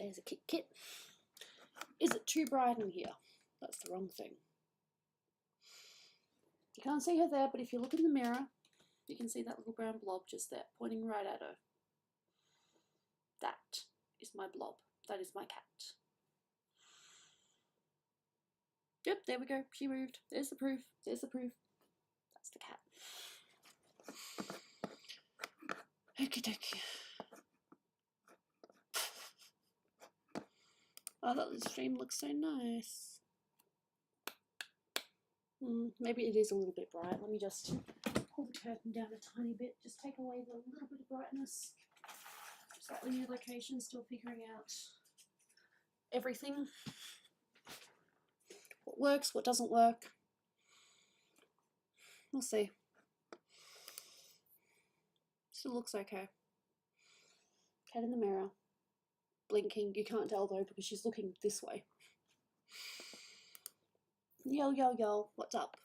There's a Kit Kit. Is it too bright in here? That's the wrong thing. You can't see her there, but if you look in the mirror, you can see that little brown blob just there, pointing right at her. That is my blob. That is my cat. Yep, there we go. She moved. There's the proof. There's the proof. That's the cat. Okie dokie. Oh, that stream looks so nice. Maybe it is a little bit bright. Let me just pull the curtain down a tiny bit. Just take away the little bit of brightness. Slightly new location, still figuring out everything. What works, what doesn't work. We'll see. Still looks okay. Cat in the mirror. Blinking. You can't tell though because she's looking this way. Yo, yo, yo. What's up?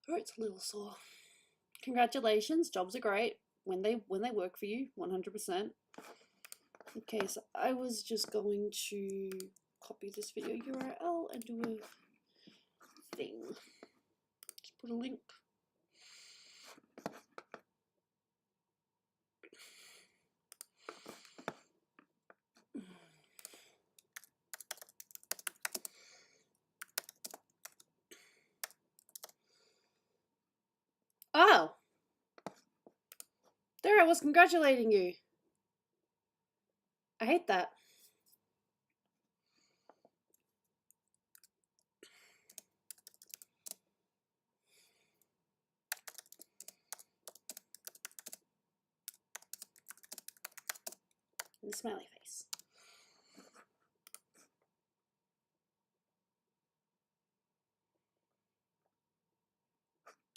Throat's a little sore. Congratulations. Jobs are great when they work for you. 100%. Okay, so I was just going to copy this video URL and do a thing. Just put a link. Oh! There I was congratulating you. I hate that. And a smiley face.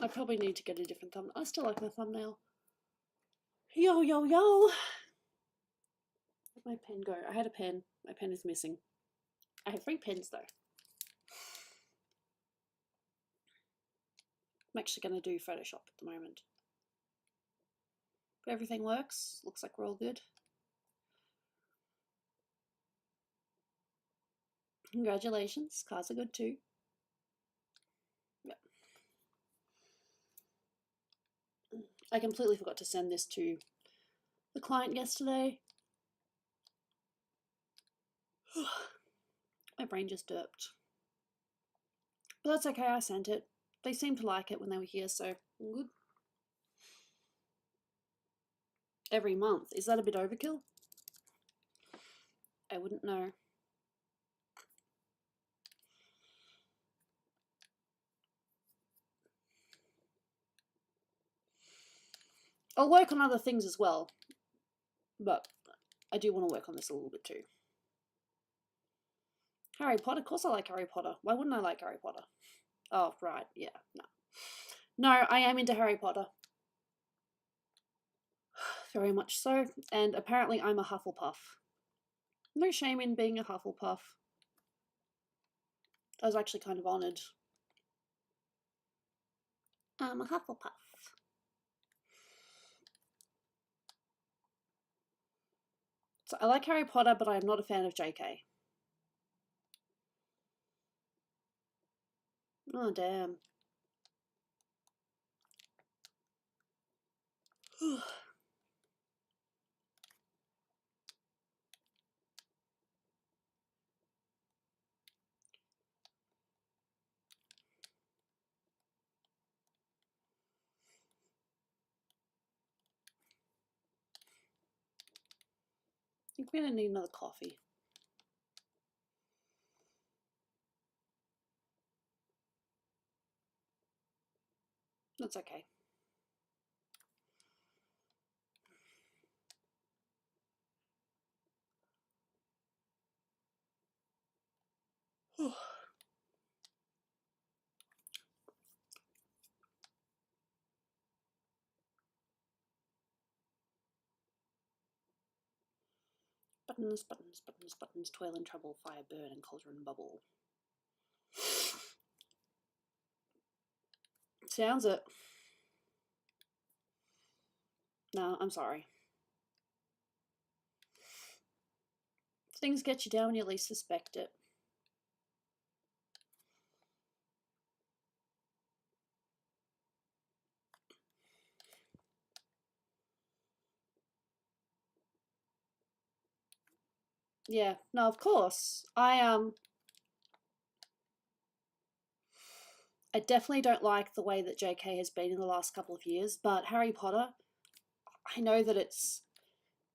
I probably need to get a different thumbnail. I still like my thumbnail. Yo, yo, yo. Where'd my pen go? I had a pen. My pen is missing. I have 3 pens though. I'm actually going to do Photoshop at the moment. But everything works. Looks like we're all good. Congratulations. Cars are good too. Yep. I completely forgot to send this to the client yesterday. My brain just derped. But that's okay, I sent it. They seemed to like it when they were here, so I'm good. Every month. Is that a bit overkill? I wouldn't know. I'll work on other things as well, but I do want to work on this a little bit too. Harry Potter? Of course I like Harry Potter. Why wouldn't I like Harry Potter? Oh, right, yeah, no. No, I am into Harry Potter. Very much so, and apparently I'm a Hufflepuff. No shame in being a Hufflepuff. I was actually kind of honoured. I'm a Hufflepuff. So I like Harry Potter, but I am not a fan of JK. Oh, damn. I think we're going to need another coffee. That's okay. Buttons, buttons, buttons, buttons, toil and trouble, fire, burn, and cauldron bubble. Sounds it. No, I'm sorry. Things get you down when you least suspect it. Yeah, no, of course. I definitely don't like the way that JK has been in the last couple of years, but Harry Potter, I know that it's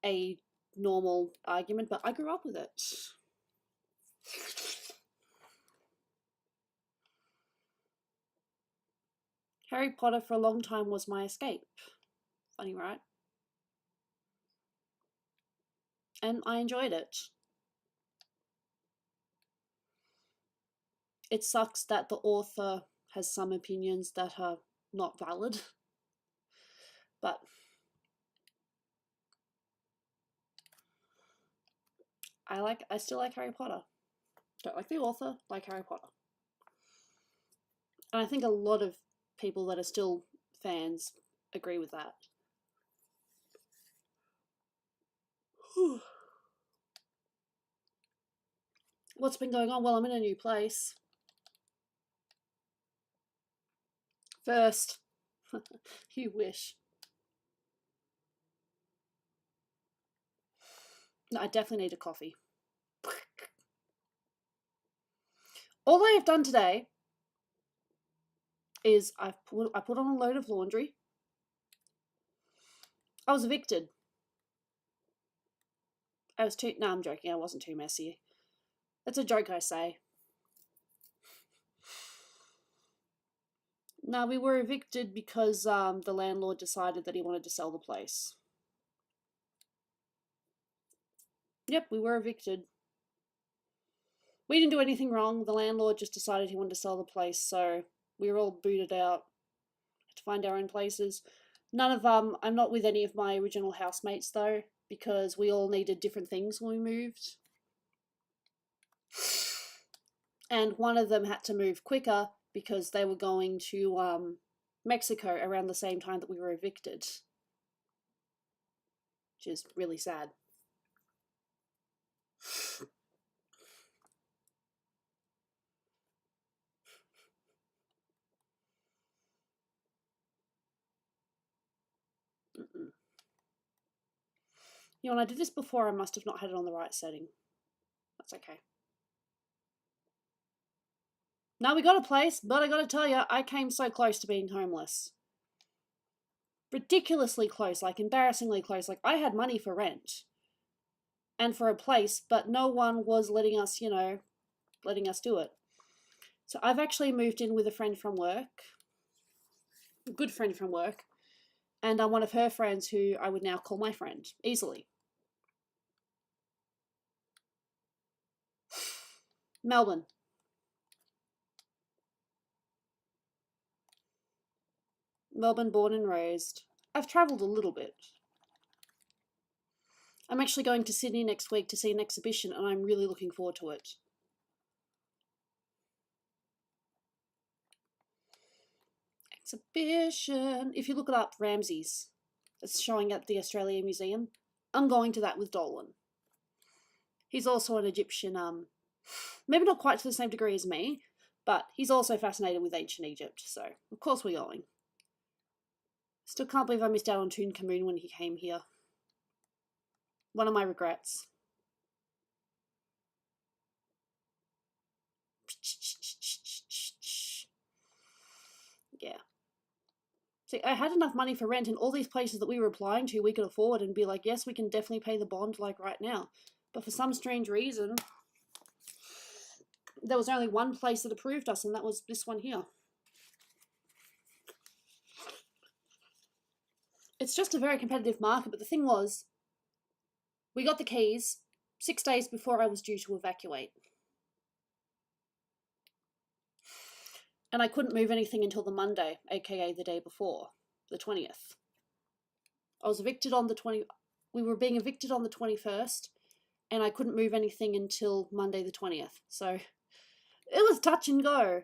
a normal argument, but I grew up with it. Harry Potter for a long time was my escape. Funny, right? And I enjoyed it. It sucks that the author has some opinions that are not valid, but I still like Harry Potter. Don't like the author, like Harry Potter. And I think a lot of people that are still fans agree with that. What's been going on? Well, I'm in a new place. First. You wish. No, I definitely need a coffee. All I have done today is I put on a load of laundry. I was evicted. No, I'm joking. I wasn't too messy. That's a joke I say. No, we were evicted because the landlord decided that he wanted to sell the place. Yep, we were evicted. We didn't do anything wrong. The landlord just decided he wanted to sell the place, so we were all booted out. Had to find our own places. None of I'm not with any of my original housemates though, because we all needed different things when we moved. And one of them had to move quicker because they were going to Mexico around the same time that we were evicted, which is really sad. You know, when I did this before, I must have not had it on the right setting. That's okay. Now we got a place, but I gotta tell you, I came so close to being homeless. Ridiculously close, like embarrassingly close. Like, I had money for rent and for a place, but no one was letting us, letting us do it. So I've actually moved in with a friend from work, a good friend from work, and one of her friends who I would now call my friend, easily. Melbourne. Melbourne, born and raised. I've travelled a little bit. I'm actually going to Sydney next week to see an exhibition, and I'm really looking forward to it. Exhibition. If you look it up, Ramses. It's showing at the Australia Museum. I'm going to that with Dolan. He's also an Egyptian, maybe not quite to the same degree as me, but he's also fascinated with ancient Egypt, so of course we're going. Still can't believe I missed out on Tutankhamun when he came here. One of my regrets. Yeah. See, I had enough money for rent, and all these places that we were applying to we could afford and be like, yes, we can definitely pay the bond like right now. But for some strange reason, there was only one place that approved us, and that was this one here. It's just a very competitive market, but the thing was, we got the keys 6 days before I was due to evacuate. And I couldn't move anything until the Monday, aka the day before, the 20th. I was evicted on the 20th. We were being evicted on the 21st, and I couldn't move anything until Monday the 20th. So it was touch and go.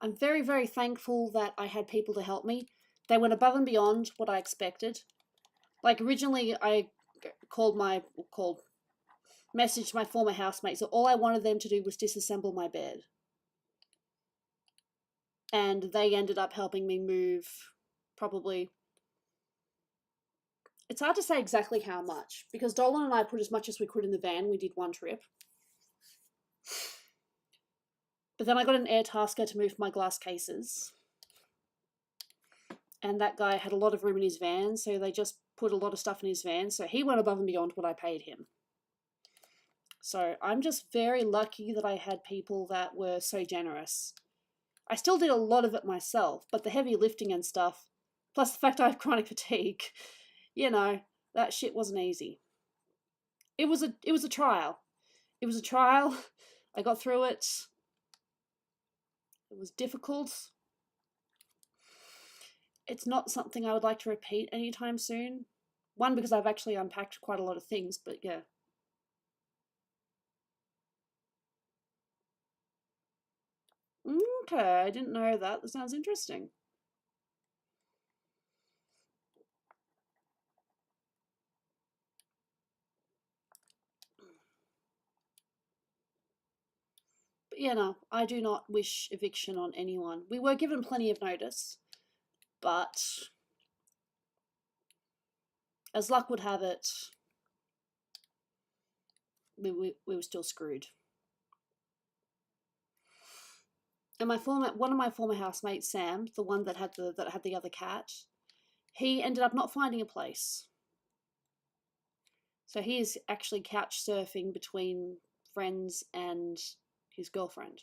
I'm very, very thankful that I had people to help me. They went above and beyond what I expected. Like, originally I called messaged my former housemates that all I wanted them to do was disassemble my bed. And they ended up helping me move probably... It's hard to say exactly how much, because Dolan and I put as much as we could in the van. We did one trip. But then I got an air tasker to move my glass cases. And that guy had a lot of room in his van, so they just put a lot of stuff in his van. So he went above and beyond what I paid him. So I'm just very lucky that I had people that were so generous. I still did a lot of it myself, but the heavy lifting and stuff, plus the fact I have chronic fatigue, you know, that shit wasn't easy. It was a trial. It was a trial. I got through it. It was difficult. It's not something I would like to repeat anytime soon. One, because I've actually unpacked quite a lot of things, but yeah. Okay, I didn't know that. That sounds interesting. But yeah, no, I do not wish eviction on anyone. We were given plenty of notice, but as luck would have it, we were still screwed. And one of my former housemates, Sam, the one that had the other cat, he ended up not finding a place. So he is actually couch surfing between friends and his girlfriend.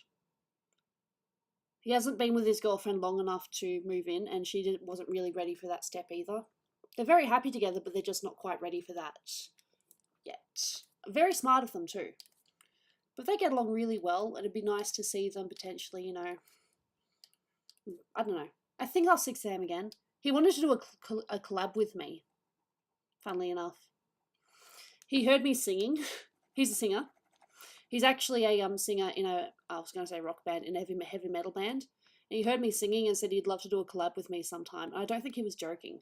He hasn't been with his girlfriend long enough to move in, and she wasn't really ready for that step either. They're very happy together, but they're just not quite ready for that yet. Very smart of them too. But they get along really well, and it'd be nice to see them potentially, you know, I don't know. I think I'll see Sam again. He wanted to do a collab with me, funnily enough. He heard me singing. He's a singer. He's actually a singer in I was going to say rock band, in a heavy metal band. And he heard me singing and said he'd love to do a collab with me sometime. And I don't think he was joking.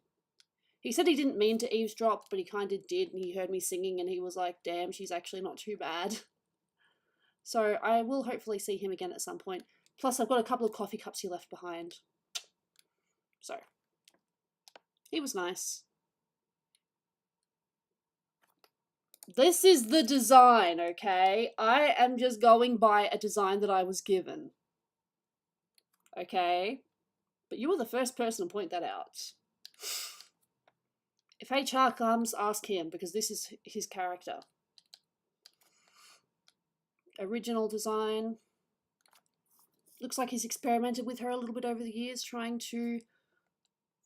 He said he didn't mean to eavesdrop, but he kind of did. And he heard me singing and he was like, damn, she's actually not too bad. So I will hopefully see him again at some point. Plus, I've got a couple of coffee cups he left behind. So, he was nice. This is the design, okay? I am just going by a design that I was given. Okay? But you were the first person to point that out. If HR comes, ask him, because this is his character. Original design. Looks like he's experimented with her a little bit over the years, trying to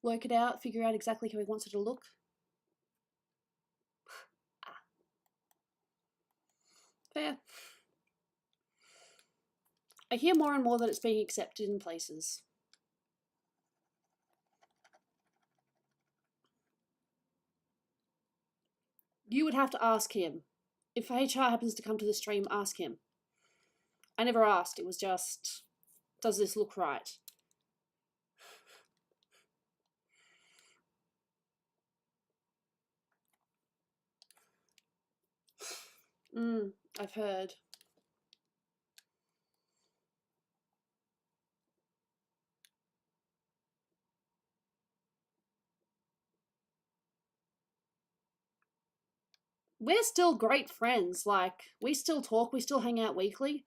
work it out, figure out exactly how he wants it to look. Fair. I hear more and more that it's being accepted in places. You would have to ask him. If HR happens to come to the stream, ask him. I never asked. It was just, does this look right? I've heard. We're still great friends. Like, we still talk, we still hang out weekly.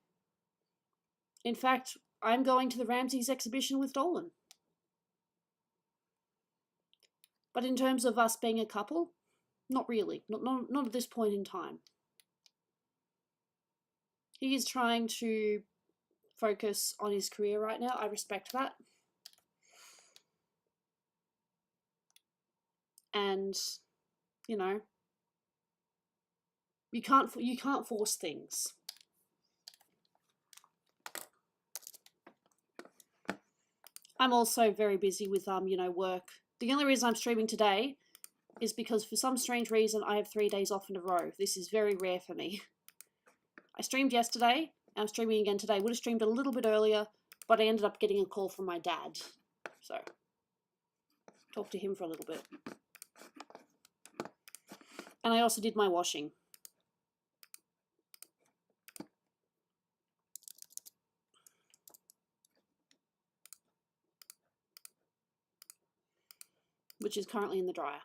In fact, I'm going to the Ramses exhibition with Dolan. But in terms of us being a couple, not really. Not at this point in time. He is trying to focus on his career right now. I respect that. And, you know, you can't force things. I'm also very busy with you know, work. The only reason I'm streaming today is because for some strange reason I have 3 days off in a row. This is very rare for me. I streamed yesterday, and I'm streaming again today. Would have streamed a little bit earlier, but I ended up getting a call from my dad. So, talk to him for a little bit. And I also did my washing. which is currently in the dryer.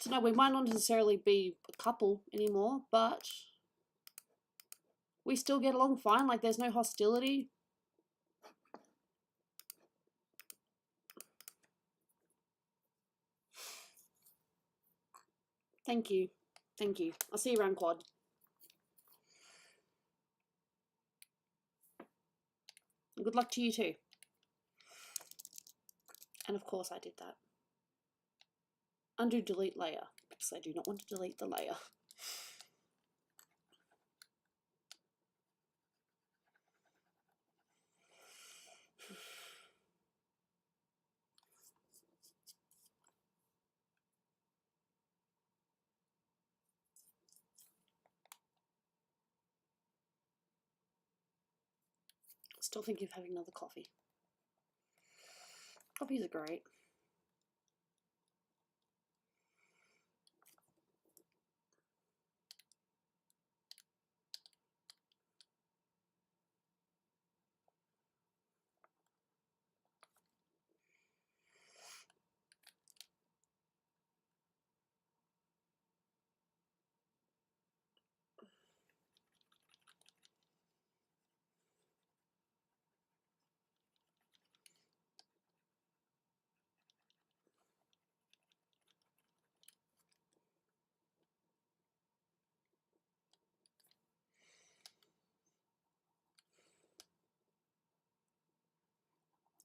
So no, we might not necessarily be a couple anymore, but we still get along fine. Like, there's no hostility. Thank you. Thank you. I'll see you around quad. Good luck to you too. And of course I did that. Undo delete layer, because I do not want to delete the layer. Still thinking of having another coffee. Coffees are great.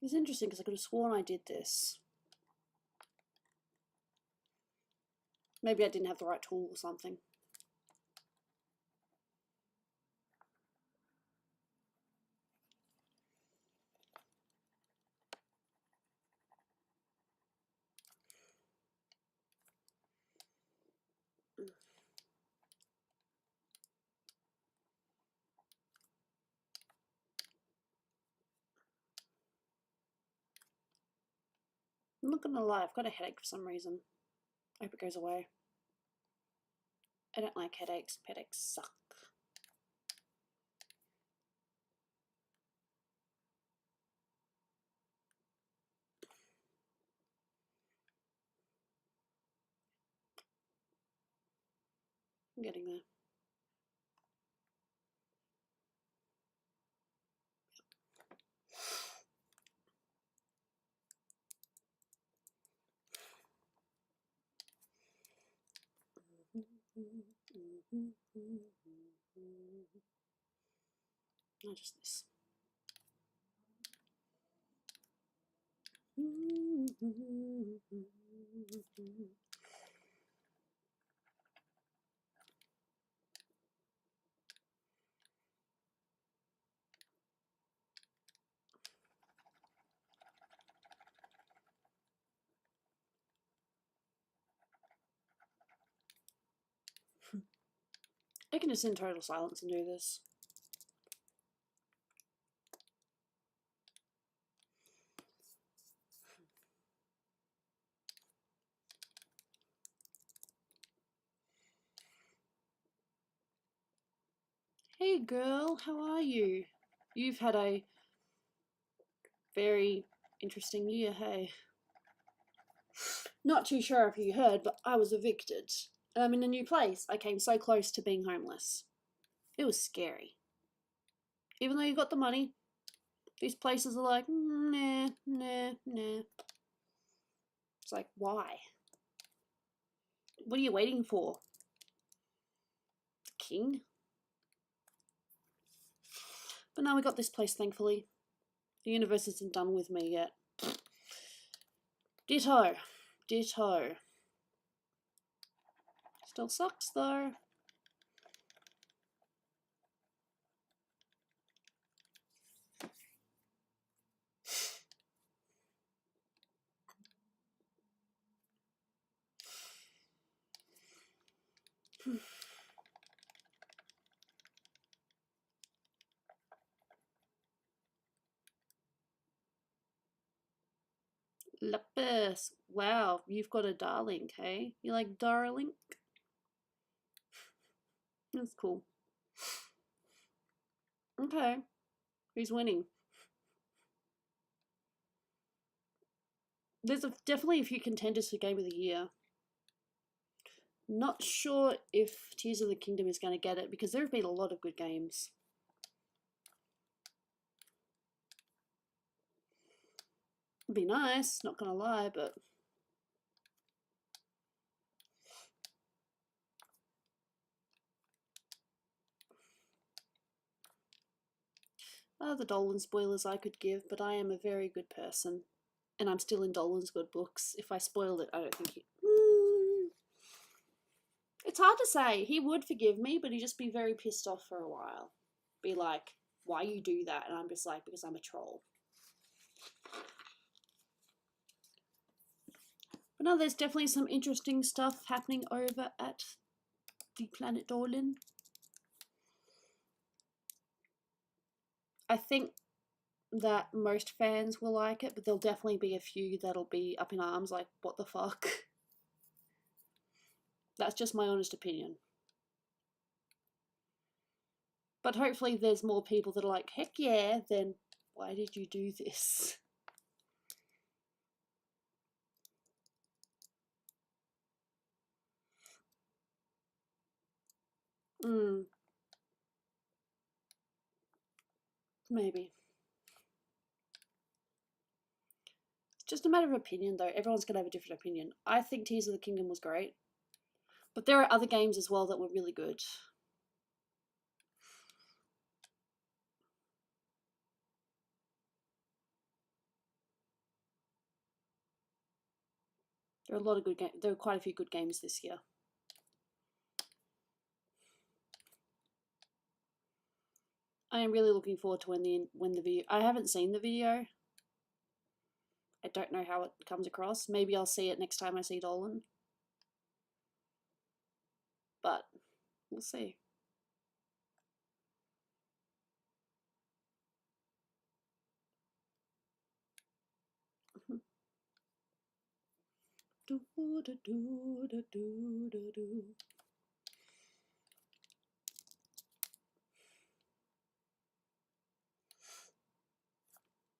It's interesting because I could have sworn I did this. Maybe I didn't have the right tool or something. I'm not gonna lie, I've got a headache for some reason. I hope it goes away. I don't like headaches. Headaches suck. I'm getting there. Not just this. I can just in total silence and do this. Hey girl, how are you? You've had a very interesting year, hey? Not too sure if you heard, but I was evicted. And I'm in a new place. I came so close to being homeless. It was scary. Even though you got the money, these places are like, nah, nah, nah. It's like, why? What are you waiting for? The king? But now we got this place, thankfully. The universe isn't done with me yet. Ditto. Ditto. Still sucks, though. Lapis. Wow, you've got a darling, hey? You like darling? That's cool. Okay. Who's winning? There's definitely a few contenders for Game of the Year. Not sure if Tears of the Kingdom is going to get it, because there have been a lot of good games. It'd be nice, not gonna lie, but... the Dolan spoilers I could give, but I am a very good person. And I'm still in Dolan's good books. If I spoiled it, I don't think he... It's hard to say. He would forgive me, but he'd just be very pissed off for a while. Be like, why you do that? And I'm just like, because I'm a troll. But no, there's definitely some interesting stuff happening over at the planet Dolan. I think that most fans will like it, but there'll definitely be a few that'll be up in arms like, what the fuck? That's just my honest opinion. But hopefully there's more people that are like, heck yeah, then why did you do this? Maybe. It's just a matter of opinion, though. Everyone's going to have a different opinion. I think Tears of the Kingdom was great. But there are other games as well that were really good. There are a lot of good games. There were quite a few good games this year. I am really looking forward to when the video... I haven't seen the video. I don't know how it comes across. Maybe I'll see it next time I see Dolan. But we'll see.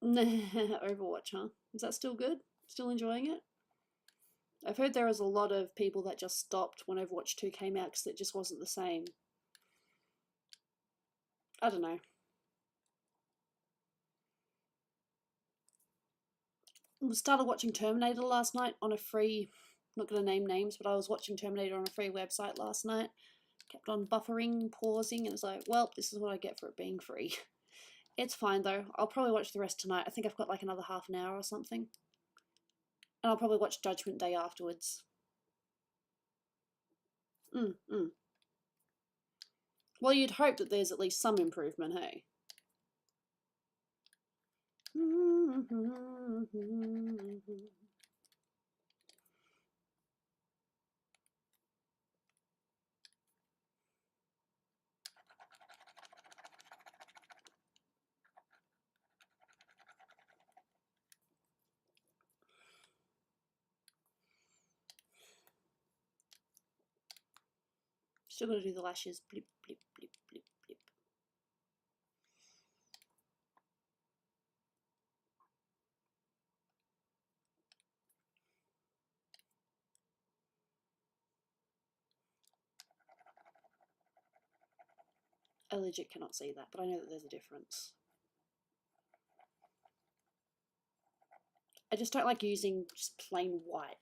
Overwatch, huh? Is that still good? Still enjoying it? I've heard there was a lot of people that just stopped when Overwatch 2 came out because it just wasn't the same. I don't know. I started watching Terminator last night on a free... I'm not going to name names, but I was watching Terminator on a free website last night. Kept on buffering, pausing, and it's like, well, this is what I get for it being free. It's fine though. I'll probably watch the rest tonight. I think I've got like another half an hour or something. And I'll probably watch Judgment Day afterwards. Well, you'd hope that there's at least some improvement, hey? Still gotta do the lashes. Blip, blip, blip, blip, blip. I legit cannot see that, but I know that there's a difference. I just don't like using just plain white.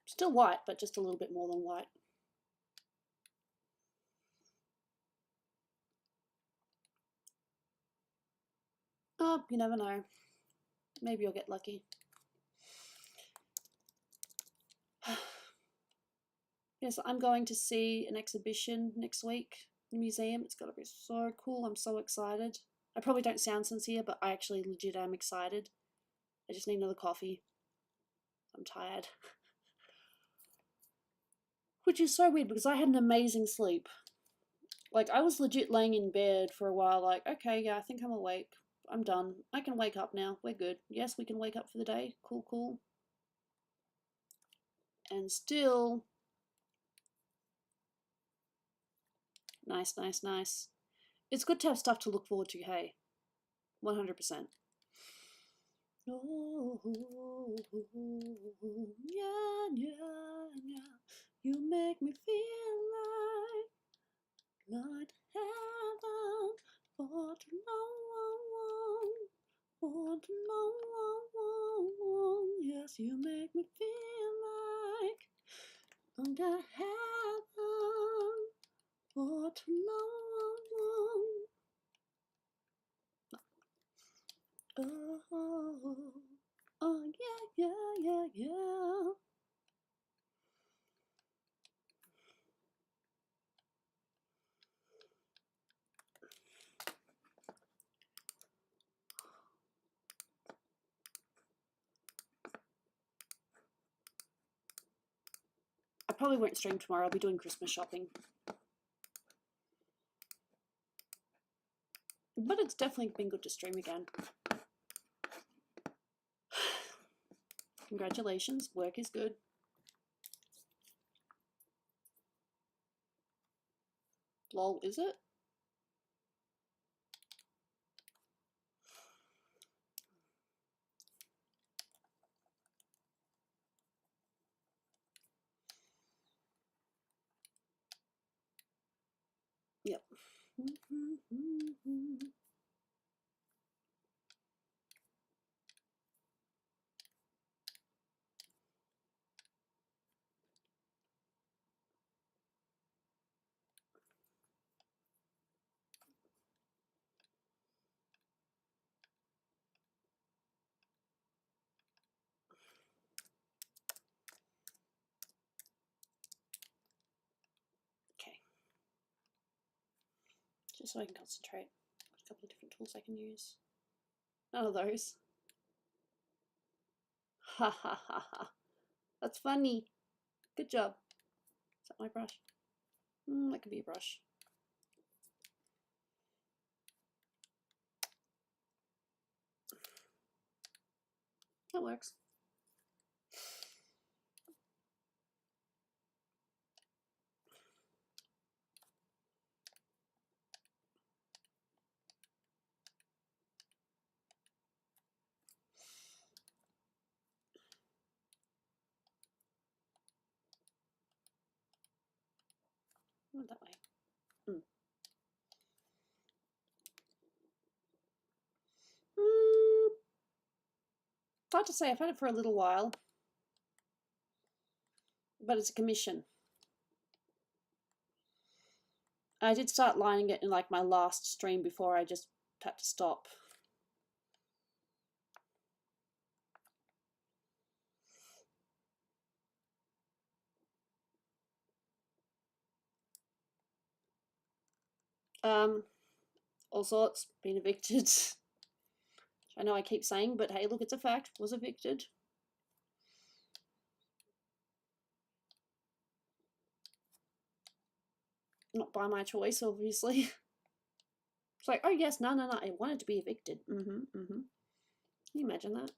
Still white, but just a little bit more than white. Oh, you never know. Maybe you'll get lucky. Yes, I'm going to see an exhibition next week in the museum. It's got to be so cool. I'm so excited. I probably don't sound sincere, but I actually legit am excited. I just need another coffee. I'm tired. Which is so weird because I had an amazing sleep. Like, I was legit laying in bed for a while, like, okay, yeah, I think I'm awake. I'm done. I can wake up now. We're good. Yes, we can wake up for the day. Cool, cool. And still... Nice, nice, nice. It's good to have stuff to look forward to, hey. 100%. Oh, yeah, yeah, yeah. You make me feel like heaven for too long. Yes, you make me feel like under heaven for too long. Oh, yeah. I probably won't stream tomorrow. I'll be doing Christmas shopping. But it's definitely been good to stream again. Congratulations, work is good. Lol, is it? Yep. Okay. Just so I can concentrate. A couple of different tools I can use. None of those. Ha ha ha ha. That's funny. Good job. Is that my brush? That could be a brush. That works. Not that way. Hard to say. I've had it for a little while, but it's a commission. I did start lining it in like my last stream before I just had to stop. All sorts. Been evicted. I know I keep saying, but hey, look, it's a fact. Was evicted. Not by my choice, obviously. It's like, oh yes, no, I wanted to be evicted. Can you imagine that?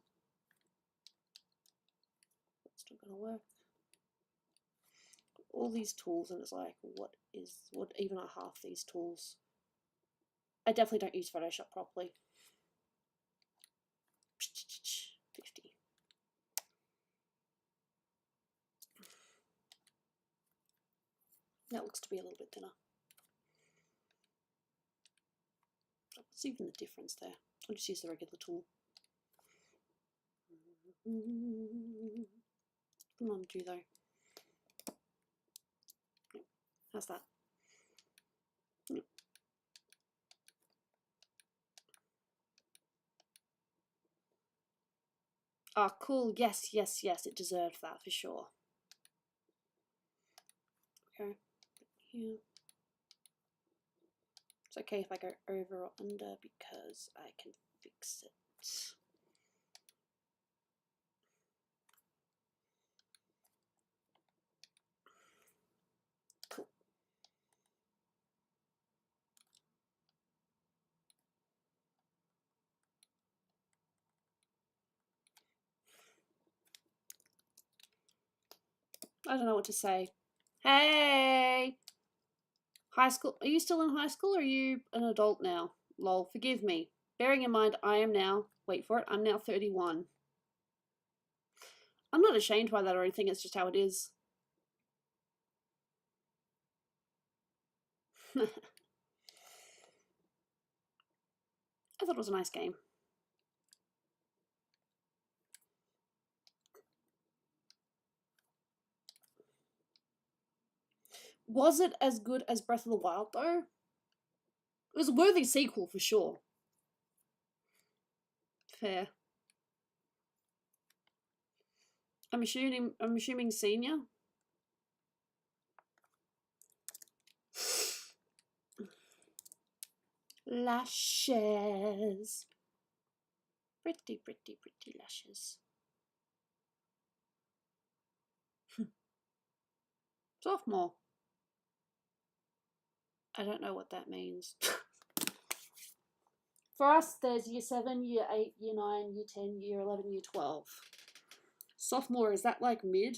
It's not gonna work. All these tools, and it's like, what even are half these tools? I definitely don't use Photoshop properly. 50. That looks to be a little bit thinner. What's even the difference there? I'll just use the regular tool. Come on, do though. How's that? Ah, cool. Yes, it deserved that for sure. Okay, here. It's okay if I go over or under because I can fix it. Cool. I don't know what to say. Hey! High school. Are you still in high school or are you an adult now? Lol, forgive me. Bearing in mind I am now. wait for it, I'm now 31. I'm not ashamed by that or anything, it's just how it is. I thought it was a nice game. Was it as good as Breath of the Wild, though? It was a worthy sequel, for sure. Fair. I'm assuming senior. Lashes. Pretty, pretty, pretty lashes. Sophomore. I don't know what that means. For us, there's year 7, year 8, year 9, year 10, year 11, year 12. Sophomore, is that like mid?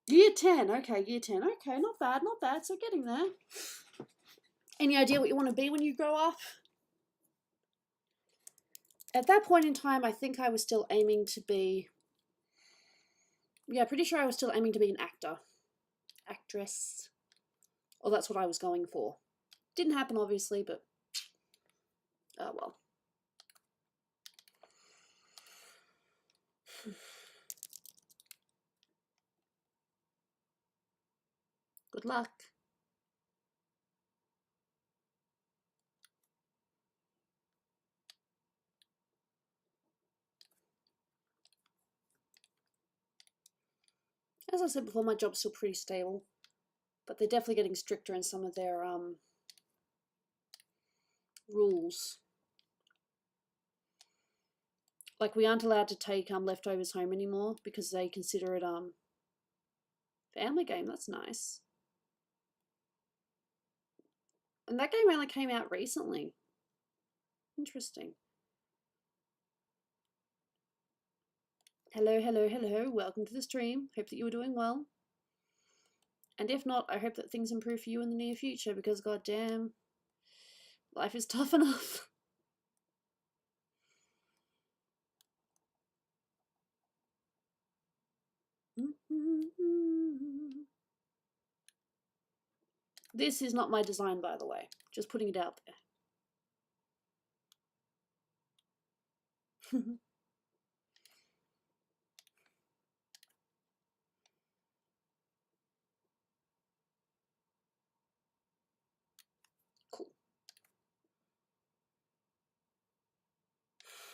Year 10, okay, year 10. Okay, not bad, not bad. So getting there. Any idea what you want to be when you grow up? At that point in time, I think I was still aiming to be... Yeah, pretty sure I was still aiming to be an actor. Actress. Or that's what I was going for. Didn't happen, obviously, but... Oh, well. Good luck. As I said before, my job's still pretty stable. But they're definitely getting stricter in some of their rules. Like, we aren't allowed to take leftovers home anymore because they consider it family game. That's nice. And that game only came out recently. Interesting. Hello, hello, hello. Welcome to the stream. Hope that you are doing well. And if not, I hope that things improve for you in the near future because goddamn, life is tough enough. This is not my design, by the way. Just putting it out there. Cool.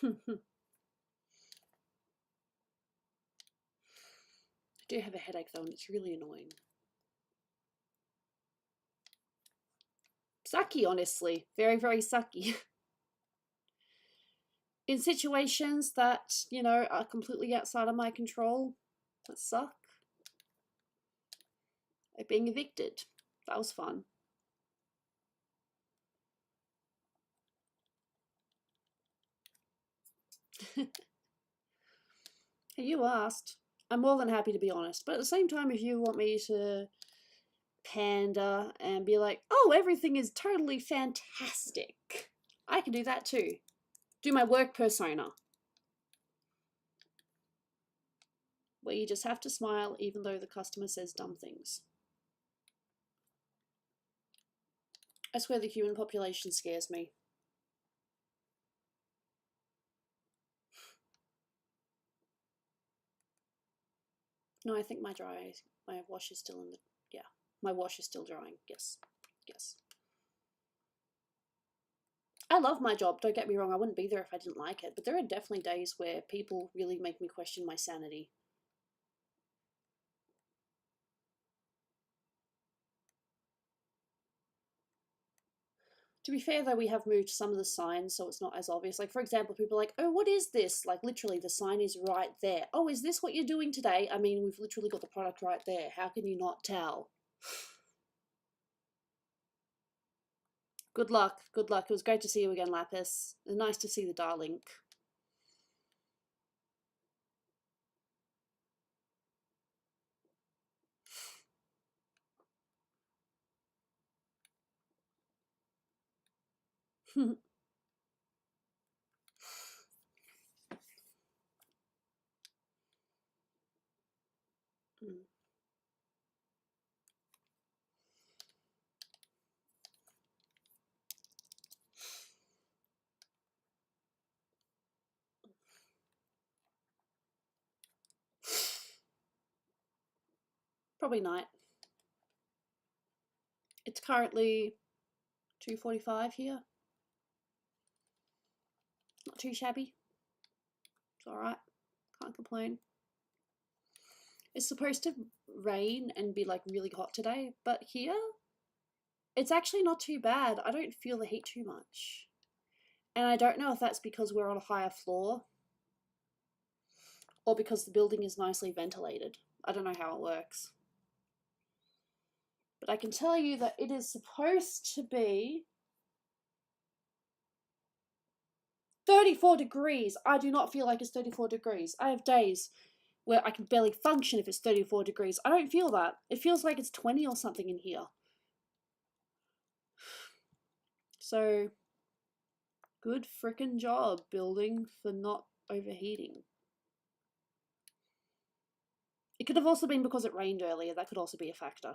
I do have a headache though, and it's really annoying. Sucky, honestly. Very, very sucky. In situations that, you know, are completely outside of my control, that suck. Like being evicted. That was fun. You asked. I'm more than happy to be honest. But at the same time, if you want me to pander and be like, oh, everything is totally fantastic, I can do that too. Do my work persona. Where you just have to smile even though the customer says dumb things. I swear the human population scares me. No, I think my wash is still in the, yeah, my wash is still drying, yes, yes. I love my job, don't get me wrong, I wouldn't be there if I didn't like it, but there are definitely days where people really make me question my sanity. To be fair though, we have moved some of the signs so it's not as obvious. Like for example, people are like, oh, what is this? Like literally the sign is right there. Oh, is this what you're doing today? I mean, we've literally got the product right there. How can you not tell? Good luck. Good luck. It was great to see you again, Lapis. It's nice to see the Darlink. Probably night. It's currently 2:45 here. Not too shabby. It's alright. Can't complain. It's supposed to rain and be like really hot today, but here it's actually not too bad. I don't feel the heat too much. And I don't know if that's because we're on a higher floor or because the building is nicely ventilated. I don't know how it works. But I can tell you that it is supposed to be 34 degrees. I do not feel like it's 34 degrees. I have days where I can barely function if it's 34 degrees. I don't feel that. It feels like it's 20 or something in here. So, good frickin' job, building, for not overheating. It could have also been because it rained earlier. That could also be a factor.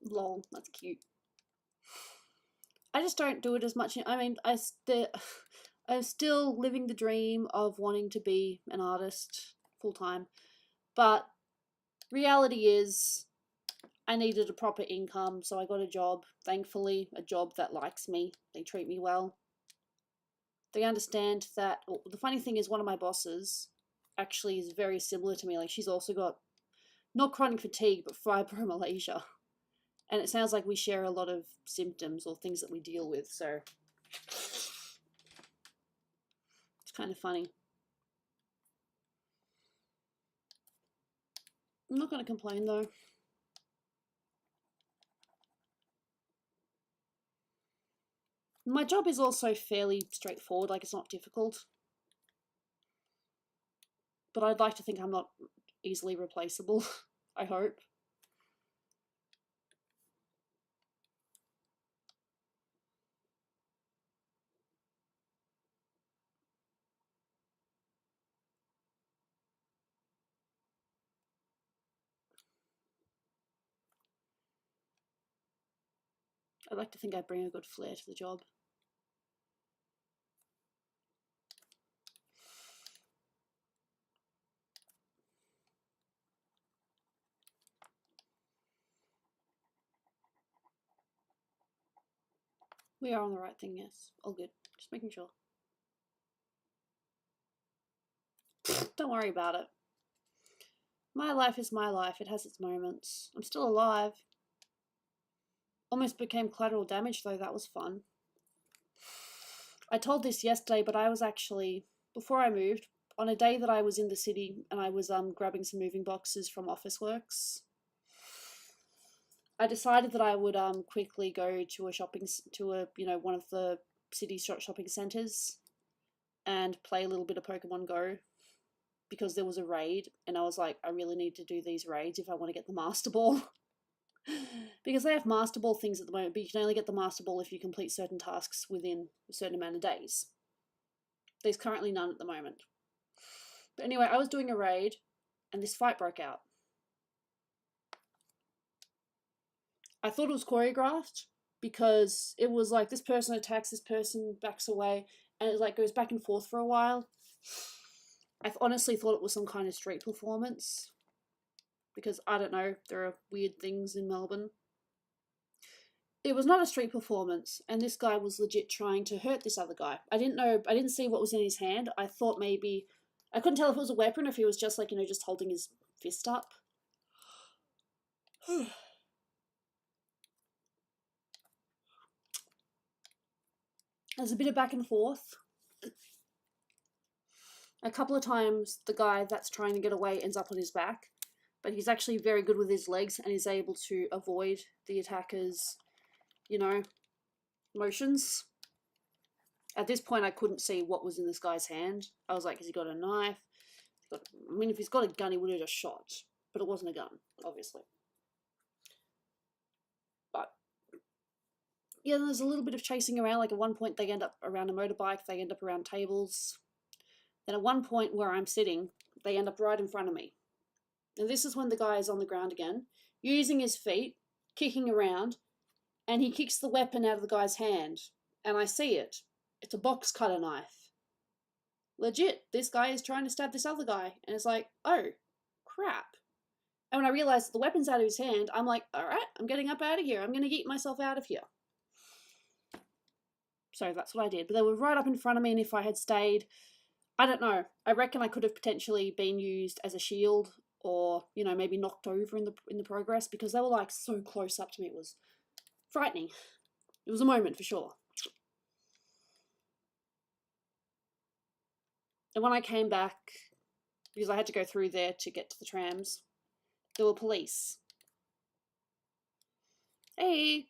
Lol, that's cute. I just don't do it as much. I mean, I'm still living the dream of wanting to be an artist full time, but reality is I needed a proper income, so I got a job. Thankfully, a job that likes me. They treat me well. They understand that. The funny thing is, one of my bosses actually is very similar to me. Like, she's also got not chronic fatigue, but fibromyalgia. And it sounds like we share a lot of symptoms or things that we deal with, so it's kind of funny. I'm not going to complain though. My job is also fairly straightforward, like it's not difficult. But I'd like to think I'm not easily replaceable, I hope. I'd like to think I bring a good flair to the job. We are on the right thing, yes. All good. Just making sure. Don't worry about it. My life is my life. It has its moments. I'm still alive. Almost became collateral damage though. That was fun. I told this yesterday, but I was actually, before I moved, on a day that I was in the city and I was grabbing some moving boxes from Officeworks, I decided that I would quickly go to one of the city shopping centers and play a little bit of Pokemon Go because there was a raid and I was like, I really need to do these raids if I want to get the Master Ball. Because they have Master Ball things at the moment, but you can only get the Master Ball if you complete certain tasks within a certain amount of days. There's currently none at the moment. But anyway, I was doing a raid and this fight broke out. I thought it was choreographed because it was like this person attacks, this person backs away, and it like goes back and forth for a while. I honestly thought it was some kind of street performance because I don't know, there are weird things in Melbourne. It was not a street performance, and this guy was legit trying to hurt this other guy. I didn't see what was in his hand. I thought maybe I couldn't tell if it was a weapon or if he was just like, you know, just holding his fist up. There's a bit of back and forth. A couple of times the guy that's trying to get away ends up on his back, but he's actually very good with his legs and is able to avoid the attacker's, you know, motions. At this point, I couldn't see what was in this guy's hand. I was like, has he got a knife? I mean, if he's got a gun, he would have just shot, but it wasn't a gun, obviously. But yeah, there's a little bit of chasing around. Like at one point, they end up around a motorbike, they end up around tables. Then at one point where I'm sitting, they end up right in front of me. And this is when the guy is on the ground again, using his feet, kicking around, and he kicks the weapon out of the guy's hand. And I see it. It's a box cutter knife. Legit, this guy is trying to stab this other guy. And it's like, oh, crap. And when I realized the weapon's out of his hand, I'm like, alright, I'm getting up out of here. I'm going to yeet myself out of here. So that's what I did. But they were right up in front of me, and if I had stayed, I don't know. I reckon I could have potentially been used as a shield, or, you know, maybe knocked over in the progress, because they were like so close up to me. It was frightening. It was a moment for sure. And when I came back, because I had to go through there to get to the trams, there were police. Hey!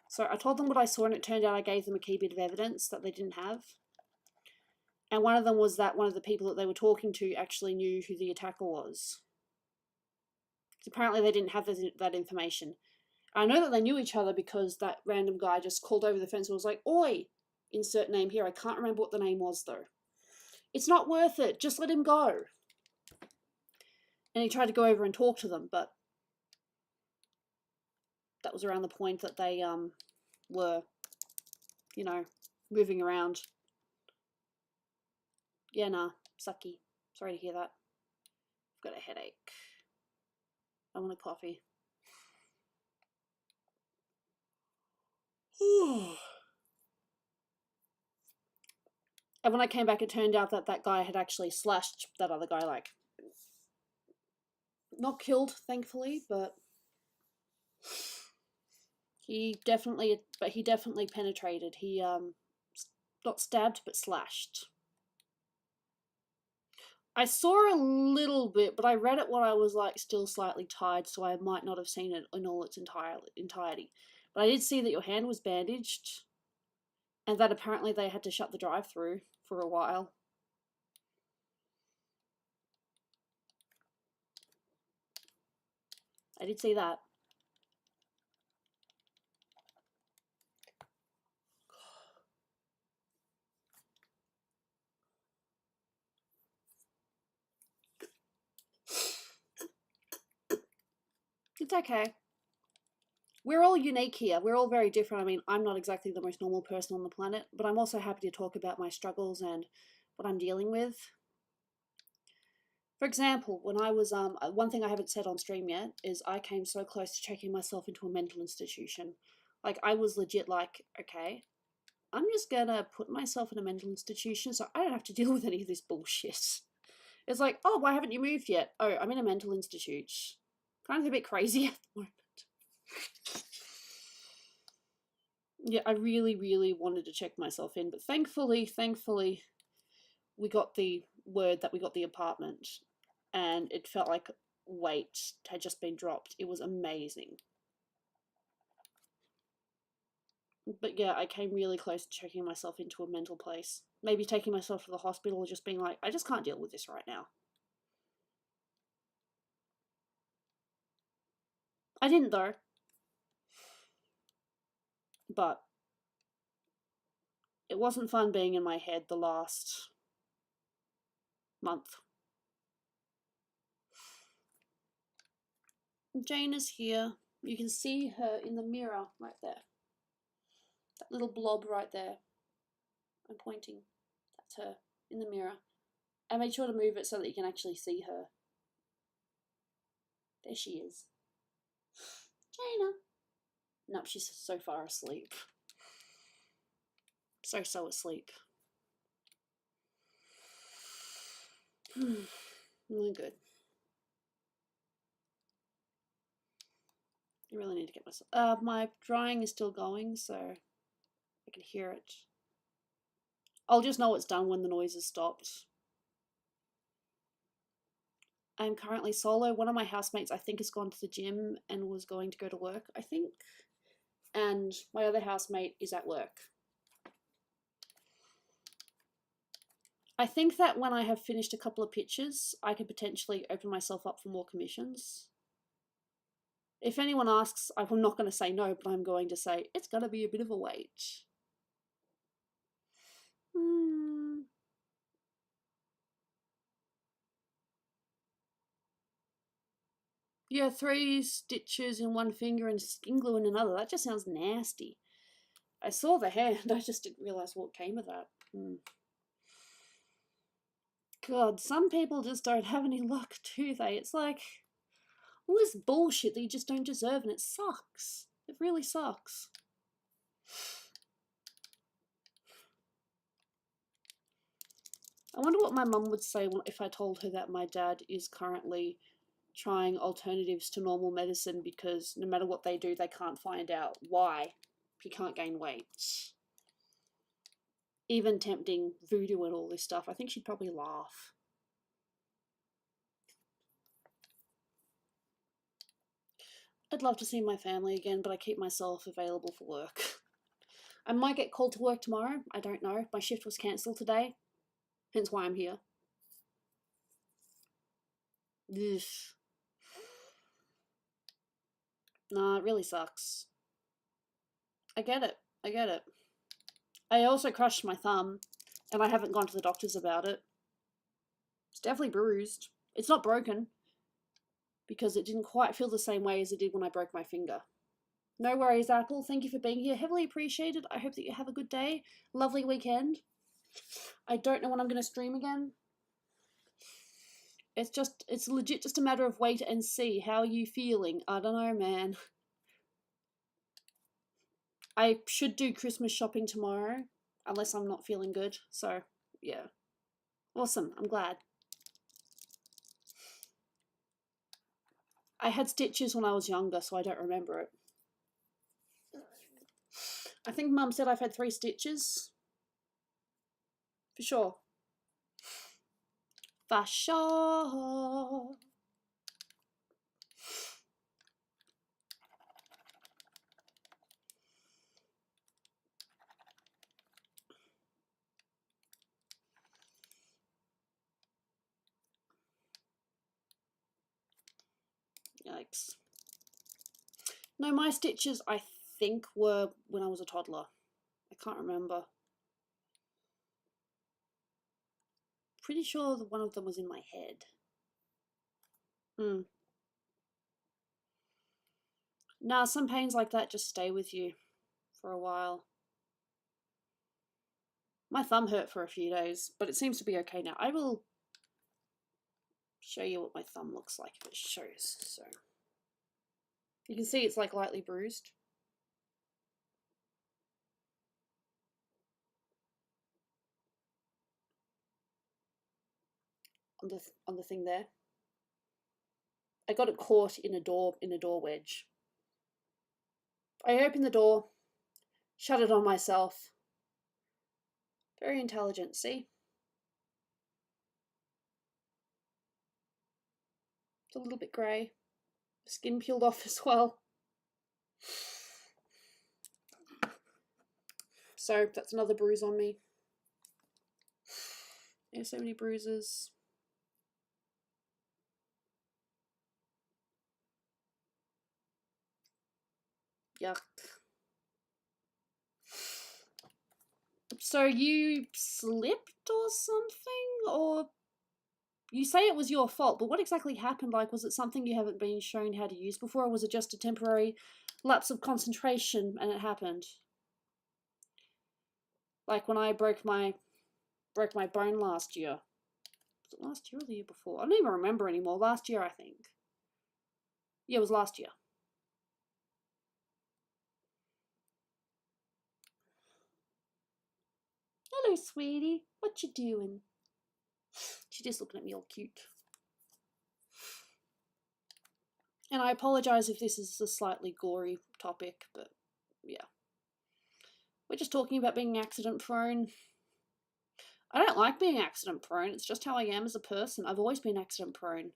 So I told them what I saw, and it turned out I gave them a key bit of evidence that they didn't have. And one of them was that one of the people that they were talking to actually knew who the attacker was. Apparently they didn't have that information. I know that they knew each other because that random guy just called over the fence and was like, oi, insert name here. I can't remember what the name was though. It's not worth it. Just let him go. And he tried to go over and talk to them, but that was around the point that they were, you know, moving around. Yeah, nah, sucky. Sorry to hear that. I've got a headache. I want a coffee. And when I came back, it turned out that that guy had actually slashed that other guy, like, not killed, thankfully, but he definitely penetrated. He, not stabbed, but slashed. I saw a little bit, but I read it when I was, like, still slightly tired, so I might not have seen it in all its entirety. But I did see that your hand was bandaged, and that apparently they had to shut the drive-through for a while. I did see that. It's okay. We're all unique here. We're all very different. I mean, I'm not exactly the most normal person on the planet, but I'm also happy to talk about my struggles and what I'm dealing with. For example, when I was, one thing I haven't said on stream yet is I came so close to checking myself into a mental institution. Like, I was legit like, okay, I'm just gonna put myself in a mental institution so I don't have to deal with any of this bullshit. It's like, oh, why haven't you moved yet? Oh, I'm in a mental institute. Kind of a bit crazy at the moment. Yeah, I really, really wanted to check myself in, but thankfully, we got the word that we got the apartment, and it felt like weight had just been dropped. It was amazing. But yeah, I came really close to checking myself into a mental place. Maybe taking myself to the hospital or just being like, I just can't deal with this right now. I didn't though. But it wasn't fun being in my head the last month. Jane is here. You can see her in the mirror right there. That little blob right there. I'm pointing. That's her in the mirror. I made sure to move it so that you can actually see her. There she is. Jaina. Nope, she's so far asleep. So asleep. Really good. I really need to get myself. My drying is still going, so I can hear it. I'll just know it's done when the noise has stopped. I'm currently solo. One of my housemates, I think, has gone to the gym and was going to go to work, I think. And my other housemate is at work. I think that when I have finished a couple of pictures, I could potentially open myself up for more commissions. If anyone asks, I'm not going to say no, but I'm going to say it's going to be a bit of a wait. Yeah, 3 stitches in one finger and skin glue in another. That just sounds nasty. I saw the hand, I just didn't realise what came of that. God, some people just don't have any luck, do they? It's like all this bullshit that you just don't deserve, and it sucks. It really sucks. I wonder what my mum would say if I told her that my dad is currently trying alternatives to normal medicine because no matter what they do, they can't find out why he can't gain weight. Even tempting voodoo and all this stuff, I think she'd probably laugh. I'd love to see my family again, but I keep myself available for work. I might get called to work tomorrow. I don't know. My shift was cancelled today, hence why I'm here. Ugh. Nah, it really sucks. I get it. I get it. I also crushed my thumb, and I haven't gone to the doctors about it. It's definitely bruised. It's not broken, because it didn't quite feel the same way as it did when I broke my finger. No worries, Apple. Thank you for being here. Heavily appreciated. I hope that you have a good day. Lovely weekend. I don't know when I'm going to stream again. It's legit just a matter of wait and see. How are you feeling? I don't know, man. I should do Christmas shopping tomorrow, unless I'm not feeling good. So, yeah. Awesome. I'm glad. I had stitches when I was younger, so I don't remember it. I think Mum said I've had 3 stitches. For sure. For sure. Yikes. No, my stitches, I think, were when I was a toddler. I can't remember. Pretty sure that one of them was in my head. Nah, some pains like that just stay with you for a while. My thumb hurt for a few days, but it seems to be okay now. I will show you what my thumb looks like if it shows. So you can see it's like lightly bruised. On the thing there. I got it caught in a door wedge. I opened the door, shut it on myself. Very intelligent, see? It's a little bit grey. Skin peeled off as well. So that's another bruise on me. There's so many bruises. Yuck. So you slipped or something? Or you say it was your fault, but what exactly happened? Like, was it something you haven't been shown how to use before, or was it just a temporary lapse of concentration and it happened? Like when I broke my bone last year. Was it last year or the year before? I don't even remember anymore. Last year, I think. Yeah, it was last year. Hello, sweetie. What you doing? She's just looking at me all cute. And I apologise if this is a slightly gory topic, but yeah. We're just talking about being accident prone. I don't like being accident prone. It's just how I am as a person. I've always been accident prone.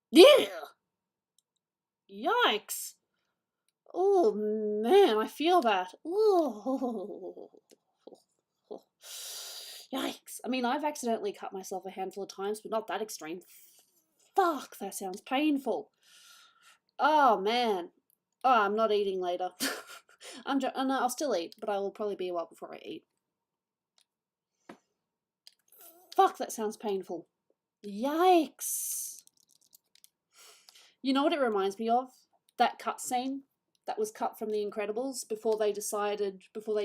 Yeah! Yikes! Oh man, I feel that. Oh. Yikes. I mean, I've accidentally cut myself a handful of times, but not that extreme. Fuck, that sounds painful. Oh man. Oh, I'm not eating later. No, I'll still eat, but I will probably be a while before I eat. Fuck, that sounds painful. Yikes. You know what it reminds me of? That cutscene that was cut from The Incredibles before they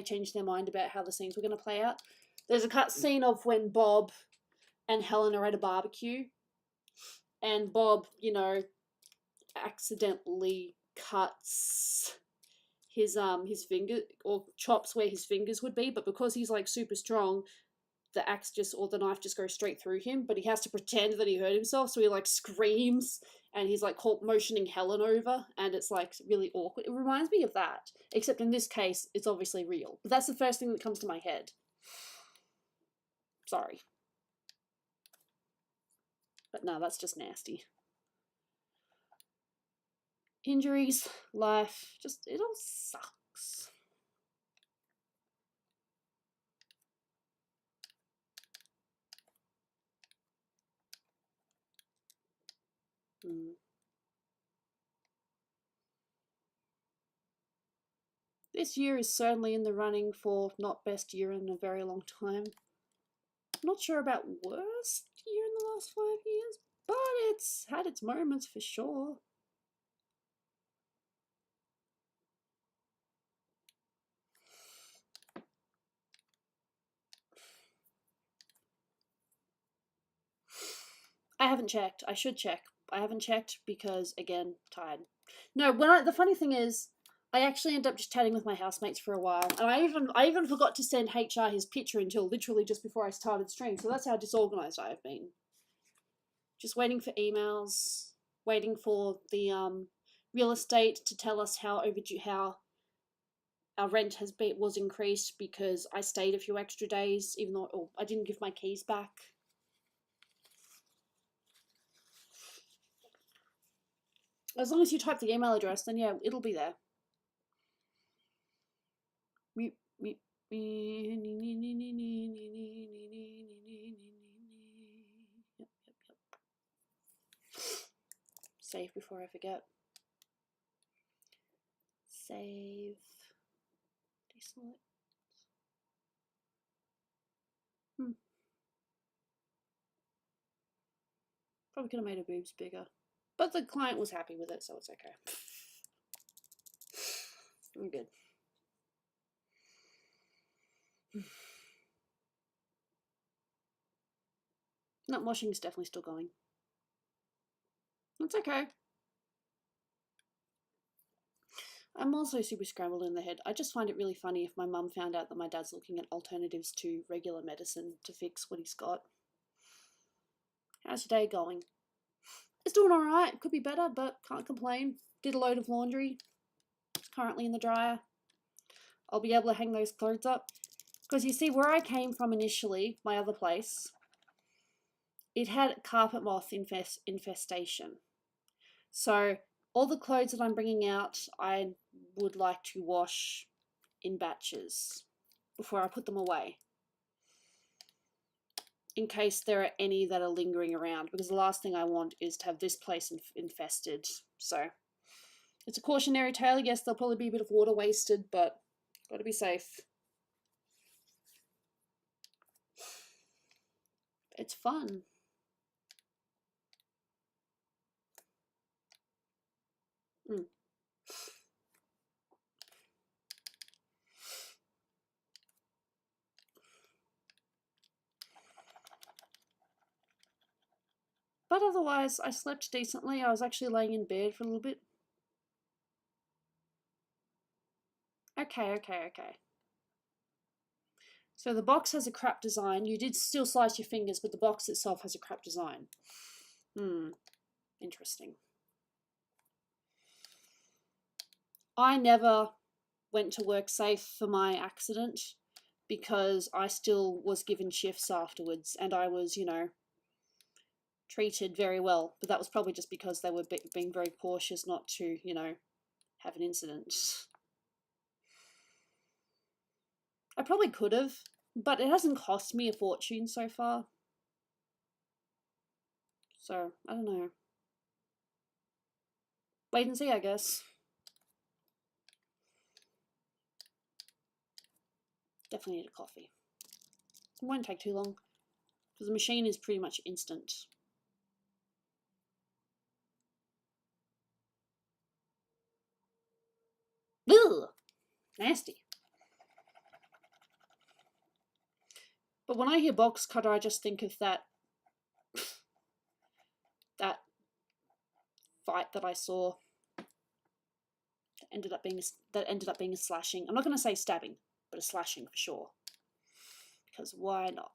changed their mind about how the scenes were going to play out. There's a cutscene of when Bob and Helen are at a barbecue, and Bob, you know, accidentally cuts his finger, or chops where his fingers would be, but because he's like super strong, the knife just goes straight through him, but he has to pretend that he hurt himself, so he like screams and he's like motioning Helen over, and it's like really awkward. It reminds me of that, except in this case it's obviously real, but that's the first thing that comes to my head. Sorry, but no, that's just nasty. Injuries, life, just it all sucks. This year is certainly in the running for not best year in a very long time. I'm not sure about worst year in the last 5 years, but it's had its moments for sure. I haven't checked. I should check. I haven't checked because, again, tired. No, the funny thing is, I actually ended up just chatting with my housemates for a while, and I even forgot to send HR his picture until literally just before I started stream. So that's how disorganized I have been. Just waiting for emails, waiting for the real estate to tell us how our rent was increased because I stayed a few extra days, even though I didn't give my keys back. As long as you type the email address, then yeah, it'll be there. Save before I forget. Save. Deselect. Probably could have made her boobs bigger. But the client was happy with it, so it's okay. I'm good. Nut washing is definitely still going. It's okay. I'm also super scrambled in the head. I just find it really funny if my mum found out that my dad's looking at alternatives to regular medicine to fix what he's got. How's your day going? It's doing alright. Could be better, but can't complain. Did a load of laundry. It's currently in the dryer. I'll be able to hang those clothes up. Because you see, where I came from initially, my other place, it had carpet moth infestation. So all the clothes that I'm bringing out, I would like to wash in batches before I put them away, in case there are any that are lingering around, because the last thing I want is to have this place infested. So it's a cautionary tale. I guess there'll probably be a bit of water wasted, but gotta be safe. It's fun. otherwise, I slept decently. I was actually laying in bed for a little bit. Okay. So the box has a crap design. You did still slice your fingers, but the box itself has a crap design. Interesting. I never went to work safe for my accident because I still was given shifts afterwards, and I was, you know, treated very well. But that was probably just because they were being very cautious not to, you know, have an incident. I probably could have, but it hasn't cost me a fortune so far. So, I don't know. Wait and see, I guess. Definitely need a coffee. It won't take too long, because the machine is pretty much instant. Ugh! Nasty. But when I hear box cutter, I just think of that that fight that I saw. That ended up being a slashing. I'm not going to say stabbing, but a slashing for sure. Because why not?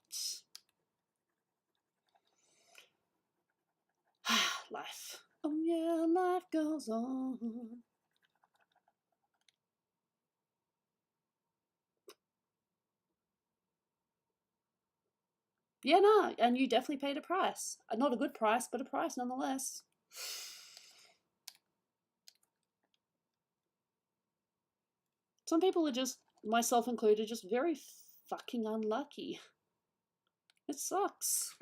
Life. Oh yeah, life goes on. Yeah, no, and you definitely paid a price. Not a good price, but a price nonetheless. Some people are just, myself included, just very fucking unlucky. It sucks.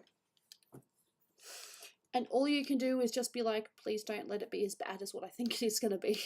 And all you can do is just be like, please don't let it be as bad as what I think it is going to be.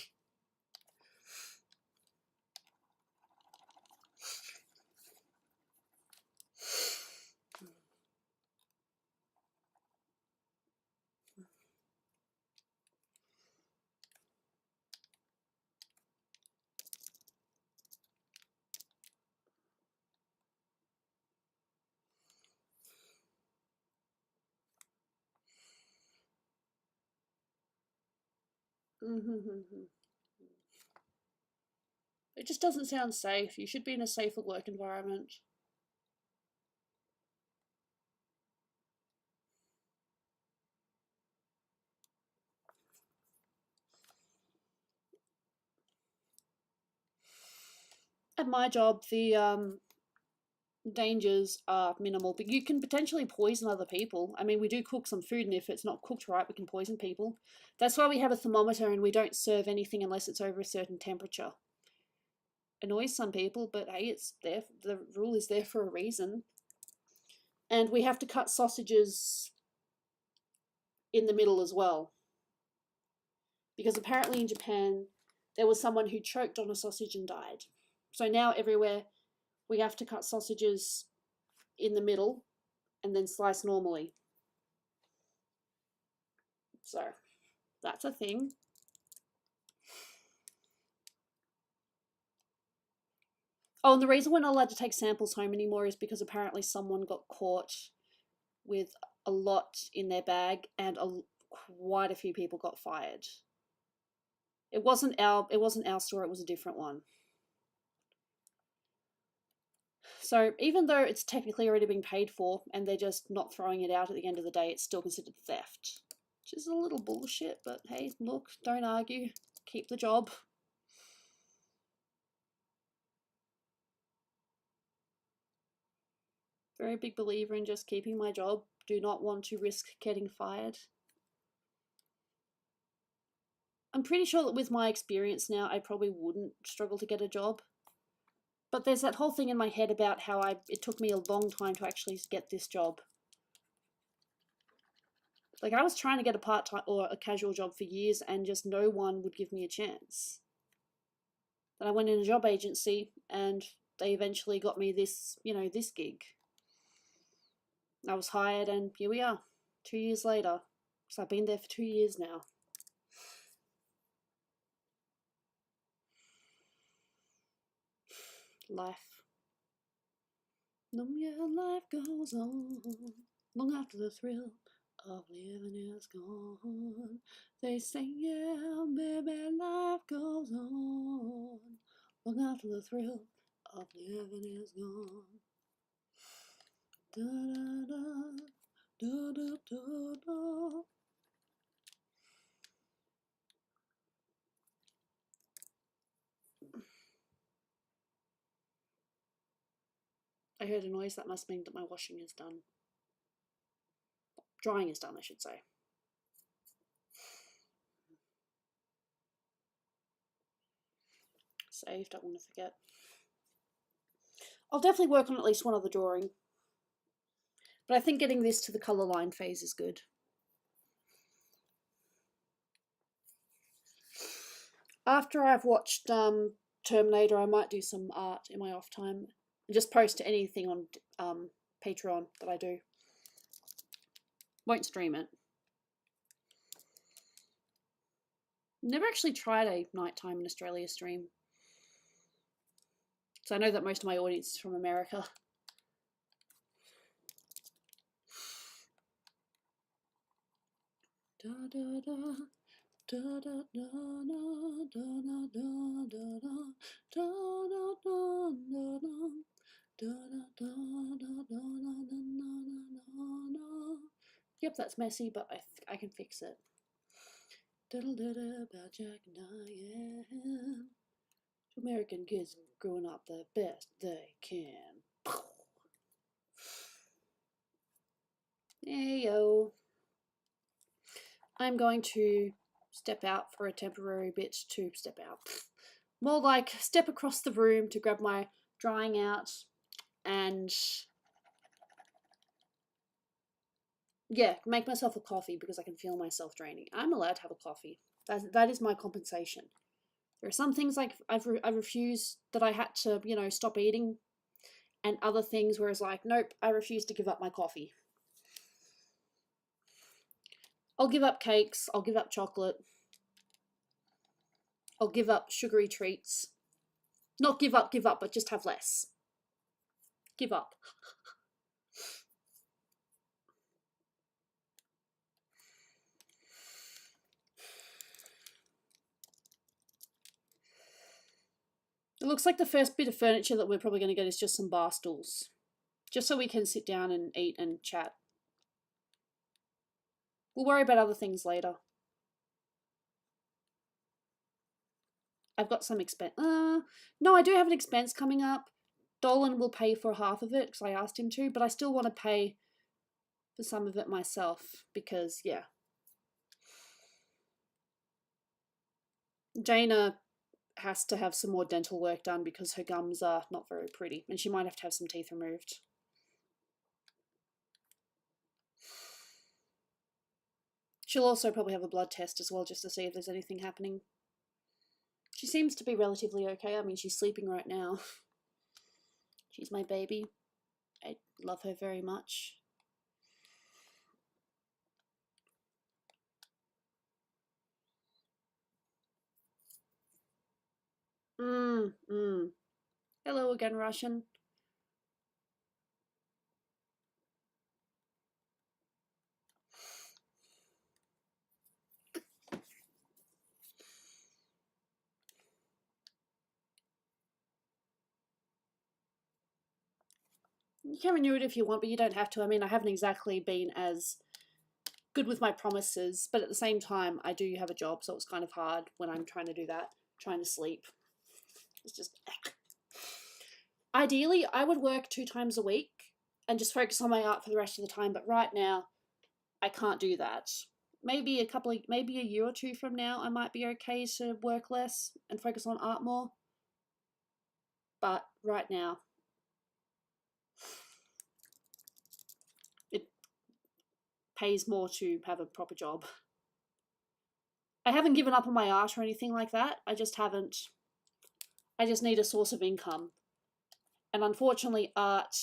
It just doesn't sound safe. You should be in a safer work environment. At my job, the dangers are minimal, but you can potentially poison other people. I mean, we do cook some food, and if it's not cooked right, we can poison people. That's why we have a thermometer, and we don't serve anything unless it's over a certain temperature. Annoys some people, but hey, it's there. The rule is there for a reason. And we have to cut sausages in the middle as well, because apparently in Japan there was someone who choked on a sausage and died. So now everywhere we have to cut sausages in the middle and then slice normally. So that's a thing. Oh, and the reason we're not allowed to take samples home anymore is because apparently someone got caught with a lot in their bag, and quite a few people got fired. It wasn't our store, it was a different one. So even though it's technically already been paid for and they're just not throwing it out at the end of the day, it's still considered theft. Which is a little bullshit, but hey, look, don't argue. Keep the job. Very big believer in just keeping my job. Do not want to risk getting fired. I'm pretty sure that with my experience now, I probably wouldn't struggle to get a job. But there's that whole thing in my head about how it took me a long time to actually get this job. Like, I was trying to get a part-time or a casual job for years, and just no one would give me a chance. Then I went in a job agency, and they eventually got me this, you know, this gig. I was hired, and here we are, 2 years later. So I've been there for 2 years now. Life. Yeah, life goes on long after the thrill. of living is gone. They say, yeah, baby, life goes on long after the thrill of living is gone. Da da da da da da. I heard a noise. That must mean that my washing is done. Drying is done, I should say. Saved, don't want to forget. I'll definitely work on at least one other drawing. But I think getting this to the colour line phase is good. After I've watched Terminator, I might do some art in my off time. And just post anything on Patreon that I do. Won't stream it. Never actually tried a nighttime in Australia stream. So I know that most of my audience is from America. Da da da da da da da da da da da da da. Yep, that's messy, but I can fix it. About Jack and Diane. American kids growing up the best they can. Hey yo. I'm going to step out for a temporary bit to step out. More like step across the room to grab my drying out and yeah, make myself a coffee because I can feel myself draining. I'm allowed to have a coffee. That is my compensation. There are some things like I refused that I had to, you know, stop eating, and other things where it's like, nope, I refuse to give up my coffee. I'll give up cakes, I'll give up chocolate, I'll give up sugary treats. Not give up, but just have less. Give up. It looks like the first bit of furniture that we're probably going to get is just some bar stools. Just so we can sit down and eat and chat. We'll worry about other things later. I've got some expense. No, I do have an expense coming up. Dolan will pay for half of it because I asked him to, but I still want to pay for some of it myself because, yeah. Jaina has to have some more dental work done because her gums are not very pretty and she might have to have some teeth removed. She'll also probably have a blood test as well just to see if there's anything happening. She seems to be relatively okay. I mean, she's sleeping right now. She's my baby. I love her very much. Hello again, Russian. You can renew it if you want, but you don't have to. I mean, I haven't exactly been as good with my promises, but at the same time, I do have a job, so it's kind of hard when I'm trying to do that, trying to sleep. It's just... Ideally, I would work 2 times a week and just focus on my art for the rest of the time, but right now, I can't do that. Maybe maybe a year or 2 from now, I might be okay to work less and focus on art more. But right now, it pays more to have a proper job. I haven't given up on my art or anything like that. I just need a source of income. And unfortunately, art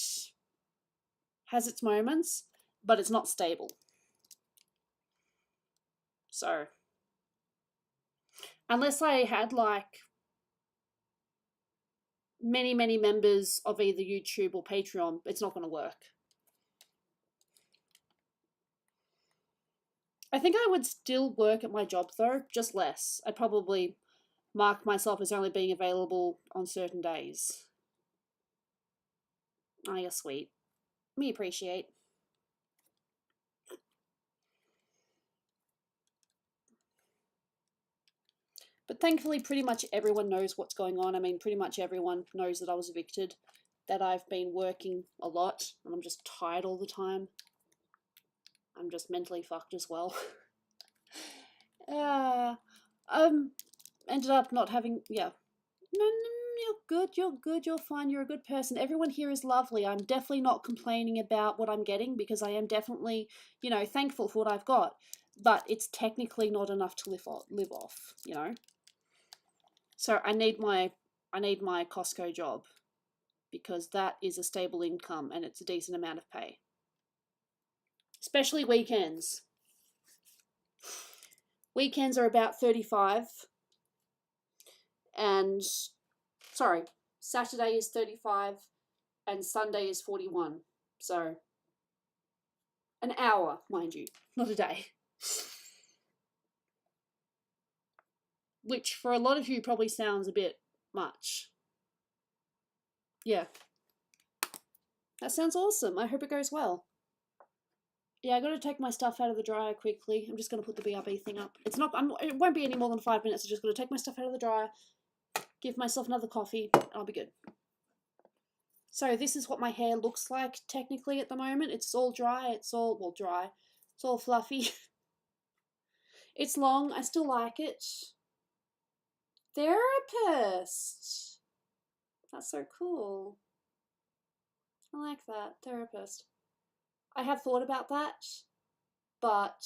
has its moments, but it's not stable. So, unless I had like many members of either YouTube or Patreon, it's not going to work. I think I would still work at my job though, just less. I'd probably mark myself as only being available on certain days. Oh, you're sweet. We appreciate. But thankfully, pretty much everyone knows what's going on. I mean, pretty much everyone knows that I was evicted, that I've been working a lot, and I'm just tired all the time. I'm just mentally fucked as well. Ended up not having, yeah. No, you're good, you're fine, you're a good person. Everyone here is lovely. I'm definitely not complaining about what I'm getting because I am definitely, you know, thankful for what I've got. But it's technically not enough to live off, you know? So I need my Costco job because that is a stable income and it's a decent amount of pay. Especially weekends. Weekends are about 35 and sorry, Saturday is 35 and Sunday is 41. So an hour, mind you, not a day. Which for a lot of you probably sounds a bit much. Yeah. That sounds awesome. I hope it goes well. Yeah, I got to take my stuff out of the dryer quickly. I'm just going to put the BRB thing up. It won't be any more than 5 minutes. I just got to take my stuff out of the dryer, give myself another coffee, and I'll be good. So this is what my hair looks like technically at the moment. It's all dry. It's all, well, dry. It's all fluffy. It's long. I still like it. Therapist. That's so cool. I like that. Therapist. I have thought about that, but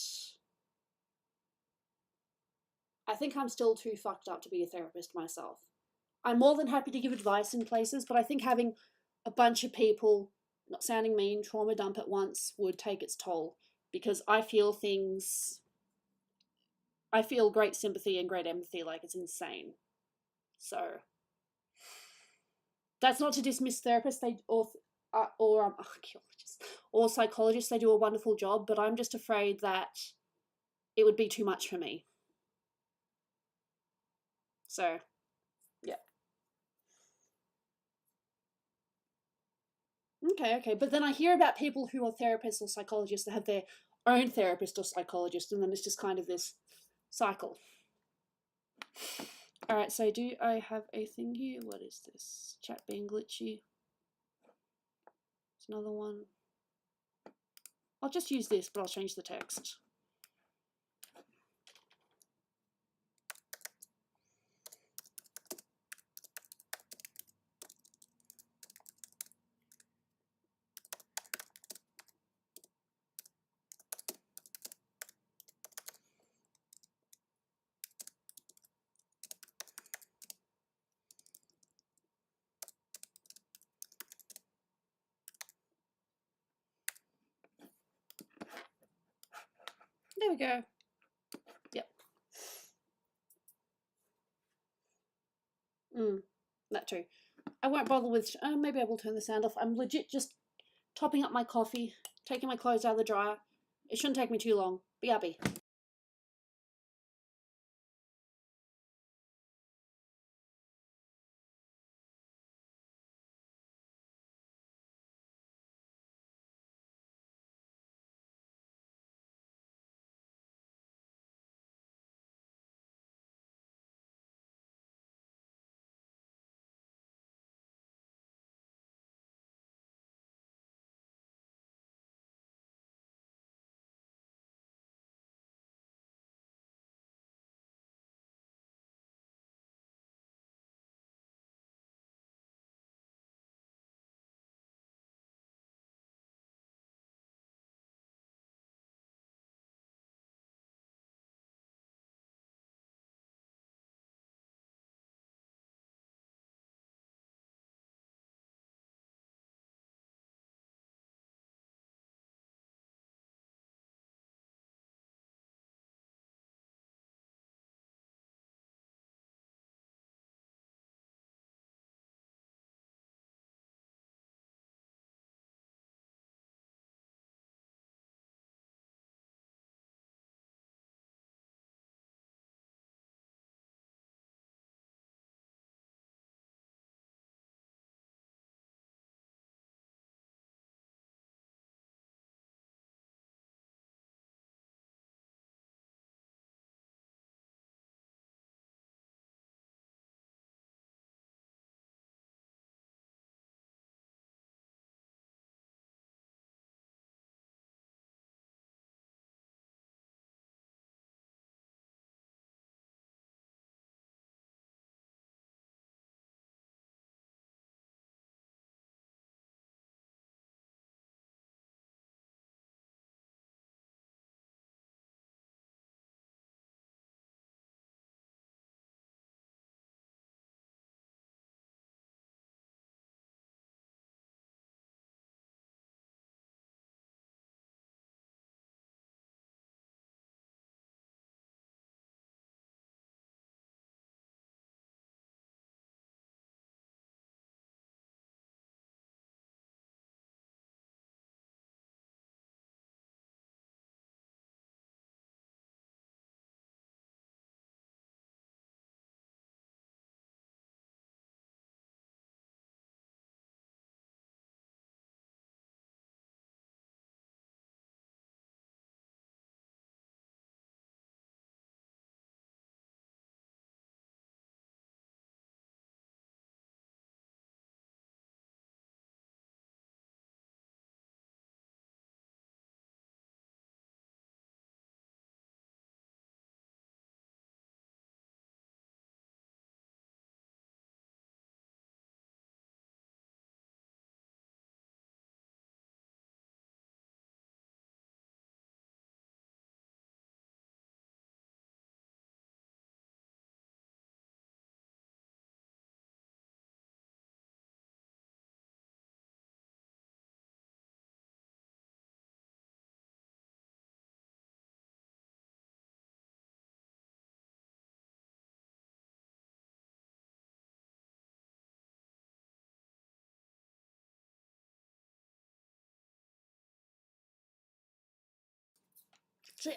I think I'm still too fucked up to be a therapist myself. I'm more than happy to give advice in places, but I think having a bunch of people, not sounding mean, trauma dump at once would take its toll because I feel things. I feel great sympathy and great empathy, like it's insane. So that's not to dismiss therapists, archaeologists or psychologists. They do a wonderful job, but I'm just afraid that it would be too much for me. So, yeah. Okay. But then I hear about people who are therapists or psychologists that have their own therapist or psychologist, and then it's just kind of this cycle. Alright, so do I have a thing here? What is this? Chat being glitchy. There's another one. I'll just use this, but I'll change the text. There we go. Yep. That too. I won't bother with, maybe I will turn the sound off. I'm legit just topping up my coffee, taking my clothes out of the dryer. It shouldn't take me too long. BRB.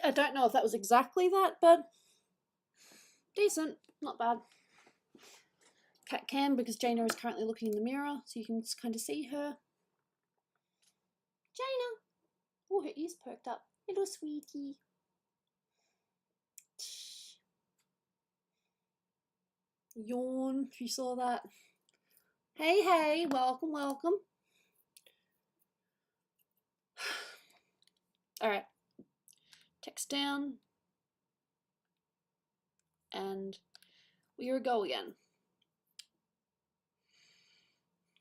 I don't know if that was exactly that, but decent, not bad. Cat cam, because Jaina is currently looking in the mirror, so you can kind of see her. Jaina! Oh, her ears perked up. Hello, sweetie. Yawn, if you saw that. Hey, hey, welcome, welcome. Alright. Text down. And we are go again.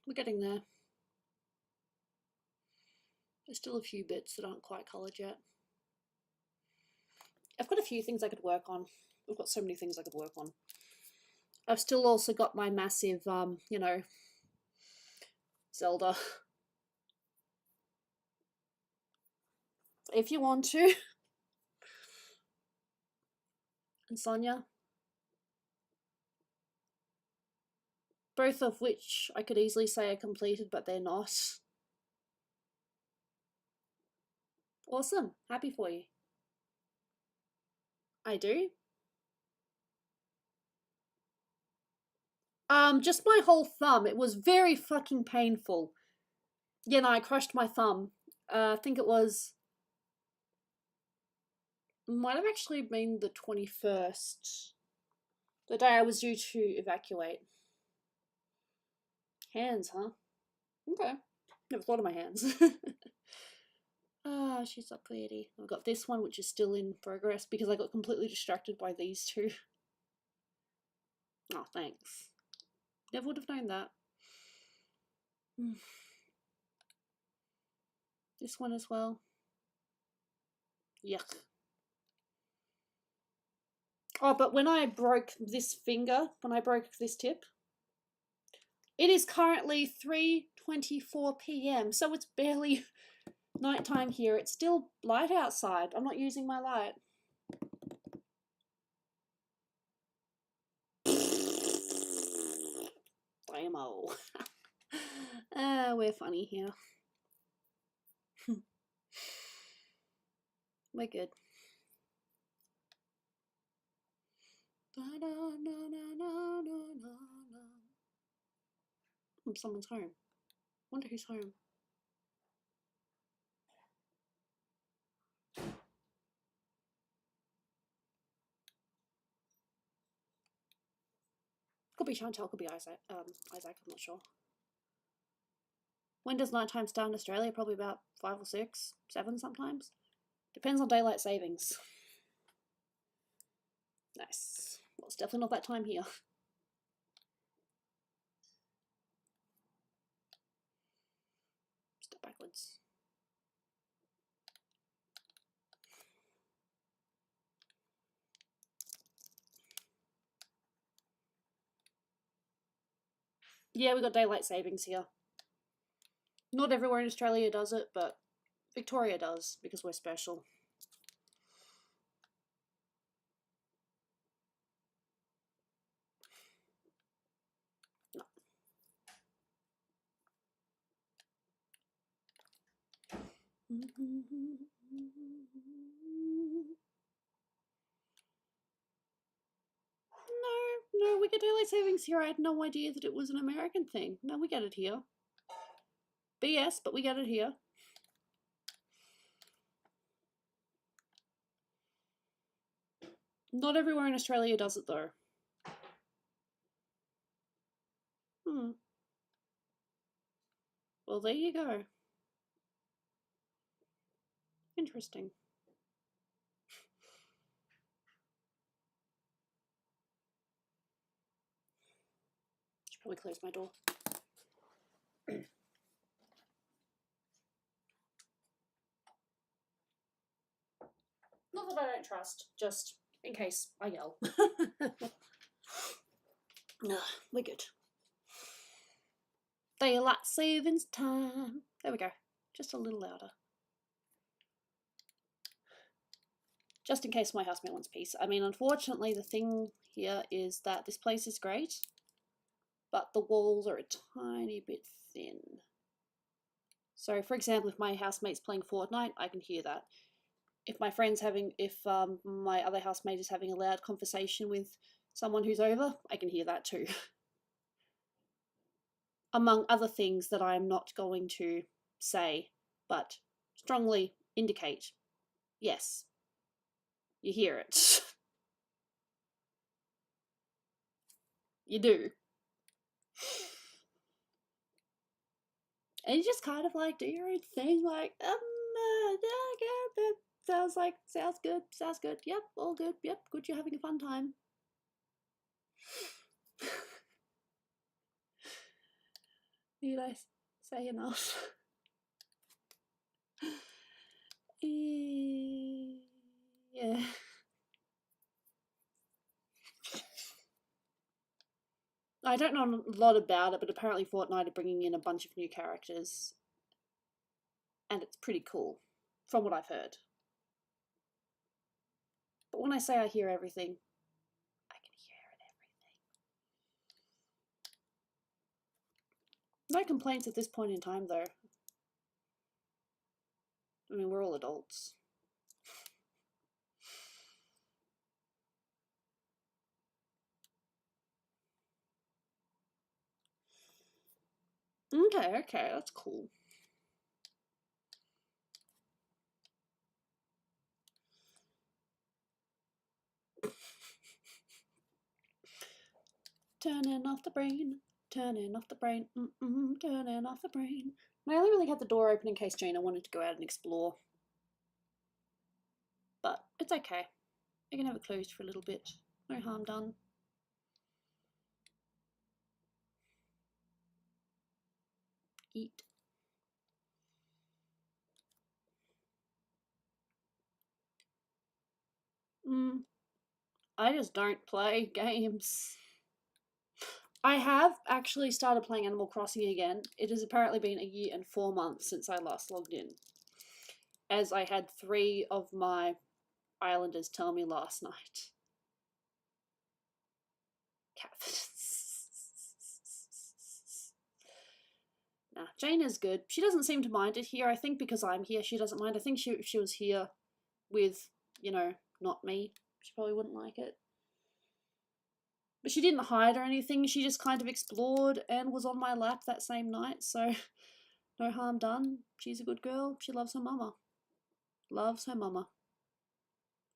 We're getting there. There's still a few bits that aren't quite coloured yet. I've got a few things I could work on. I've got so many things I could work on. I've still also got my massive, you know, Zelda. If you want to. And Sonia. Both of which I could easily say are completed, but they're not. Awesome. Happy for you. I do. Just my whole thumb. It was very fucking painful. Yeah, no, I crushed my thumb. I think it was... Might have actually been the 21st. The day I was due to evacuate. Hands, huh? Okay. Never thought of my hands. Ah, she's so pretty. I've got this one, which is still in progress because I got completely distracted by these two. Oh, thanks. Never would have known that. This one as well. Yuck. Oh, but when I broke this finger, when I broke this tip, it is currently 3:24 p.m, so it's barely nighttime here. It's still light outside. I'm not using my light. Damo. We're funny here. We're good. Someone's home. Wonder who's home. Could be Chantel, could be Isaac. Isaac, I'm not sure. When does nighttime start in Australia? Probably about 5 or 6, 7 sometimes. Depends on daylight savings. Nice. Well, it's definitely not that time here. Step backwards. Yeah, we got daylight savings here. Not everywhere in Australia does it, but Victoria does because we're special. No. No, we get daylight savings here. I had no idea that it was an American thing. No, we get it here. BS, but we get it here. Not everywhere in Australia does it though. Well, there you go. Interesting. Should probably close my door. Not that I don't trust, just in case I yell. No, we're good. Daylight savings time. There we go. Just a little louder. Just in case my housemate wants peace. I mean, unfortunately, the thing here is that this place is great, but the walls are a tiny bit thin. So, for example, if my housemate's playing Fortnite, I can hear that. if my friend's having, if my other housemate is having a loud conversation with someone who's over, I can hear that too. Among other things that I am not going to say, but strongly indicate, yes, you hear it. You do. And you just kind of like do your own thing, like, yeah, sounds good, yep, all good, yep, good, you're having a fun time. Need I say enough? Yeah. I don't know a lot about it, but apparently Fortnite are bringing in a bunch of new characters. And it's pretty cool, from what I've heard. But when I say I hear everything, I can hear everything. No complaints at this point in time, though. I mean, we're all adults. Okay, that's cool. Turning off the brain, turning off the brain, turning off the brain. I only really had the door open in case Jaina wanted to go out and explore. But it's okay. I can have it closed for a little bit. No harm done. Eat. I just don't play games. I have actually started playing Animal Crossing again. It has apparently been a year and 4 months since I last logged in, as I had 3 of my islanders tell me last night. Nah, Jane is good. She doesn't seem to mind it here. I think because I'm here, she doesn't mind. I think if she was here with, not me, she probably wouldn't like it. But she didn't hide or anything. She just kind of explored and was on my lap that same night. So no harm done. She's a good girl. She loves her mama. Loves her mama.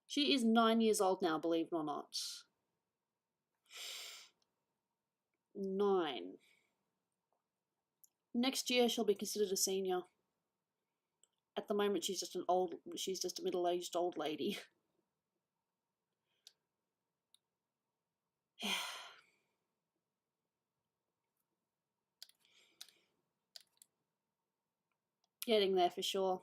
She is 9 years old now, believe it or not. 9. Next year she'll be considered a senior. At the moment she's just a middle-aged old lady. Getting there for sure.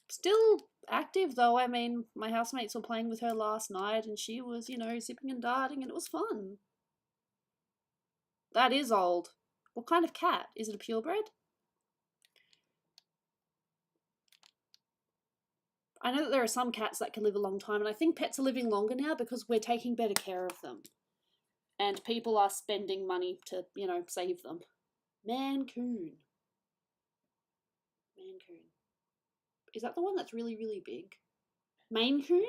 Still active though. I mean, my housemates were playing with her last night and she was, zipping and darting and it was fun. That is old. What kind of cat? Is it a purebred? I know that there are some cats that can live a long time, and I think pets are living longer now because we're taking better care of them. And people are spending money to, save them. Mancoon. Mancoon. Is that the one that's really, really big? Maine Coon?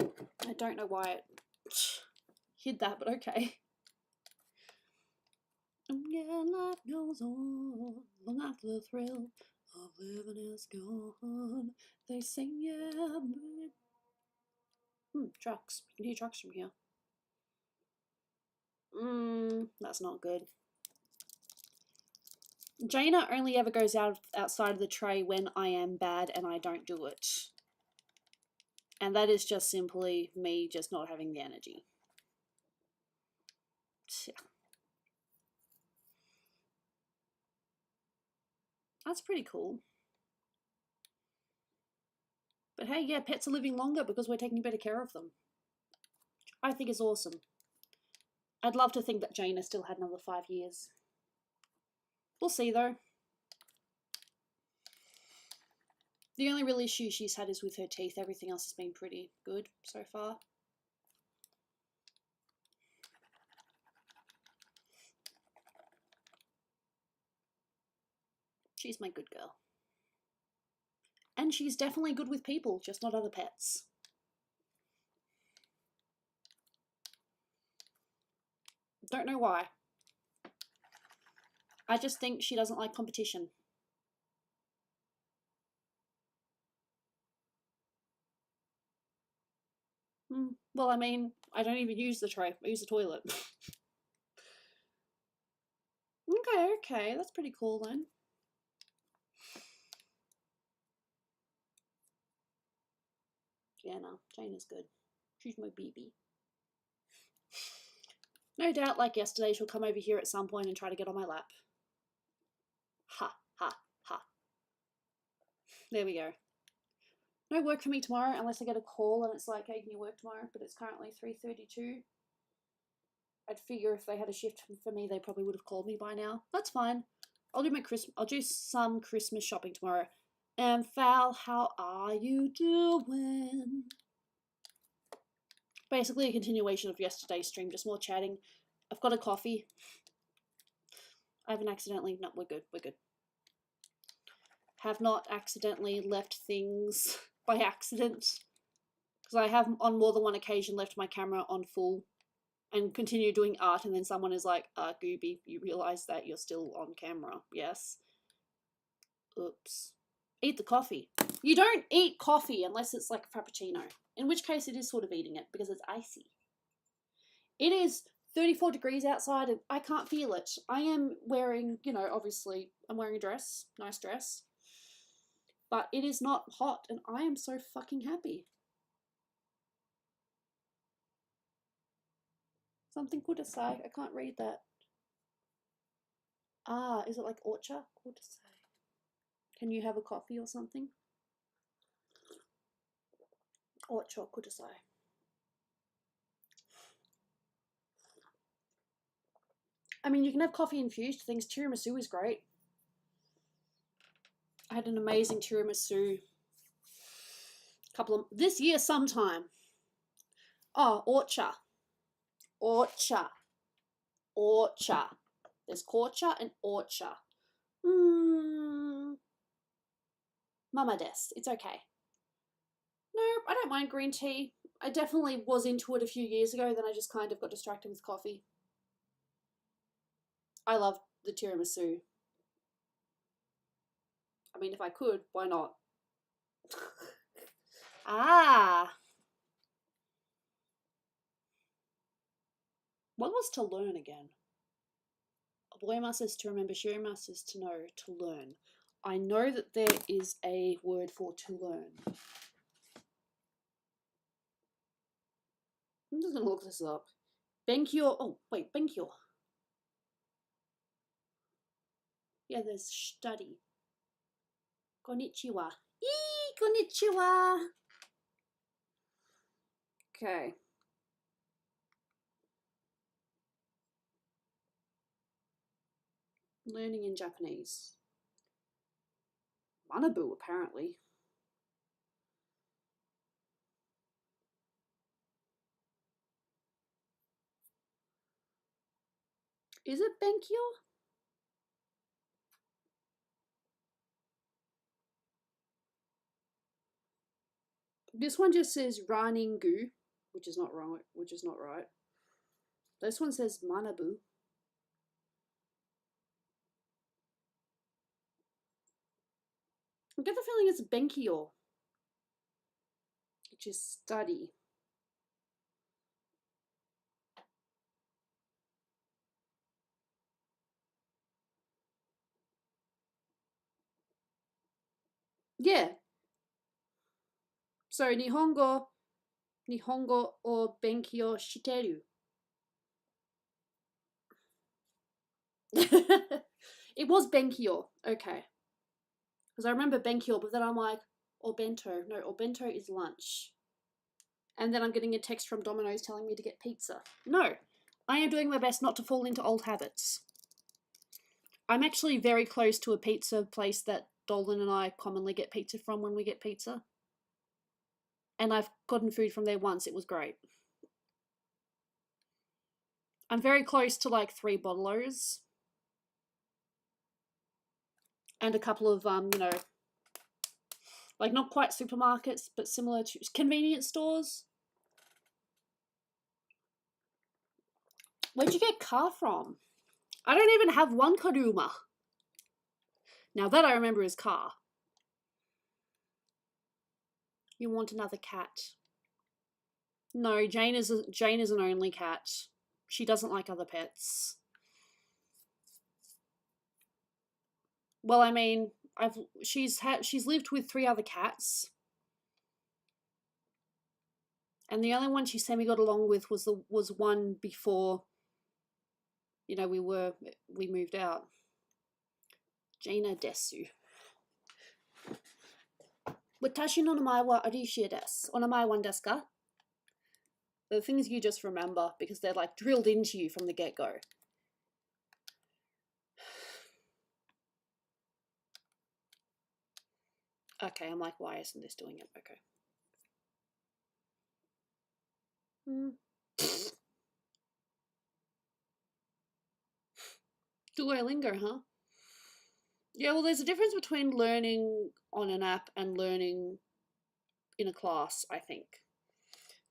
I don't know why it hid that, but okay. Yeah, life goes on long after the thrill of living is gone. They sing, yeah, trucks. You can hear trucks from here. That's not good. Jaina only ever goes outside of the tray when I am bad and I don't do it. And that is just simply me just not having the energy. Yeah. That's pretty cool. But hey, yeah, pets are living longer because we're taking better care of them. I think it's awesome. I'd love to think that Jaina still had another 5 years. We'll see though. The only real issue she's had is with her teeth. Everything else has been pretty good so far. She's my good girl. And she's definitely good with people, just not other pets. Don't know why. I just think she doesn't like competition. Well, I mean, I don't even use the tray. I use the toilet. Okay, that's pretty cool then. Yeah, no, Jane is good. She's my baby. No doubt, like yesterday, she'll come over here at some point and try to get on my lap. Ha, ha, ha. There we go. No work for me tomorrow unless I get a call and it's like, hey, can you work tomorrow? But it's currently 3:32. I'd figure if they had a shift for me, they probably would have called me by now. That's fine. I'll do some Christmas shopping tomorrow. And Val, how are you doing? Basically a continuation of yesterday's stream, just more chatting. I've got a coffee. I haven't accidentally, no, we're good. Have not accidentally left things by accident. Because I have on more than one occasion left my camera on full and continue doing art, and then someone is like, Gooby, you realise that you're still on camera, yes? Oops. Eat the coffee. You don't eat coffee unless it's like a frappuccino, in which case it is sort of eating it because it's icy. It is 34 degrees outside and I can't feel it. I am wearing, obviously I'm wearing a dress, nice dress, but it is not hot and I am so fucking happy. Something kudasai. I can't read that. Is it like orcha? Kudasai. Can you have a coffee or something? Orcha kudasai. I mean, you can have coffee infused things. Tiramisu is great. I had an amazing tiramisu this year sometime. Oh, orcha. There's korcha and orcha. Mama des. It's okay. No, I don't mind green tea. I definitely was into it a few years ago, then I just kind of got distracted with coffee. I love the tiramisu. I mean, if I could, why not? What was to learn again? Aboimas is to remember, shirimas is to know, to learn. I know that there is a word for to learn. I'm just going to look this up. Benkyo. Oh, wait, benkyo. Yeah, there's study. Konnichiwa. Konnichiwa. Okay. Learning in Japanese. Manabu, apparently. Is it benkyo? This one just says raningu, which is not wrong, which is not right. This one says manabu. I get the feeling it's benkyo, which is study. Yeah. So Nihongo o benkyo shiteru. It was benkyo, okay. Because I remember benkyo, but then I'm like, obento. No, obento is lunch. And then I'm getting a text from Domino's telling me to get pizza. No, I am doing my best not to fall into old habits. I'm actually very close to a pizza place that Dolan and I commonly get pizza from when we get pizza. And I've gotten food from there once. It was great. I'm very close to like 3 bottlers. and a couple of, you know, like not quite supermarkets, but similar to convenience stores. Where'd you get car from? I don't even have one Karuma. Now that I remember is car. You want another cat? No, Jane is an only cat. She doesn't like other pets. Well, I mean, she's lived with 3 other cats, and the only one she semi got along with was one before, you know, we moved out. Jaina desu. Watashi no namae wa Arishi desu. Onamae wan desu ka? The things you just remember because they're like drilled into you from the get-go. Okay, I'm like, why isn't this doing it? Okay. Duolingo, huh? Yeah, well, there's a difference between learning on an app and learning in a class, I think.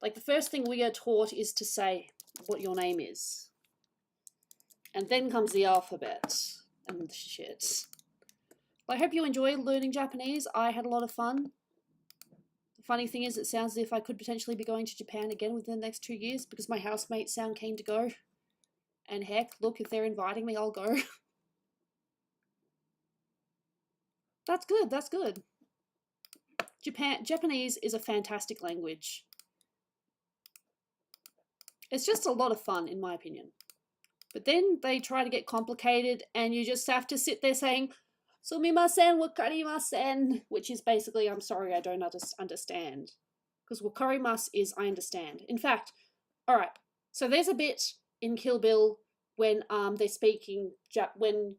Like, the first thing we are taught is to say what your name is. And then comes the alphabet and shit. I hope you enjoy learning Japanese. I had a lot of fun. The funny thing is, it sounds as if I could potentially be going to Japan again within the next 2 years because my housemates sound keen to go. And heck, look, if they're inviting me, I'll go. That's good, that's good. Japanese is a fantastic language. It's just a lot of fun, in my opinion. But then they try to get complicated, and you just have to sit there saying, "Sumimasen, wakarimasen," which is basically, "I'm sorry, I don't understand." Because wakarimasu is "I understand." In fact, all right, so there's a bit in Kill Bill when they're speaking, when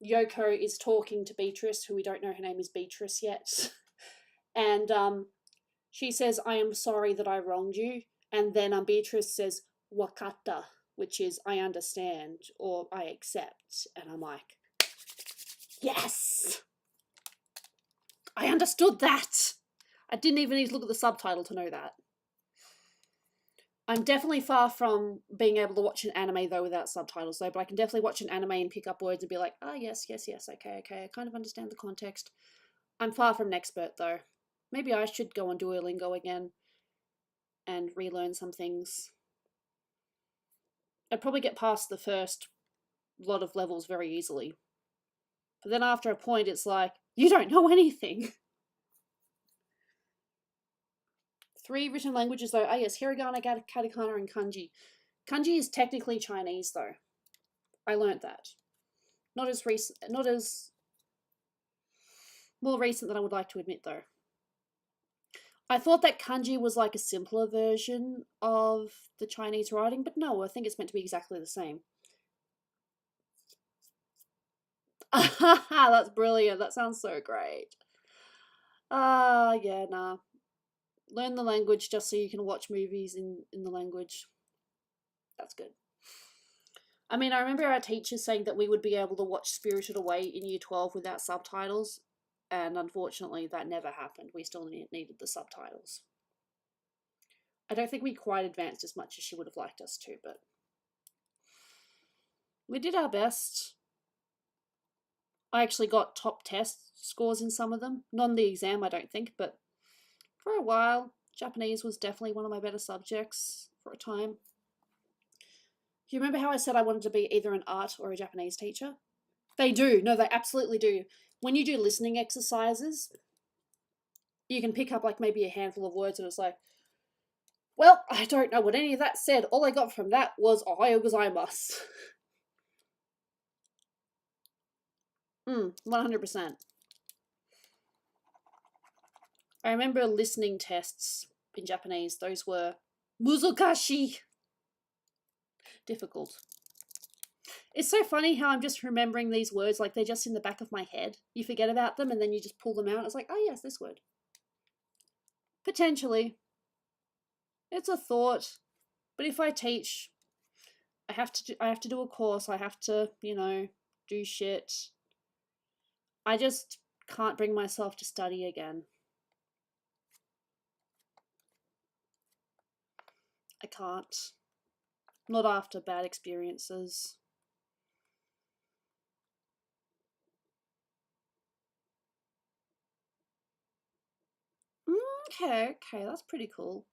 Yoko is talking to Beatrice, who we don't know her name is Beatrice yet, and she says, "I am sorry that I wronged you," and then Beatrice says, "Wakata," which is "I understand" or "I accept," and I'm like, yes! I understood that! I didn't even need to look at the subtitle to know that. I'm definitely far from being able to watch an anime, though, without subtitles, though, but I can definitely watch an anime and pick up words and be like, "Ah, yes, yes, yes, okay, I kind of understand the context." I'm far from an expert, though. Maybe I should go on Duolingo again and relearn some things. I'd probably get past the first lot of levels very easily. But then after a point, it's like, you don't know anything. 3 written languages, though. Ah, yes, hiragana, katakana, and kanji. Kanji is technically Chinese, though. I learnt that. Not as more recent than I would like to admit, though. I thought that kanji was like a simpler version of the Chinese writing, but no, I think it's meant to be exactly the same. That's brilliant. That sounds so great. Yeah, nah. Learn the language just so you can watch movies in the language. That's good. I mean, I remember our teachers saying that we would be able to watch Spirited Away in Year 12 without subtitles, and unfortunately that never happened. We still needed the subtitles. I don't think we quite advanced as much as she would have liked us to, but we did our best. I actually got top test scores in some of them. Not on the exam, I don't think, but for a while, Japanese was definitely one of my better subjects for a time. Do you remember how I said I wanted to be either an art or a Japanese teacher? They do. No, they absolutely do. When you do listening exercises, you can pick up like maybe a handful of words and it's like, well, I don't know what any of that said. All I got from that was "Ohayou gozaimasu." 100%. I remember listening tests in Japanese. Those were muzukashi. Difficult. It's so funny how I'm just remembering these words like they're just in the back of my head. You forget about them and then you just pull them out. It's like, oh yes, this word. Potentially. It's a thought. But if I teach, I have to do a course. I have to, do shit. I just can't bring myself to study again. I can't. Not after bad experiences. Okay, that's pretty cool.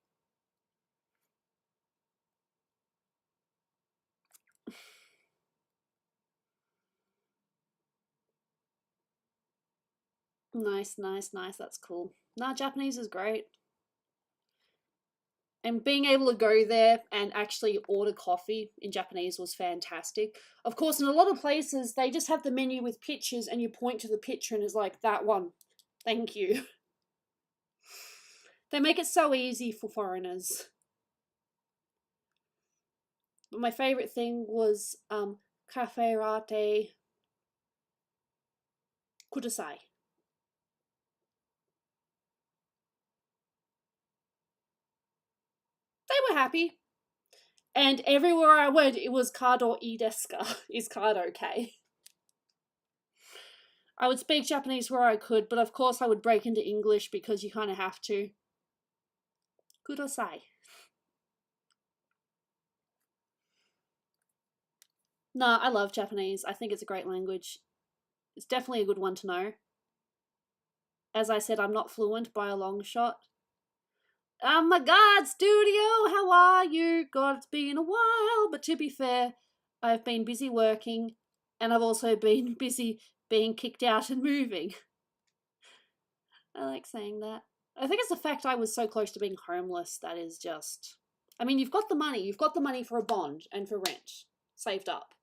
Nice, that's cool. Nah, Japanese is great. And being able to go there and actually order coffee in Japanese was fantastic. Of course, in a lot of places, they just have the menu with pictures and you point to the picture and it's like, that one. Thank you. They make it so easy for foreigners. But my favorite thing was cafe latte kudasai. They were happy. And everywhere I went, it was kado ii desu ka? Is card okay? I would speak Japanese where I could, but of course I would break into English because you kind of have to. Kudasai. No, I love Japanese. I think it's a great language. It's definitely a good one to know. As I said, I'm not fluent by a long shot. Oh my god, studio, how are you? God, it's been a while. But to be fair, I've been busy working and I've also been busy being kicked out and moving. I like saying that. I think it's the fact I was so close to being homeless that is just... I mean, you've got the money. You've got the money for a bond and for rent saved up.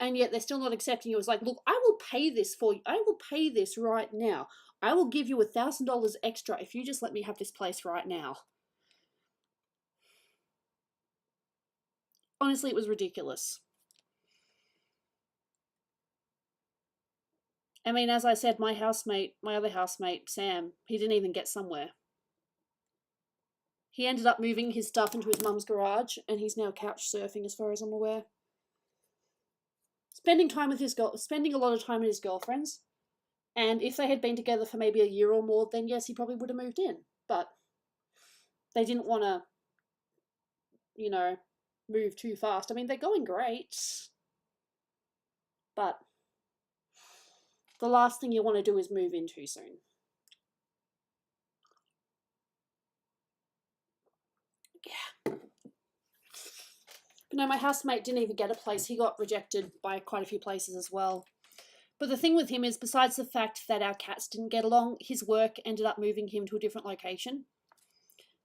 And yet they're still not accepting you. It's like, look, I will pay this for you. I will pay this right now. I will give you $1,000 extra if you just let me have this place right now. Honestly, it was ridiculous. I mean, as I said, my other housemate, Sam, he didn't even get somewhere. He ended up moving his stuff into his mum's garage, and he's now couch surfing, as far as I'm aware. Spending a lot of time with his girlfriends. And if they had been together for maybe a year or more, then yes, he probably would have moved in. But they didn't want to, move too fast. I mean, they're going great. But the last thing you want to do is move in too soon. Yeah. But no, my housemate didn't even get a place. He got rejected by quite a few places as well. But the thing with him is, besides the fact that our cats didn't get along, his work ended up moving him to a different location.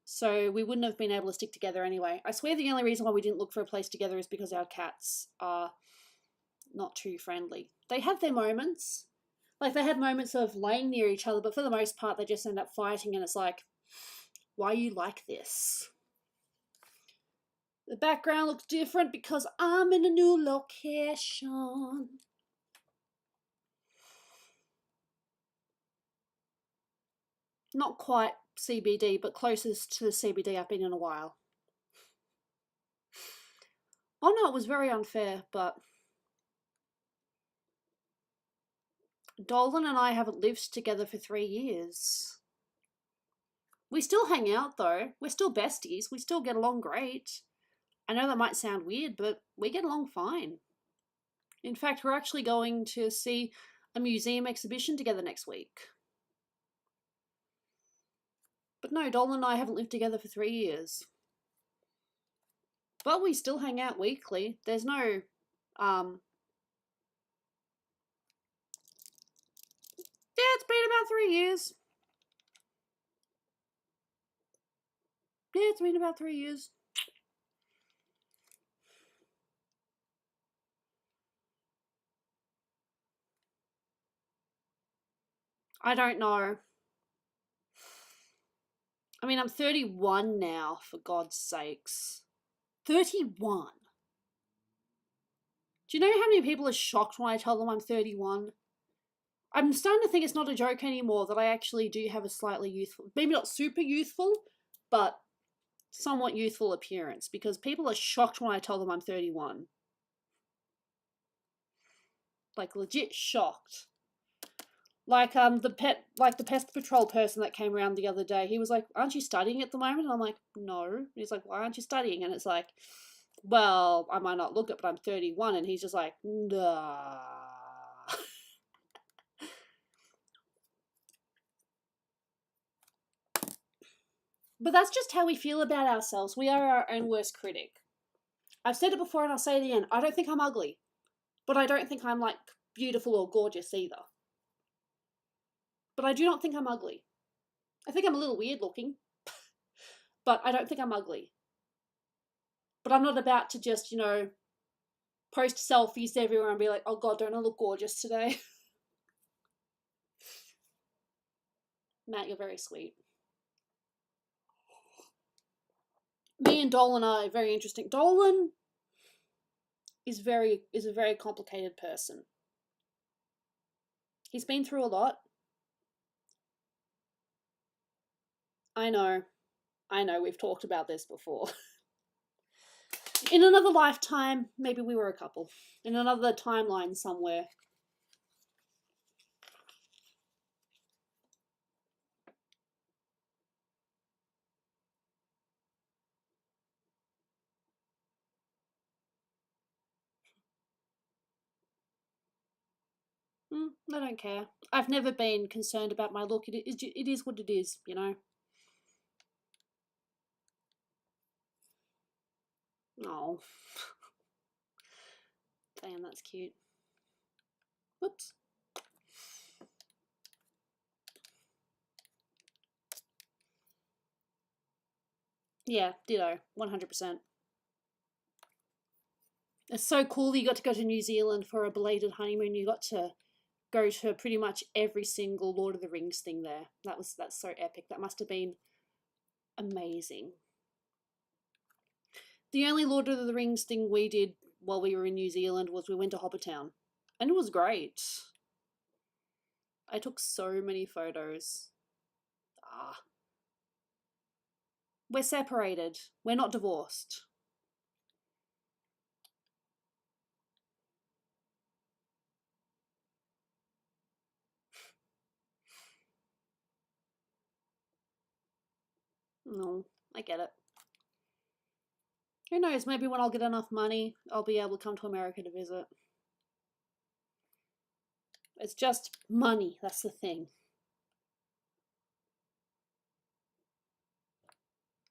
So we wouldn't have been able to stick together anyway. I swear the only reason why we didn't look for a place together is because our cats are not too friendly. They have their moments. Like, they had moments of laying near each other, but for the most part, they just end up fighting, and it's like, why are you like this? The background looks different because I'm in a new location. Not quite CBD, but closest to the CBD I've been in a while. Oh no, it was very unfair, but Dolan and I haven't lived together for 3 years. We still hang out though. We're still besties. We still get along great. I know that might sound weird, but we get along fine. In fact, we're actually going to see a museum exhibition together next week. But no, Dolan and I haven't lived together for 3 years. But we still hang out weekly. There's no, yeah, it's been about 3 years. Yeah, it's been about 3 years. I don't know. I mean, I'm 31 now, for God's sakes. 31. Do you know how many people are shocked when I tell them I'm 31? I'm starting to think it's not a joke anymore, that I actually do have a slightly youthful, maybe not super youthful, but somewhat youthful appearance, because people are shocked when I tell them I'm 31. Like, legit shocked. Like the pest patrol person that came around the other day, he was like, "Aren't you studying at the moment?" And I'm like, "No." And he's like, "Why aren't you studying?" And it's like, "Well, I might not look it, but I'm 31." And he's just like, "Nah." But that's just how we feel about ourselves. We are our own worst critic. I've said it before and I'll say it again. I don't think I'm ugly, but I don't think I'm like beautiful or gorgeous either. But I do not think I'm ugly. I think I'm a little weird looking, but I don't think I'm ugly. But I'm not about to just, post selfies everywhere and be like, "Oh God, don't I look gorgeous today?" Matt, you're very sweet. Me and Dolan are very interesting. Dolan is a very complicated person. He's been through a lot. I know, we've talked about this before. In another lifetime, maybe we were a couple. In another timeline somewhere. I don't care. I've never been concerned about my look. It is what it is, Oh. Damn, that's cute. Whoops. Yeah, ditto. 100%. It's so cool that you got to go to New Zealand for a belated honeymoon. You got to go to pretty much every single Lord of the Rings thing there. That's so epic. That must have been amazing. The only Lord of the Rings thing we did while we were in New Zealand was we went to Hobbiton. And it was great. I took so many photos. We're separated. We're not divorced. No, I get it. Who knows, maybe when I'll get enough money, I'll be able to come to America to visit. It's just money, that's the thing.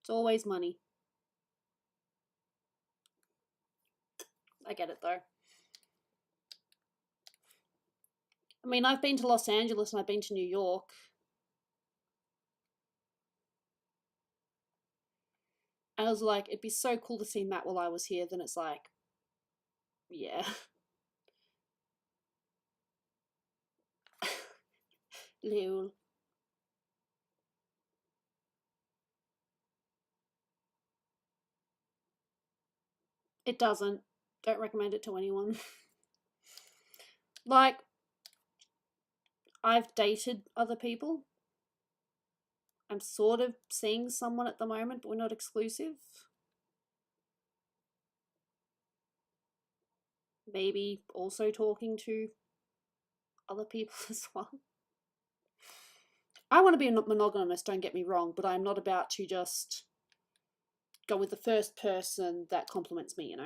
It's always money. I get it though. I mean, I've been to Los Angeles and I've been to New York. And I was like, it'd be so cool to see Matt while I was here. Then it's like, yeah. Lol. It doesn't. Don't recommend it to anyone. Like, I've dated other people. I'm sort of seeing someone at the moment, but we're not exclusive. Maybe also talking to other people as well. I want to be monogamous, don't get me wrong, but I'm not about to just go with the first person that compliments me,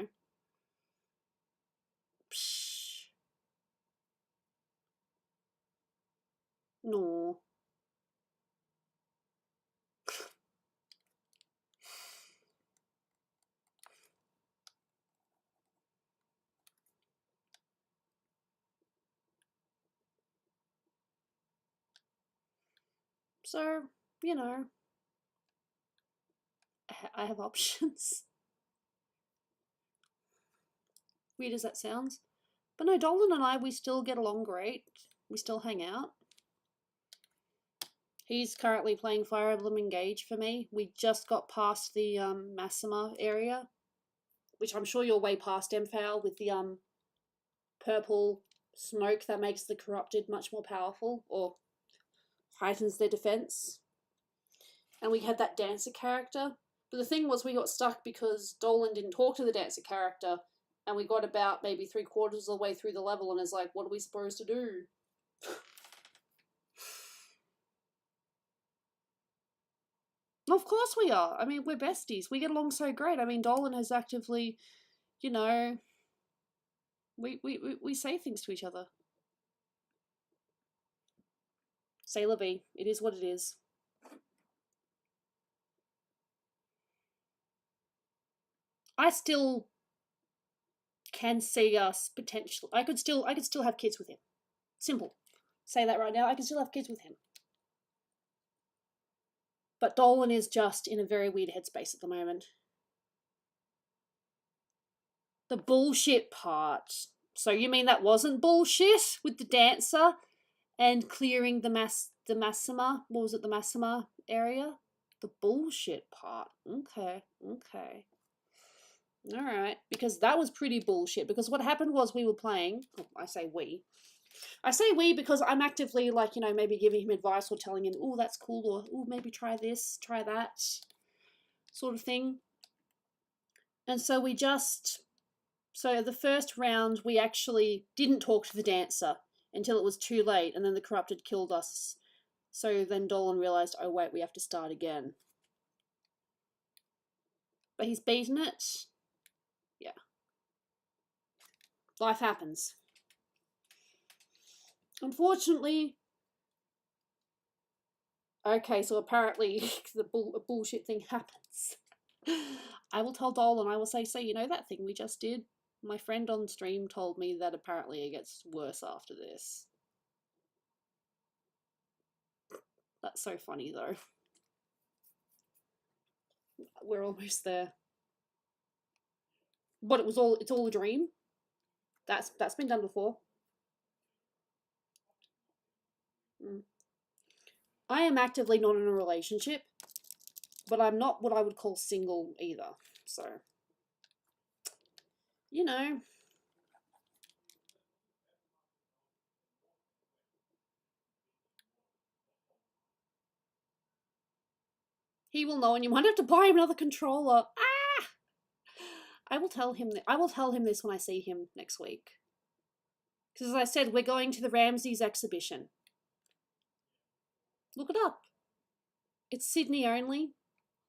Psh. No. So, I have options. Weird as that sounds. But no, Dolan and I, we still get along great. We still hang out. He's currently playing Fire Emblem Engage for me. We just got past the Massima area, which I'm sure you're way past, Emphail, with the purple smoke that makes the corrupted much more powerful, or heightens their defense. And we had that dancer character. But the thing was, we got stuck because Dolan didn't talk to the dancer character, and we got about maybe 3/4 of the way through the level, and is like, what are we supposed to do? Of course we are. I mean, we're besties. We get along so great. I mean, Dolan has actively, you know, we say things to each other. Say la vie. It is what it is. I still can see us potentially. I could still have kids with him. Simple. Say that right now. I can still have kids with him. But Dolan is just in a very weird headspace at the moment. The bullshit part. So you mean that wasn't bullshit with the dancer and clearing the Massima? What was it? The Massima area? The bullshit part. Okay. Alright. Because that was pretty bullshit. Because what happened was we were playing. Oh, I say we because I'm actively, like, you know, maybe giving him advice or telling him, oh, that's cool, or oh, maybe try this, try that, sort of thing. And so so the first round, we actually didn't talk to the dancer until it was too late, and then the corrupted killed us. So then Dolan realised, oh wait, we have to start again. But he's beaten it. Yeah. Life happens. Unfortunately. Okay, so apparently the bullshit thing happens. I will tell Dolan, I will say, so you know that thing we just did? My friend on stream told me that apparently it gets worse after this. That's so funny though. We're almost there. But it's all a dream? That's been done before. I am actively not in a relationship, but I'm not what I would call single either. So, you know. He will know, and you might have to buy him another controller. Ah! I will tell him this when I see him next week. Because as I said, we're going to the Ramses exhibition. Look it up. It's Sydney only.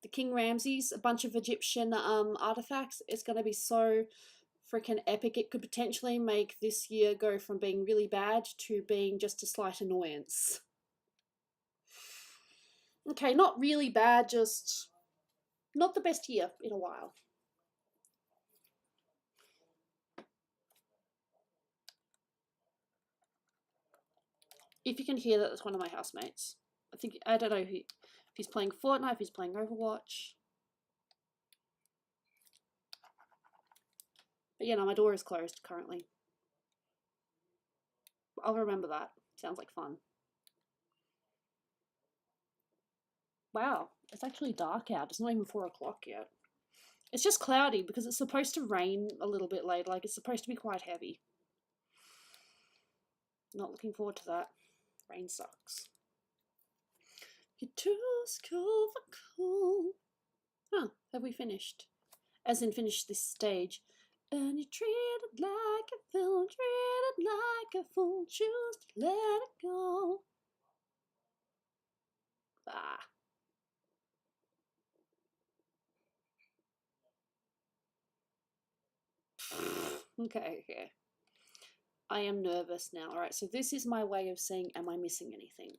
The King Ramses, a bunch of Egyptian artifacts. It's going to be so freaking epic. It could potentially make this year go from being really bad to being just a slight annoyance. Okay, not really bad, just not the best year in a while. If you can hear that, that's one of my housemates. I don't know if he's playing Fortnite, if he's playing Overwatch. But yeah, no, my door is closed currently. I'll remember that. Sounds like fun. Wow, it's actually dark out. It's not even 4 o'clock yet. It's just cloudy because it's supposed to rain a little bit later. Like, it's supposed to be quite heavy. Not looking forward to that. Rain sucks. You're too cool for cool. Huh, have we finished? As in finished this stage. And you treated like a fool, treated like a fool, choose to let it go. Ah. Okay. I am nervous now. Alright, so this is my way of saying, am I missing anything?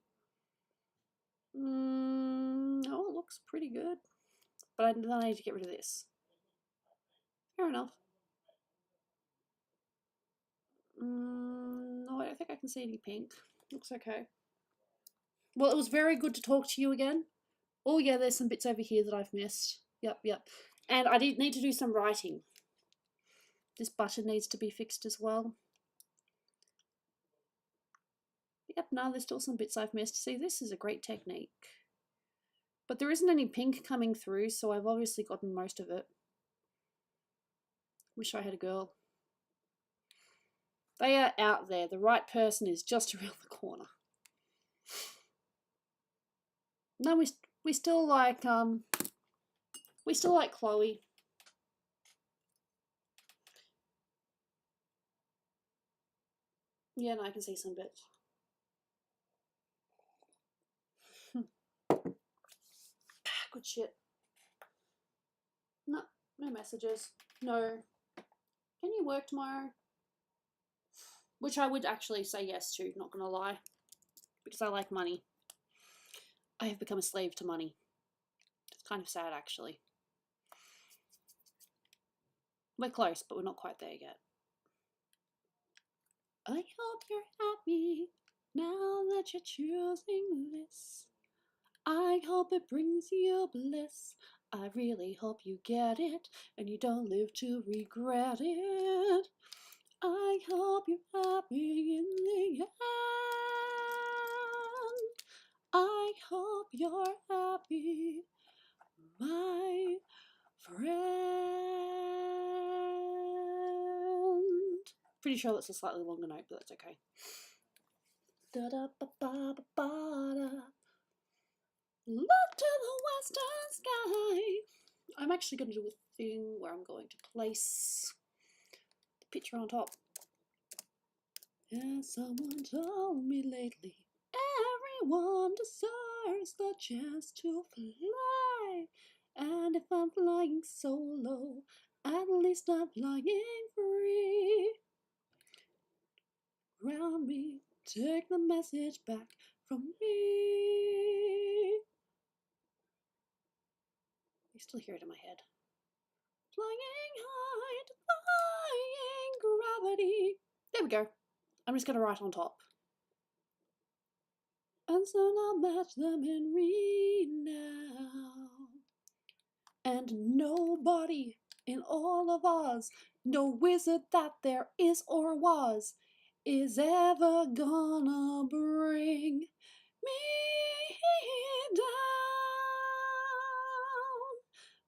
No, it looks pretty good. But then I need to get rid of this. Fair enough. No, I don't think I can see any pink. Looks okay. Well, it was very good to talk to you again. Oh yeah, there's some bits over here that I've missed. Yep. And I need to do some writing. This button needs to be fixed as well. Yep, no, there's still some bits I've missed. See, this is a great technique. But there isn't any pink coming through, so I've obviously gotten most of it. Wish I had a girl. They are out there. The right person is just around the corner. No, we still like Chloe. Yeah, no, I can see some bits. Good shit. No, no messages. No. Can you work tomorrow? Which I would actually say yes to, not gonna lie. Because I like money. I have become a slave to money. It's kind of sad, actually. We're close, but we're not quite there yet. I hope you're happy now that you're choosing this. I hope it brings you bliss. I really hope you get it and you don't live to regret it. I hope you're happy in the end. I hope you're happy, my friend. Pretty sure that's a slightly longer note, but that's okay. Da da ba ba ba ba da. Look to the western sky. I'm actually going to do a thing where I'm going to place the picture on top. As someone told me lately, everyone deserves the chance to fly. And if I'm flying solo, at least I'm flying free. Ground me, take the message back from me. I still hear it in my head. Flying high, defying gravity. There we go. I'm just going to write on top. And so I'll match them in renown. And nobody in all of Oz, no wizard that there is or was, is ever gonna bring me down.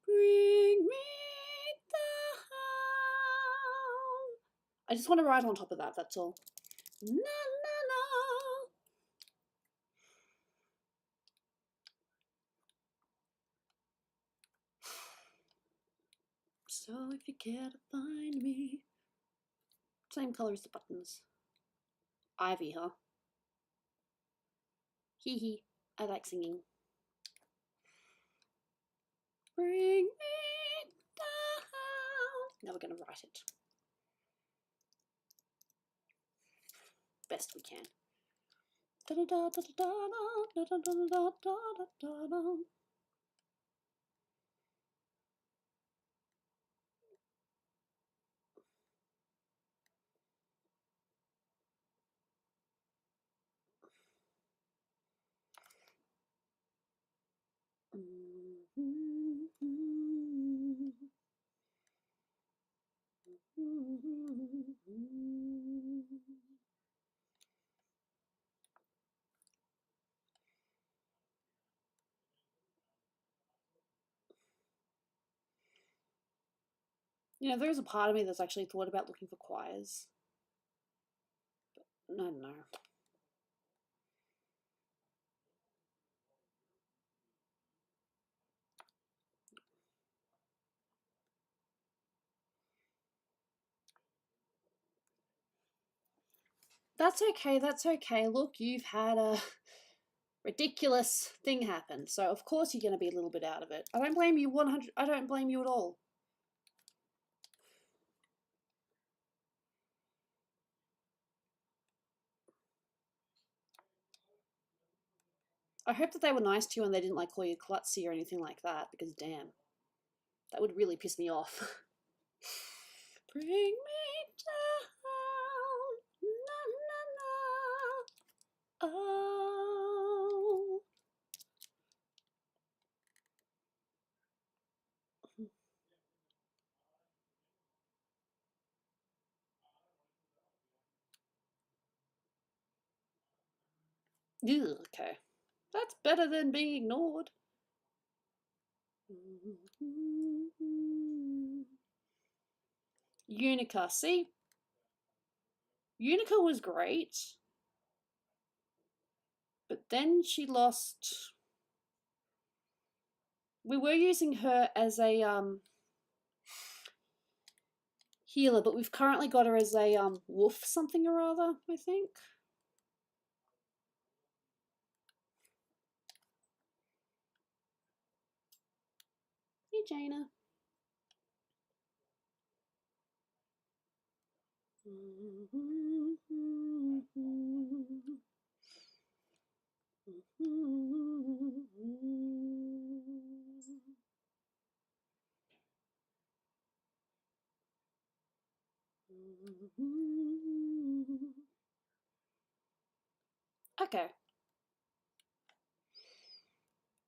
Bring me down. I just want to write on top of that, that's all. Na na na. So if you care to find me, same colour as the buttons. Ivy, huh? Hee hee, I like singing. Bring me down. Now we're going to write it. Best we can. Da da da da da da da da da da da da. You know, there's a part of me that's actually thought about looking for choirs. But no, no. That's okay, that's okay. Look, you've had a ridiculous thing happen, so of course you're going to be a little bit out of it. I don't blame you 100. I don't blame you at all. I hope that they were nice to you and they didn't like call you klutzy or anything like that, because damn, that would really piss me off. Bring me down, na na na. Oh. Ew, okay. That's better than being ignored. Unica. See? Unica was great. But then she lost... We were using her as a healer, but we've currently got her as a wolf something or other, I think. Jaina. Okay.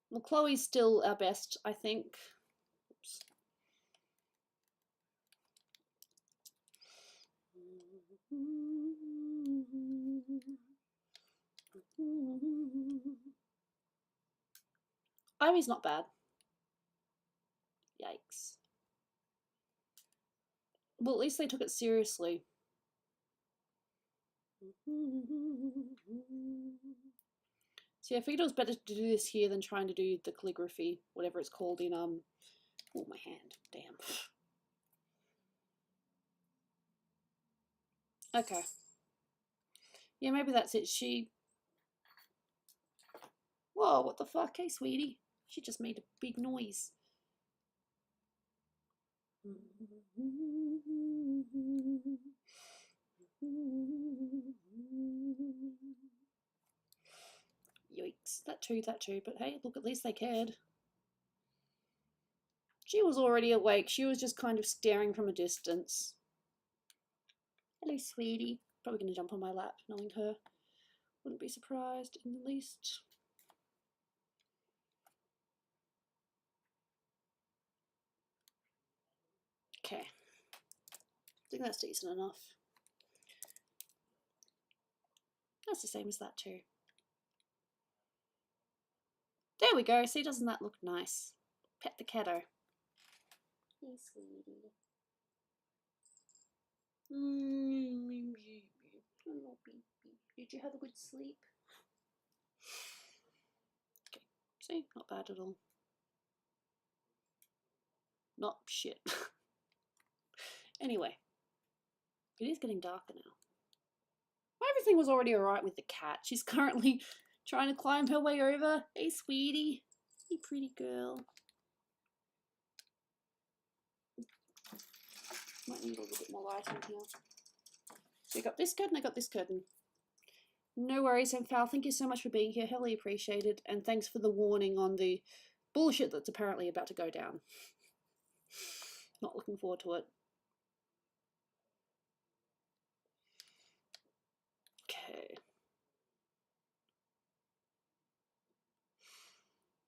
Well, Chloe's still our best, I think. Oops. Ivy's not bad. Yikes. Well, at least they took it seriously. So yeah, I figured it was better to do this here than trying to do the calligraphy, whatever it's called in, oh, my hand, damn. Okay. Yeah, maybe that's it. Whoa, what the fuck? Hey, sweetie. She just made a big noise. Yikes. That too, but hey, look, at least they cared. She was already awake. She was just kind of staring from a distance. Hello, sweetie. Probably going to jump on my lap, knowing her. Wouldn't be surprised in the least. Okay. I think that's decent enough. That's the same as that too. There we go. See, doesn't that look nice? Pet the catto. Hey, sweetie. Hello, baby. Did you have a good sleep? Okay. See, not bad at all. Not shit. Anyway, it is getting darker now. Everything was already alright with the cat. She's currently trying to climb her way over. Hey, sweetie. Hey, pretty girl. Might need a little bit more light in here. So I got this curtain, I got this curtain. No worries, Val. Thank you so much for being here. Highly appreciated. And thanks for the warning on the bullshit that's apparently about to go down. Not looking forward to it. Okay.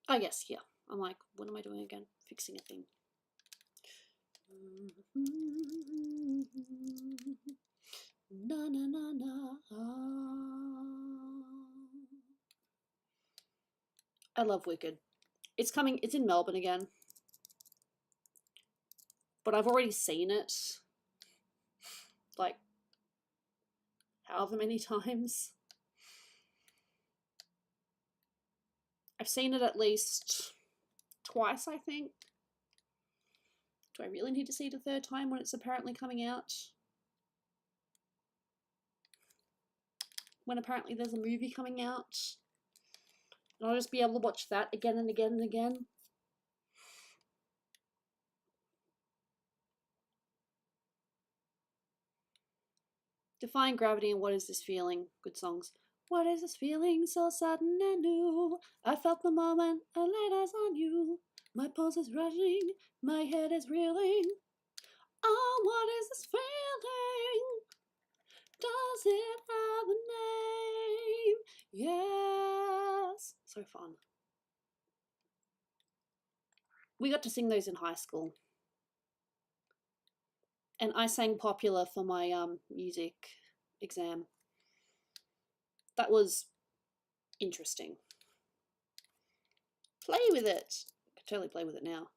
Oh, yes, yeah. I'm like, what am I doing again? Fixing a thing. Na na na na. I love Wicked. It's coming, it's in Melbourne again. But I've already seen it. Like, however many times. I've seen it at least twice, I think. Do I really need to see it a third time when it's apparently coming out? When apparently there's a movie coming out? And I'll just be able to watch that again and again and again. Defying Gravity and What Is This Feeling? Good songs. What is this feeling so sudden and new? I felt the moment I laid eyes on you. My pulse is rushing, my head is reeling. Oh, what is this feeling? Does it have a name? Yes. So fun. We got to sing those in high school. And I sang Popular for my music exam. That was interesting. Play with it. I could totally play with it now.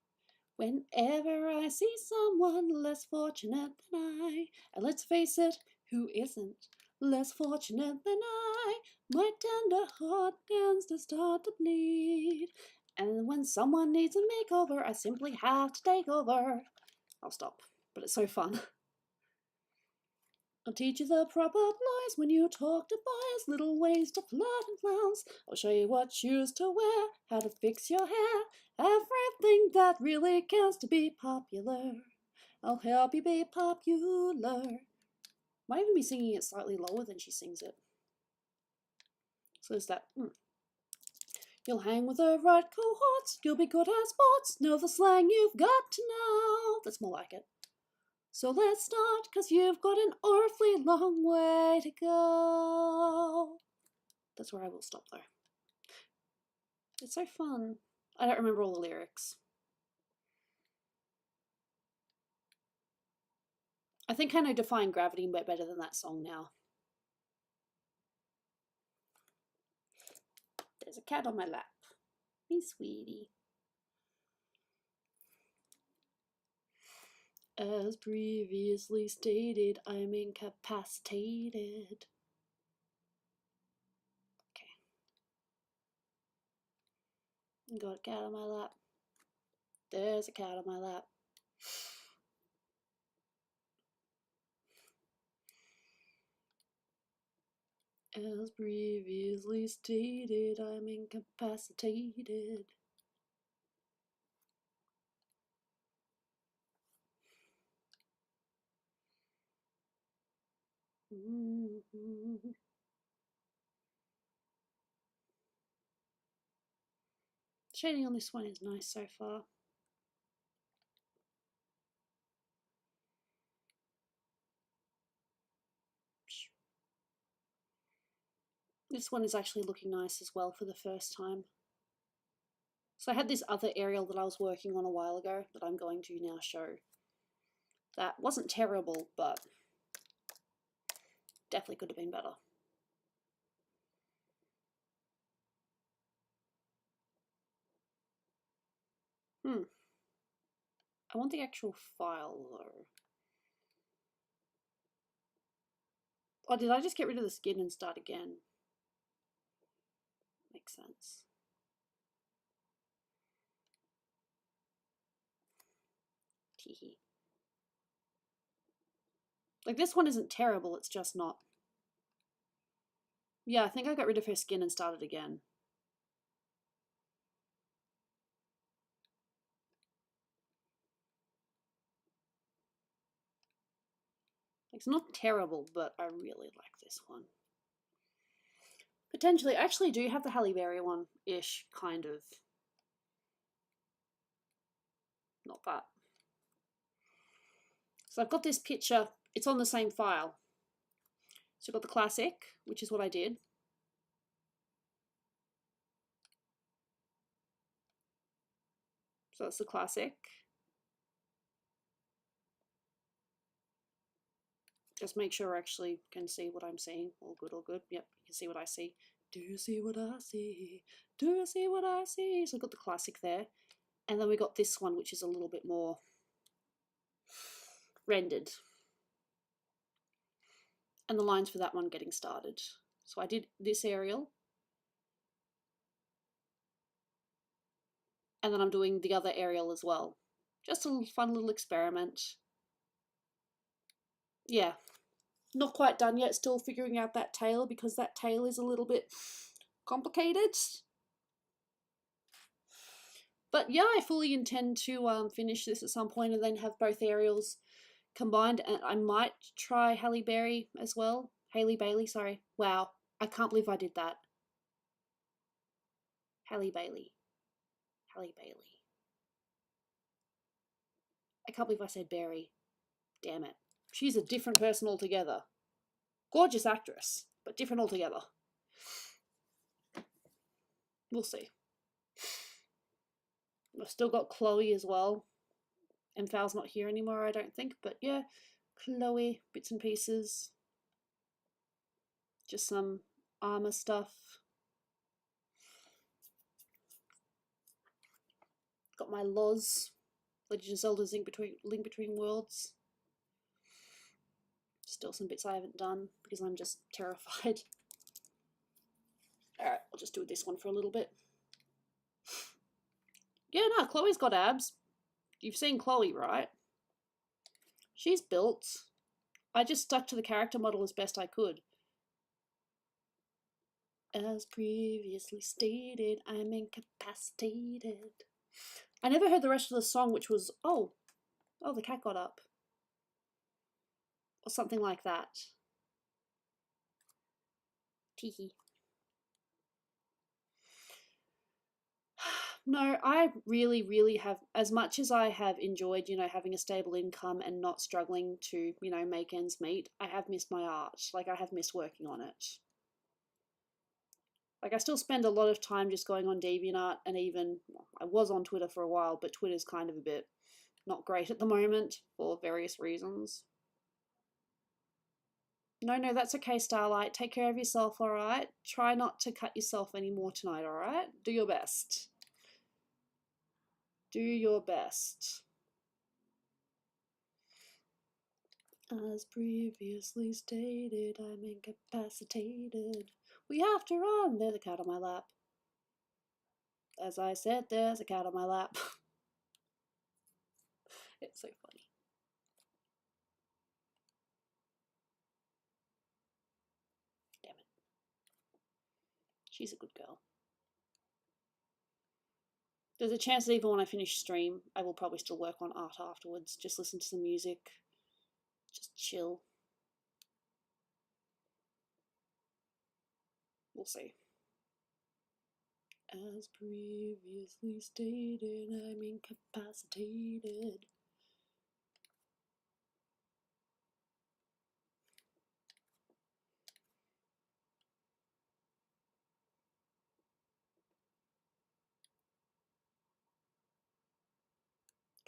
Whenever I see someone less fortunate than I, and let's face it, who isn't less fortunate than I, my tender heart tends to start to bleed. And when someone needs a makeover, I simply have to take over. I'll stop, but it's so fun. I'll teach you the proper lies when you talk to boys, little ways to flirt and flounce. I'll show you what shoes to wear, how to fix your hair, everything that really counts to be popular. I'll help you be popular. Might even be singing it slightly lower than she sings it. So there's that. You'll hang with the right cohorts, you'll be good at sports, know the slang you've got to know. That's more like it. So let's start, cause you've got an awfully long way to go. That's where I will stop though. It's so fun. I don't remember all the lyrics. I think I know Defying Gravity better than that song now. There's a cat on my lap. Hey, sweetie. As previously stated, I'm incapacitated. Okay. Got a cat on my lap. There's a cat on my lap. As previously stated, I'm incapacitated. Shading on this one is nice so far. This one is actually looking nice as well for the first time. So I had this other aerial that I was working on a while ago that I'm going to now show. That wasn't terrible, but definitely could have been better. I want the actual file though. Oh, did I just get rid of the skin and start again? Makes sense. Teehee. Like, this one isn't terrible, it's just not. Yeah, I think I got rid of her skin and started again. It's not terrible, but I really like this one. Potentially, I actually do have the Halle Berry one-ish, kind of. Not that. So I've got this picture, it's on the same file. So I've got the classic, which is what I did. So that's the classic. Just make sure I actually can see what I'm seeing. All good, all good. Yep, you can see what I see. Do you see what I see? Do you see what I see? So I've got the classic there. And then we got this one, which is a little bit more rendered. And the lines for that one getting started. So I did this aerial. And then I'm doing the other aerial as well. Just a fun little experiment. Yeah, not quite done yet. Still figuring out that tail because that tail is a little bit complicated. But yeah, I fully intend to finish this at some point and then have both aerials combined. And I might try Halle Berry as well. Halle Bailey, sorry. Wow, I can't believe I did that. Halle Bailey. Halle Bailey. I can't believe I said Berry. Damn it. She's a different person altogether. Gorgeous actress, but different altogether. We'll see. I've still got Chloe as well. And Val's not here anymore, I don't think. But yeah, Chloe, bits and pieces. Just some armor stuff. Got my Loz, Legend of Zelda's Link Between Worlds. Still some bits I haven't done because I'm just terrified. Alright, I'll just do this one for a little bit. Yeah, no, Chloe's got abs. You've seen Chloe, right? She's built. I just stuck to the character model as best I could. As previously stated, I'm incapacitated. I never heard the rest of the song, which was, oh, the cat got up. Or something like that. Teehee. No, I really, really have, as much as I have enjoyed, having a stable income and not struggling to, make ends meet, I have missed my art. Like, I have missed working on it. Like, I still spend a lot of time just going on DeviantArt, and even, I was on Twitter for a while, but Twitter's kind of a bit not great at the moment for various reasons. No, that's okay, Starlight. Take care of yourself, alright? Try not to cut yourself anymore tonight, alright? Do your best. Do your best. As previously stated, I'm incapacitated. We have to run. There's a cat on my lap. As I said, there's a cat on my lap. It's so funny. Damn it. She's a good girl. There's a chance that even when I finish stream, I will probably still work on art afterwards. Just listen to some music. Just chill. We'll see. As previously stated, I'm incapacitated.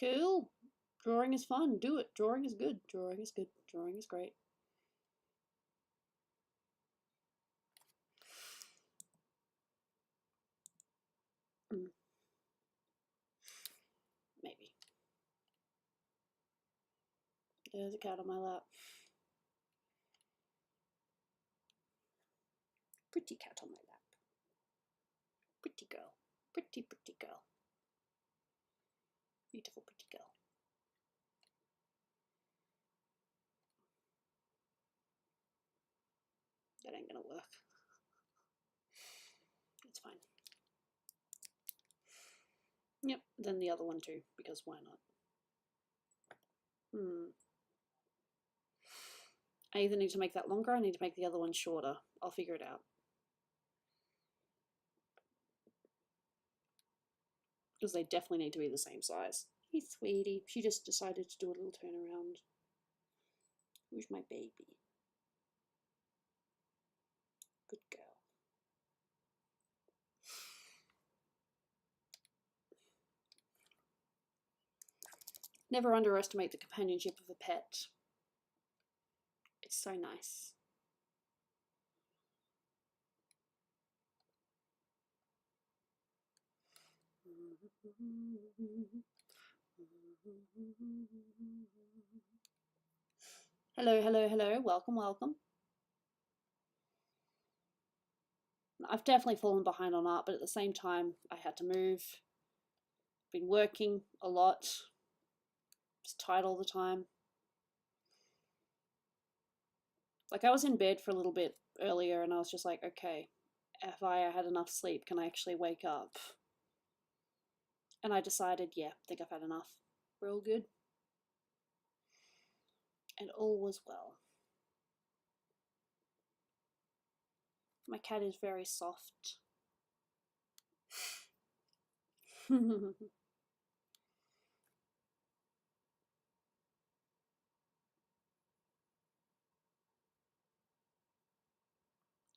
Cool. Drawing is fun. Do it. Drawing is good. Drawing is good. Drawing is great. Maybe. There's a cat on my lap. Pretty cat on my lap. Pretty girl. Pretty, pretty girl. Beautiful, pretty girl. That ain't gonna work. It's fine. Yep, then the other one too, because why not? I either need to make that longer or I need to make the other one shorter. I'll figure it out. Because they definitely need to be the same size. Hey, sweetie. She just decided to do a little turnaround. Who's my baby? Good girl. Never underestimate the companionship of a pet. It's so nice. Hello, hello, hello. Welcome, welcome. I've definitely fallen behind on art, but at the same time, I had to move. Been working a lot. Just tired all the time. Like, I was in bed for a little bit earlier and I was just like, okay, have I had enough sleep? Can I actually wake up? And I decided, yeah, I think I've had enough. We're all good. And all was well. My cat is very soft.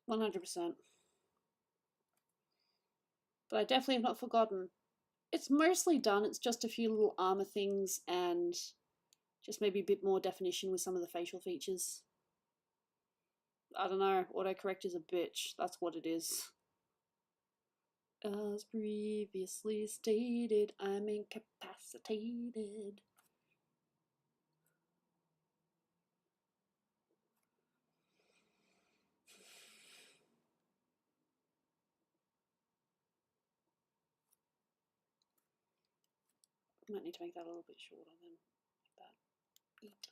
100%. But I definitely have not forgotten. It's mostly done. It's just a few little armor things and just maybe a bit more definition with some of the facial features. I don't know. Autocorrect is a bitch. That's what it is. As previously stated, I'm incapacitated. Might need to make that a little bit shorter then. Like that. Eat.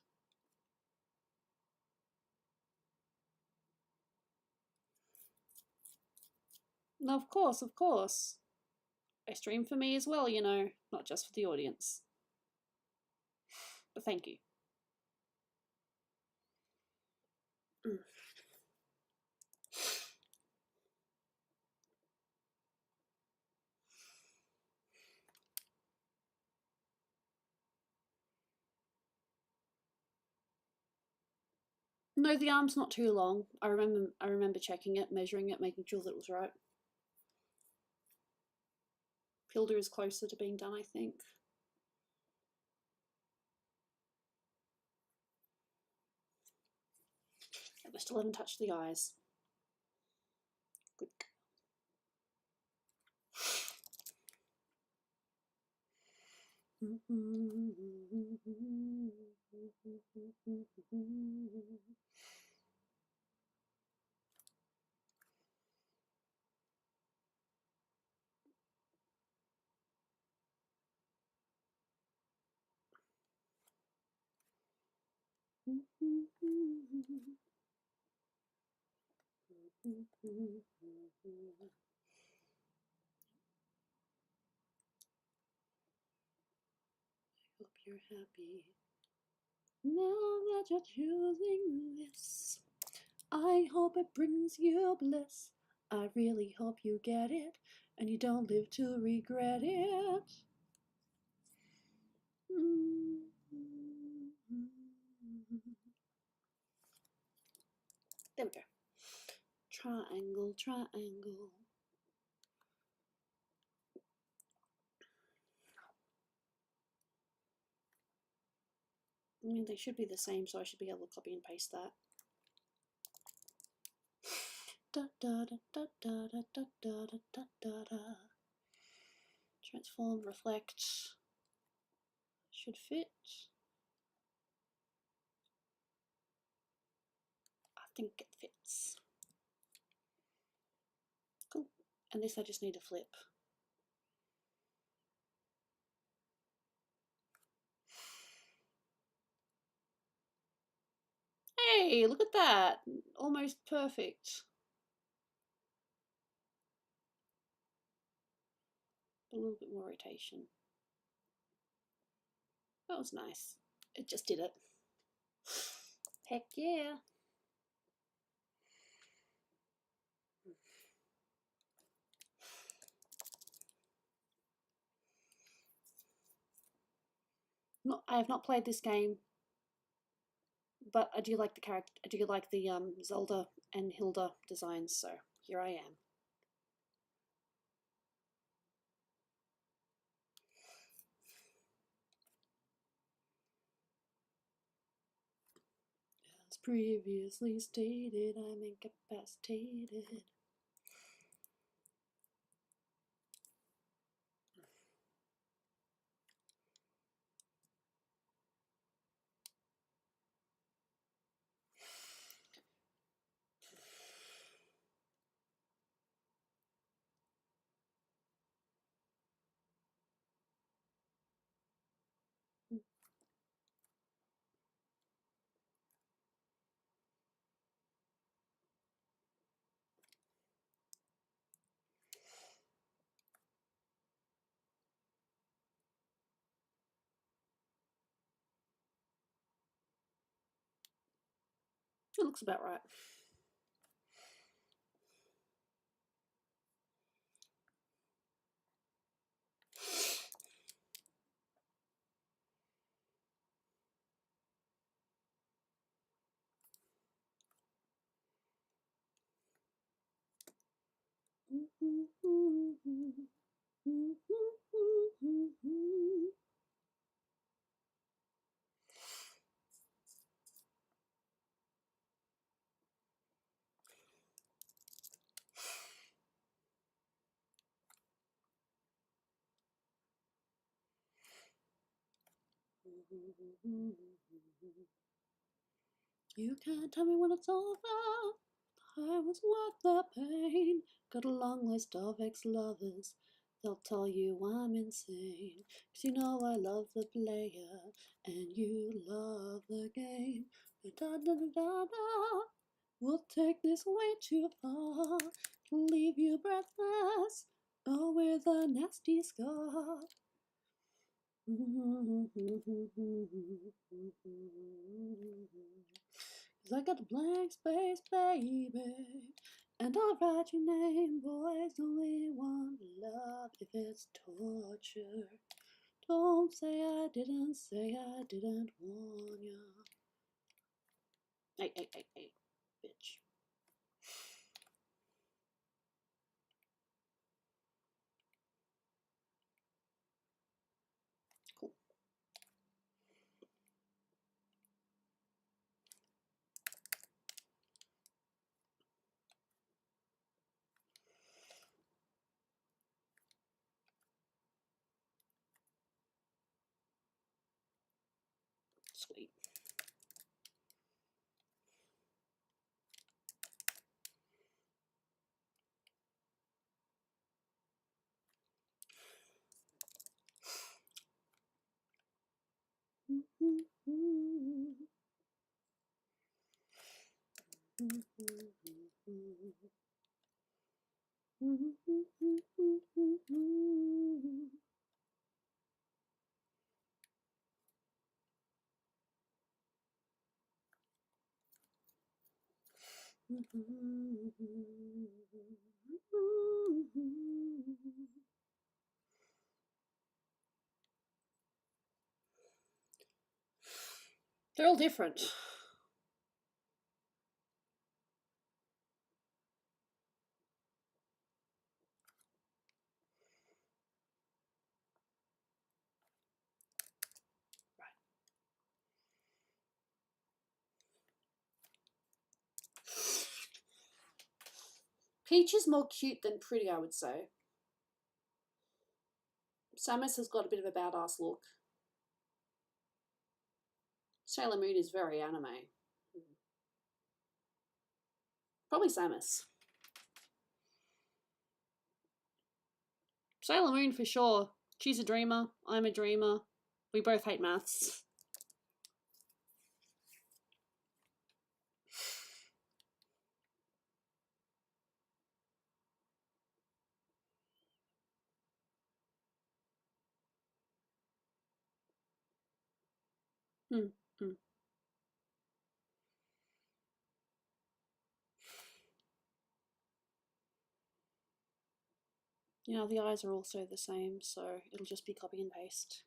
No, of course, of course. I stream for me as well, you know, not just for the audience. But thank you. No, the arm's not too long. I remember checking it, measuring it, making sure that it was right. Pilder is closer to being done, I think. I still haven't touched the eyes. Good. Hope you're happy. Now that you're choosing this, I hope it brings you bliss. I really hope you get it and you don't live to regret it. There we go. Triangle, triangle. I mean, they should be the same, so I should be able to copy and paste that. Da da da da da da da da da da da. Transform, reflect. Should fit. I think it fits. Cool. And this I just need to flip. Hey, look at that. Almost perfect. A little bit more rotation. That was nice. It just did it. Heck yeah. I have not played this game, but I do like the character. I do like the Zelda and Hilda designs. So here I am. As previously stated, I'm incapacitated. It looks about right. You can't tell me when it's over. I was worth the pain. Got a long list of ex-lovers. They'll tell you I'm insane. 'Cause you know I love the player and you love the game. Da da da da da. We'll take this way too far. leave you breathless, or with a nasty scar. 'Cause I got a blank space, baby, and I'll write your name, boys. Only one love if it's torture. Don't say I didn't warn ya. Hey, bitch. Cool. Sweet. They're all different. Peach is more cute than pretty, I would say. Samus has got a bit of a badass look. Sailor Moon is very anime. Probably Samus. Sailor Moon for sure. She's a dreamer. I'm a dreamer. We both hate maths. Yeah, the eyes are also the same, so it'll just be copy and paste.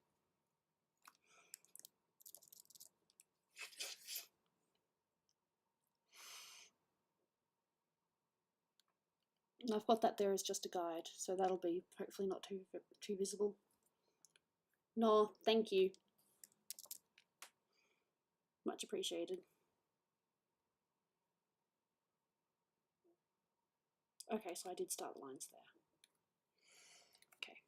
And I've got that there as just a guide, so that'll be hopefully not too visible. No, thank you. Much appreciated. Okay, so I did start lines there. Okay.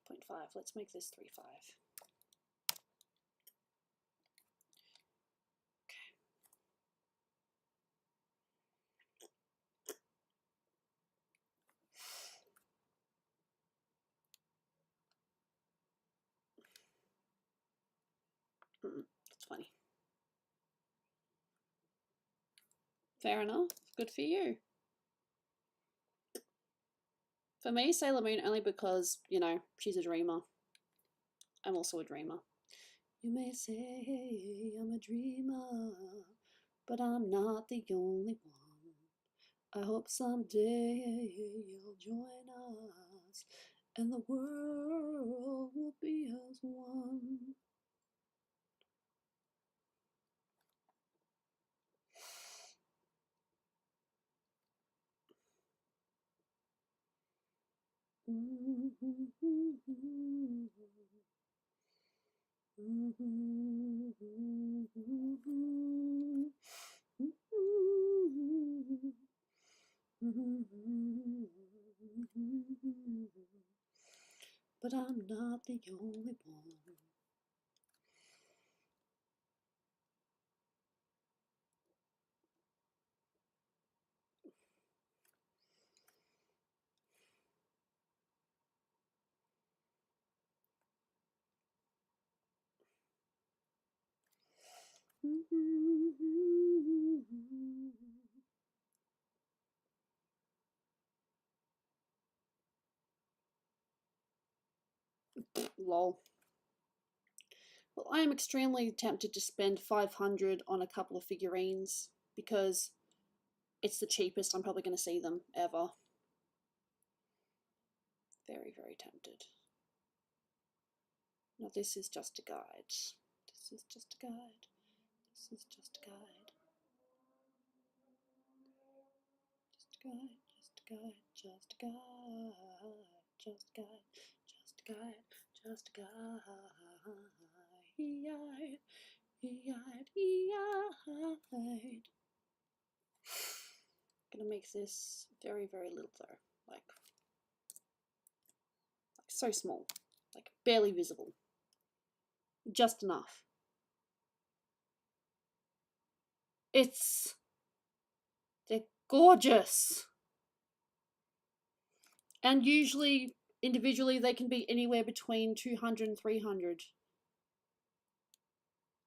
0.5. Let's make this 3.5. That's funny. Fair enough. Good for you. For me, Sailor Moon only because, you know, she's a dreamer. I'm also a dreamer. You may say I'm a dreamer, but I'm not the only one. I hope someday you'll join us, and the world will be as one. But I'm not the only one. Lol. Well, I am extremely tempted to spend 500 on a couple of figurines because it's the cheapest. I'm probably going to see them ever. Very, very tempted. Now this is just a guide. This is just a guide. This is just a guide. Just a guide. Just a guide. Just a guide. Just a guide. Just a guide. Just a guide. Gonna make this very, very little though, like so small, like barely visible, just enough. They're gorgeous, and usually individually they can be anywhere between 200 and 300,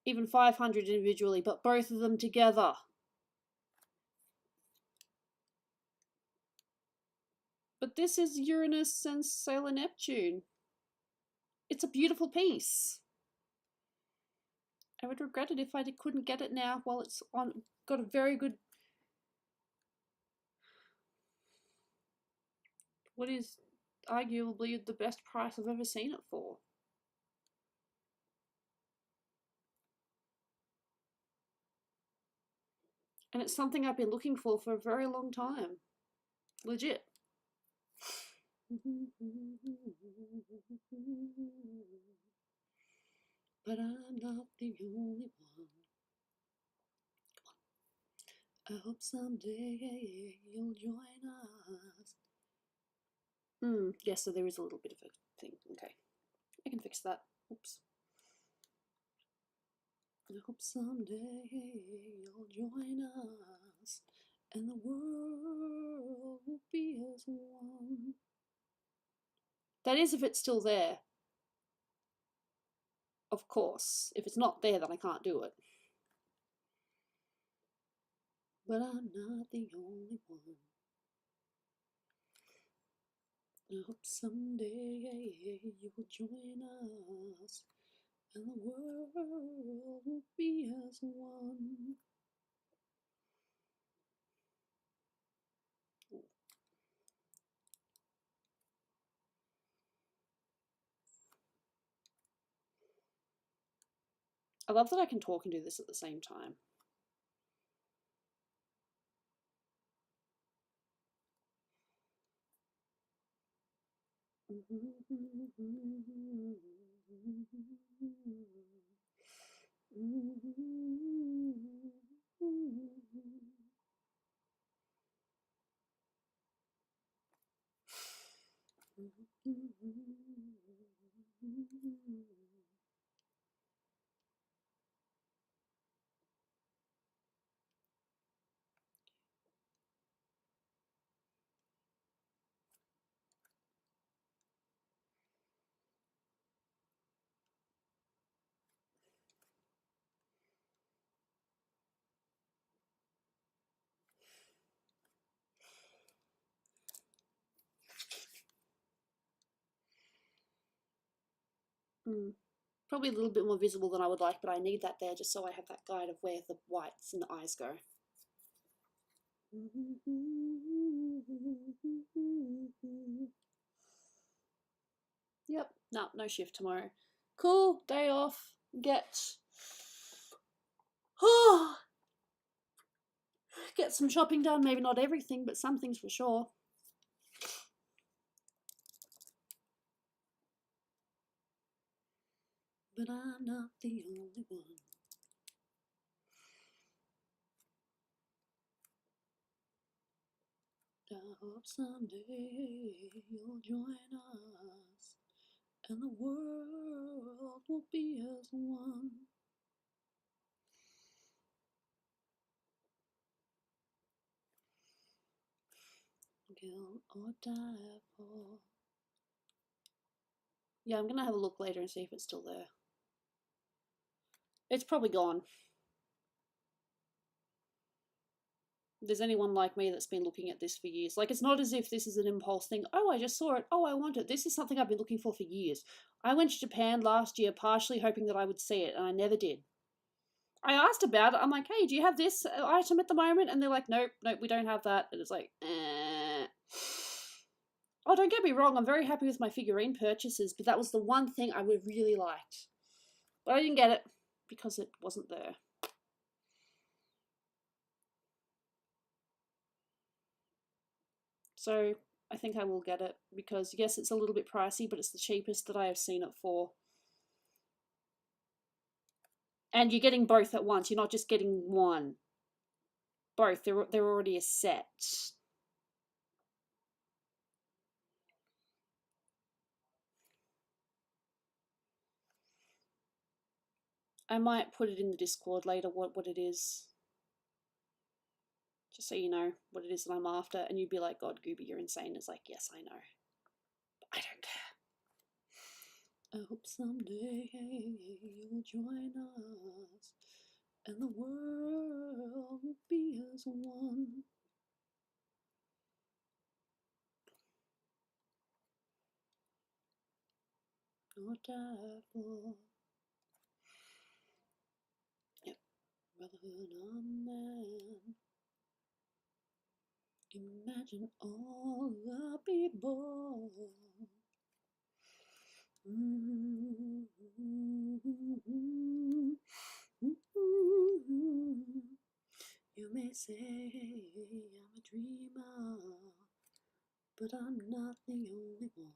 even 500 individually, but both of them together. But this is Uranus and Sailor Neptune. It's a beautiful piece. I would regret it if I couldn't get it now while it's on. Got a very good. What is arguably the best price I've ever seen it for. And it's something I've been looking for a very long time. Legit. But I'm not the only one. Come on. I hope someday you'll join us. Yes, so there is a little bit of a thing. Okay. I can fix that. Oops. I hope someday you'll join us and the world will be as one. That is if it's still there. Of course. If it's not there, then I can't do it. But I'm not the only one. I hope someday you'll join us and the world will be as one. I love that I can talk and do this at the same time. Probably a little bit more visible than I would like, but I need that there just so I have that guide of where the whites and the eyes go. Yep, no shift tomorrow. Cool, day off. Get some shopping done. Maybe not everything, but some things for sure. But I'm not the only one. I hope someday you'll join us and the world will be as one. Guilt or die for. Yeah, I'm gonna have a look later and see if it's still there. It's probably gone. there's anyone like me that's been looking at this for years. Like, it's not as if this is an impulse thing. Oh, I just saw it. Oh, I want it. This is something I've been looking for years. I went to Japan last year partially hoping that I would see it, and I never did. I asked about it. I'm like, hey, do you have this item at the moment? And they're like, nope, we don't have that. And it's like, Oh, don't get me wrong. I'm very happy with my figurine purchases, but that was the one thing I would really liked. But I didn't get it because it wasn't there. So I think I will get it because, yes, it's a little bit pricey, but it's the cheapest that I have seen it for. And you're getting both at once. You're not just getting one. Both. They're already a set. I might put it in the Discord later what it is. Just so you know what it is that I'm after. And you'd be like, God, Gooby, you're insane. It's like, yes, I know. But I don't care. I hope someday you'll join us and the world will be as one. Or die for. Yep, brotherhood, amen. Imagine all the people. You may say I'm a dreamer, but I'm not the only one.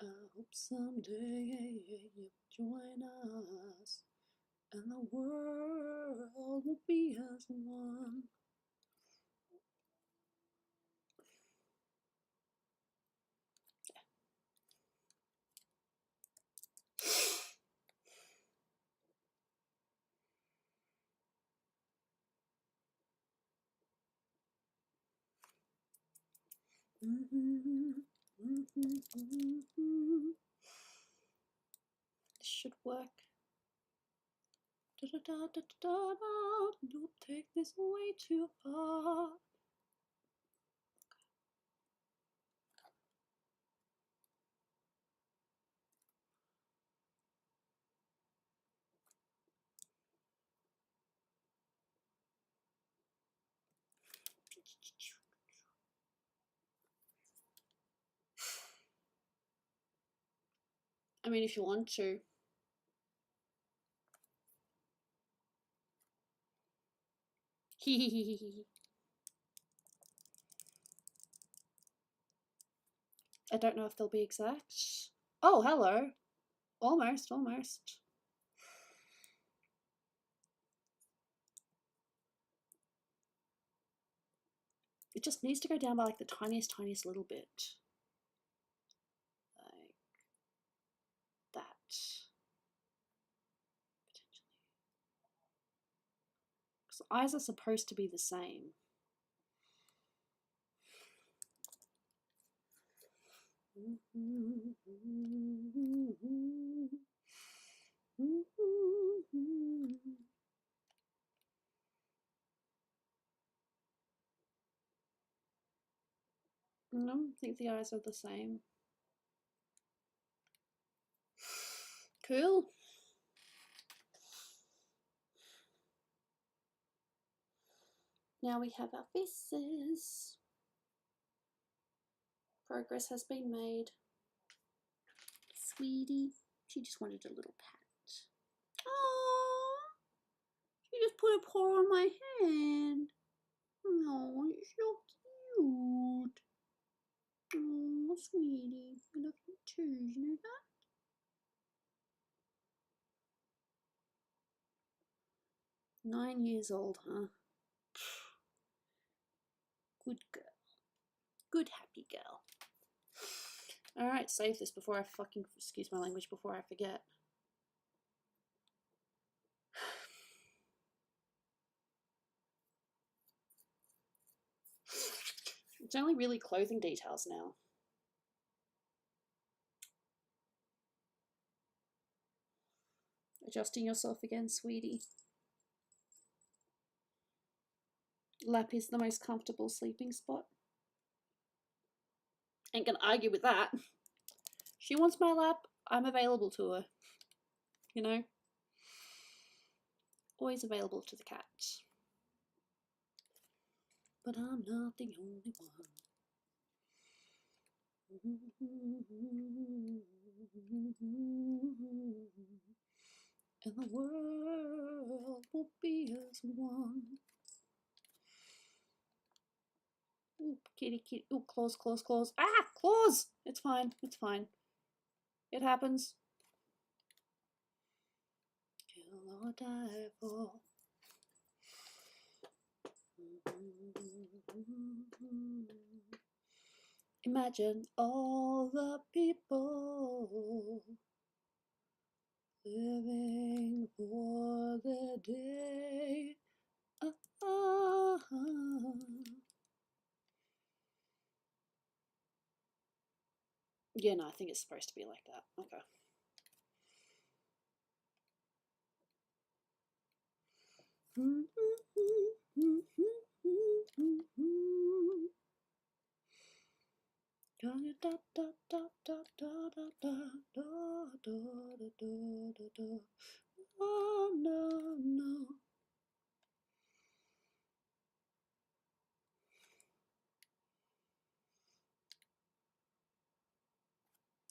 I hope someday you'll join us and the world will be as one. This should work. Don't take this way too far. I mean, if you want to. I don't know if they'll be exact. Oh, hello. Almost. It just needs to go down by like the tiniest little bit. Like that. Potentially. Because the eyes are supposed to be the same. No, I think the eyes are the same. Cool. Now we have our faces. Progress has been made. Sweetie. She just wanted a little pat. Oh, she just put a paw on my hand. Oh, it's so cute. Oh, sweetie. I love you too, you know that? Nine years old, huh? Good girl. Good, happy girl. Alright, save this before I fucking, excuse my language, before I forget. It's only really clothing details now. Adjusting yourself again, sweetie. Lap is the most comfortable sleeping spot. Ain't gonna argue with that. She wants my lap, I'm available to her. You know? Always available to the cat. But I'm not the only one. And the world will be as one. Ooh, kitty, kitty. Ooh, claws, claws, claws. Ah, claws! It's fine, it's fine. It happens. Kill or die for. Imagine all the people living for the day. Yeah, no, I think it's supposed to be like that. Okay. No.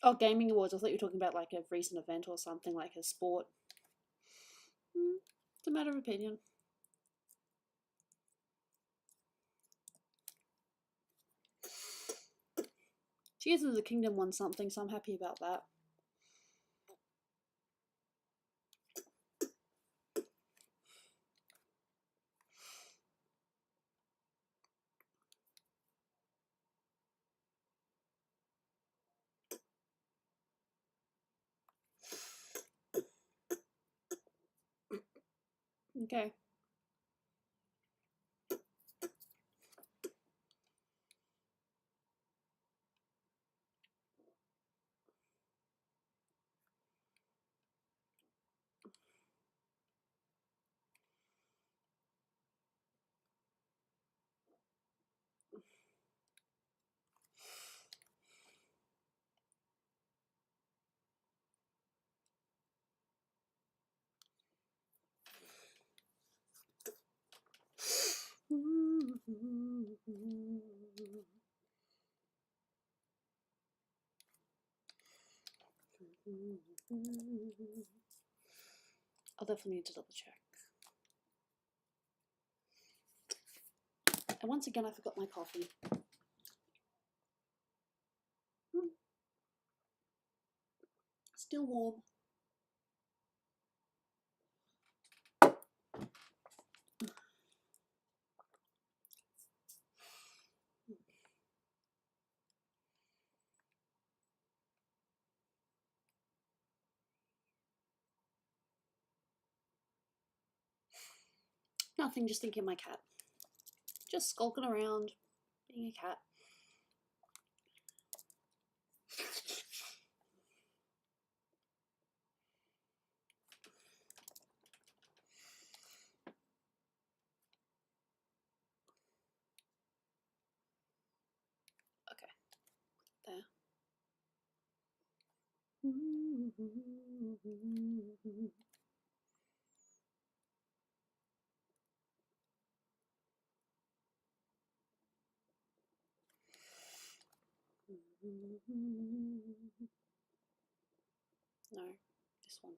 Oh, gaming awards. I thought you were talking about like a recent event or something, like a sport. It's a matter of opinion. Tears of the Kingdom won something, so I'm happy about that. Okay. I'll definitely need to double check. And once again, I forgot my coffee. Still warm. Nothing, just thinking of my cat. Just skulking around, being a cat. Okay, there. No, this one.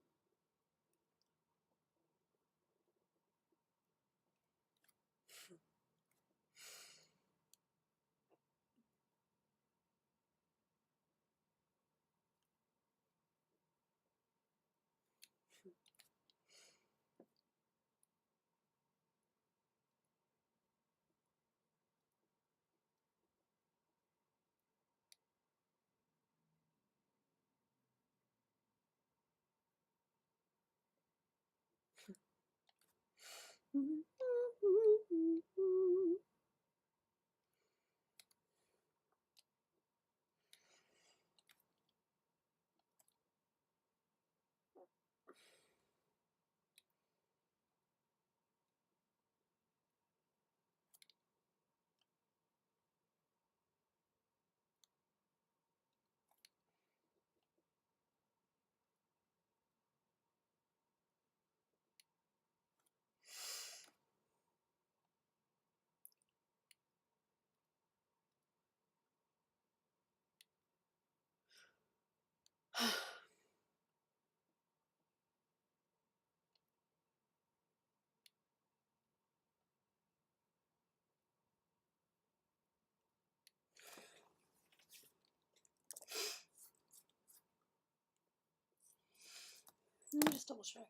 just double check.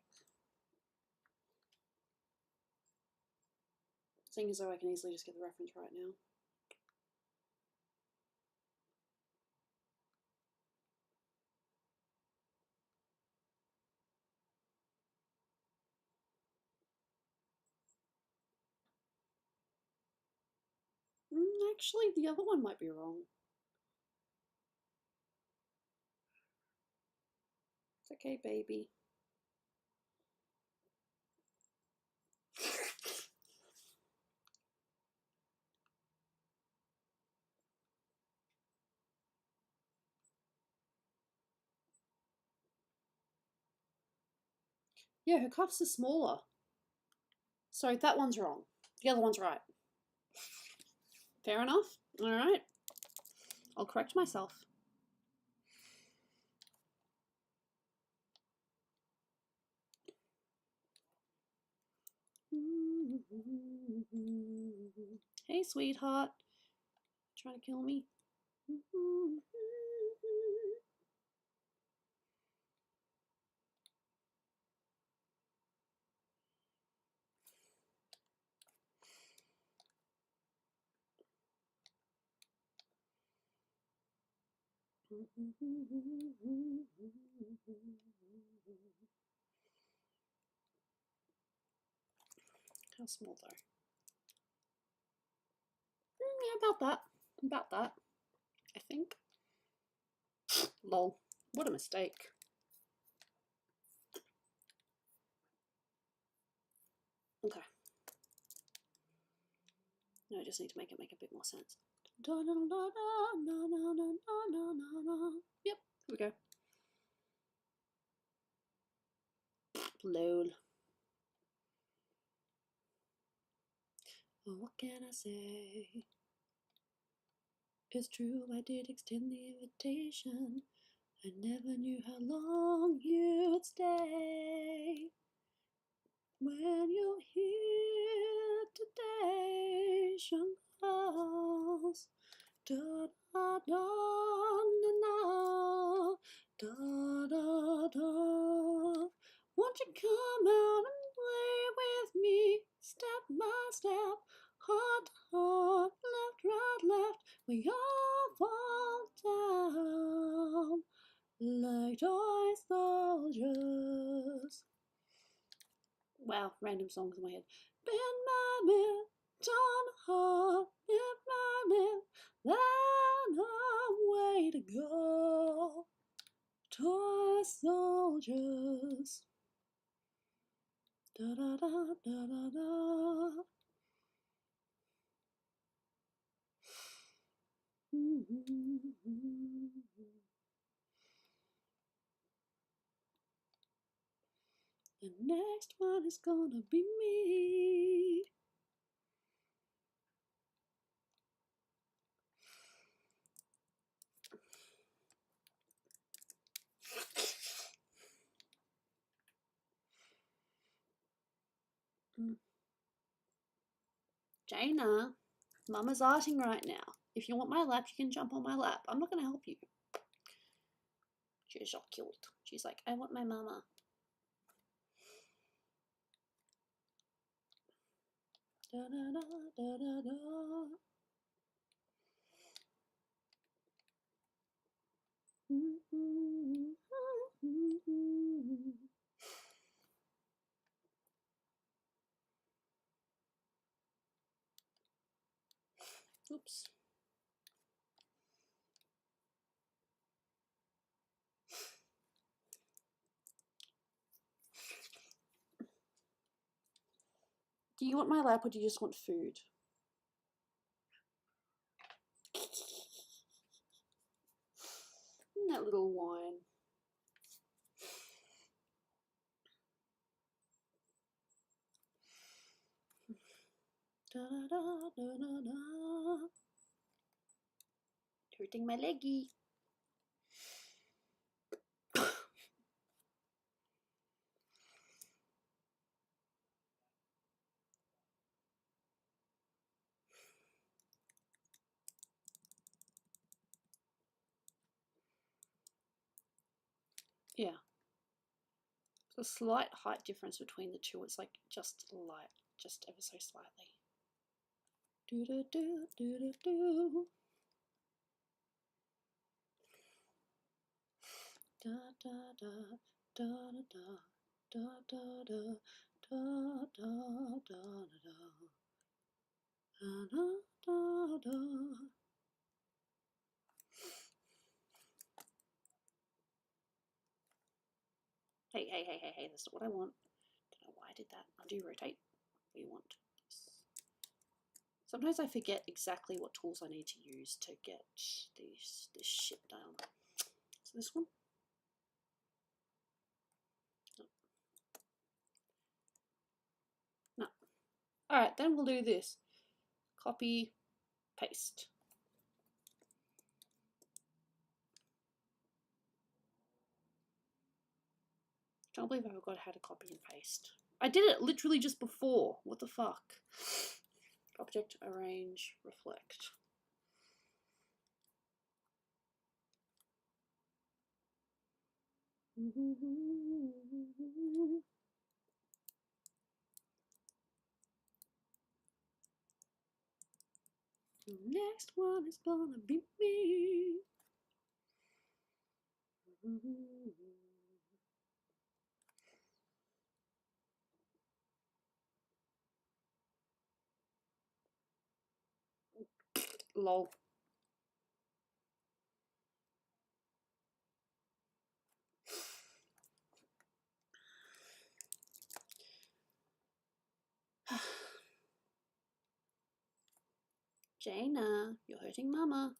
Seeing as though I can easily just get the reference right now. Actually, the other one might be wrong. It's okay, baby. Yeah, her cuffs are smaller. So that one's wrong. The other one's right. Fair enough. All right. I'll correct myself. Hey, sweetheart. Trying to kill me? How small though? Yeah, about that. About that. I think. Lol. What a mistake. Okay. No, I just need to make it make a bit more sense. Yep, here we go. Lol. Oh, what can I say? It's true, I did extend the invitation. I never knew how long you'd stay. When you're here today, Shanghai's da da da da da da da da. Won't you come out and play with me, step by step, heart to heart, left, right, left. We all fall down like toy soldiers. Wow, random songs in my head. Bend my lip, turn heart, bend my lip, then a way to go. Toy soldiers. Da da da da da da. The next one is gonna be me. Jaina, Mama's arting right now. If you want my lap, you can jump on my lap. I'm not gonna help you. She's so cute. She's like, I want my mama. Da da da da da da. Oops. Do you want my lap or do you just want food? That little whine. Da da da da da da. Hurting my leggy. Yeah. a slight height difference between the two. It's like just light, just ever so slightly. Do do do do do do. Da da da da da da da da da da da da da da. Hey, hey, hey, hey, hey, that's not what I want. Don't know why I did that. Undo rotate. We want this. Sometimes I forget exactly what tools I need to use to get this shit down. So this one. No. Alright, then we'll do this. Copy, paste. Can't believe I forgot how to copy and paste. I did it literally just before. What the fuck? Object, arrange, reflect. The next one is gonna be me. Lol. Jaina, you're hurting Mama.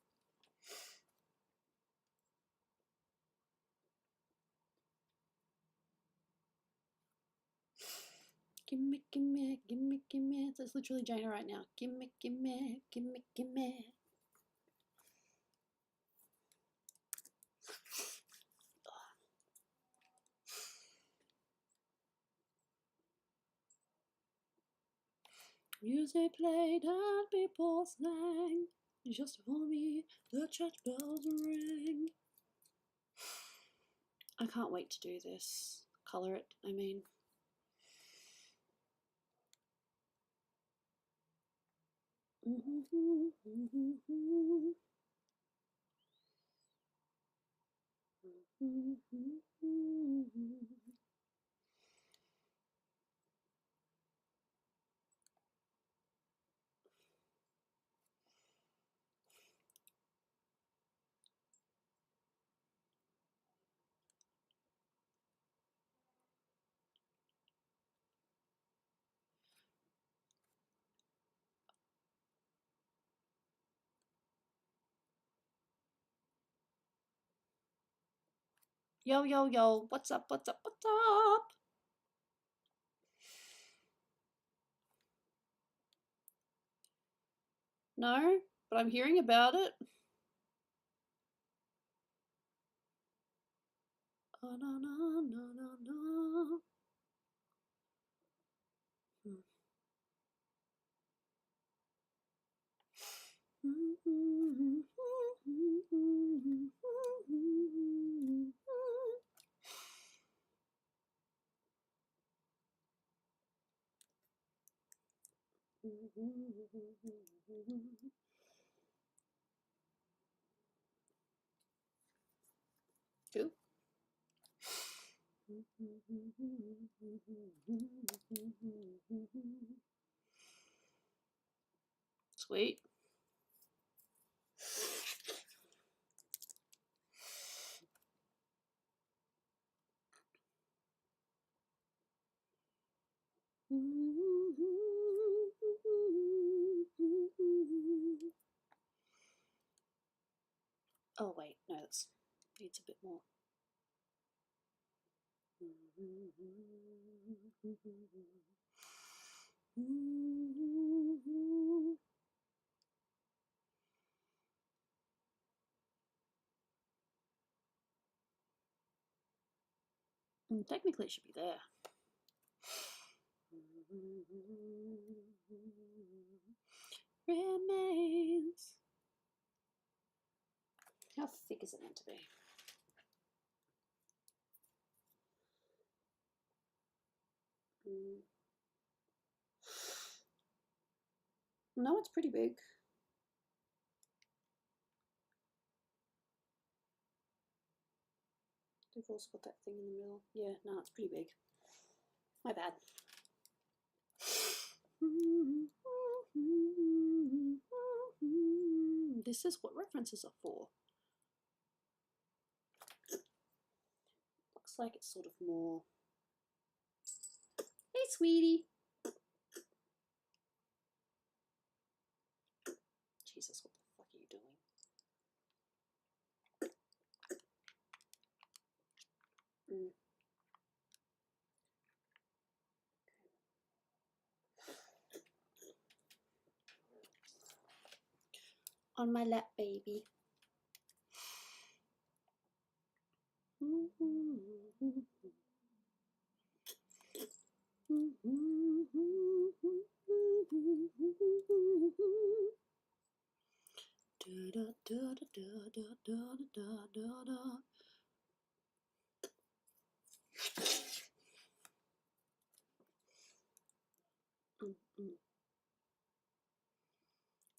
Gimme, gimme, gimme, gimme. That's literally Jaina right now. Gimme, gimme, gimme, gimme. Music played and people sang. Just for me, the church bells rang. I can't wait to do this. Color it, I mean. Yo, yo, yo, what's up, what's up, what's up? No, but I'm hearing about it. Oh, no, no, no, no, no. Cool. Sweet. Oh wait, no, that needs a bit more. Technically it should be there. Remains. How thick is it meant to be? No, it's pretty big. They've also got that thing in the middle. Yeah, no, it's pretty big. My bad. This is what references are for. Looks like it's sort of more... Hey, sweetie! Jesus, what the fuck are you doing? On my lap, baby.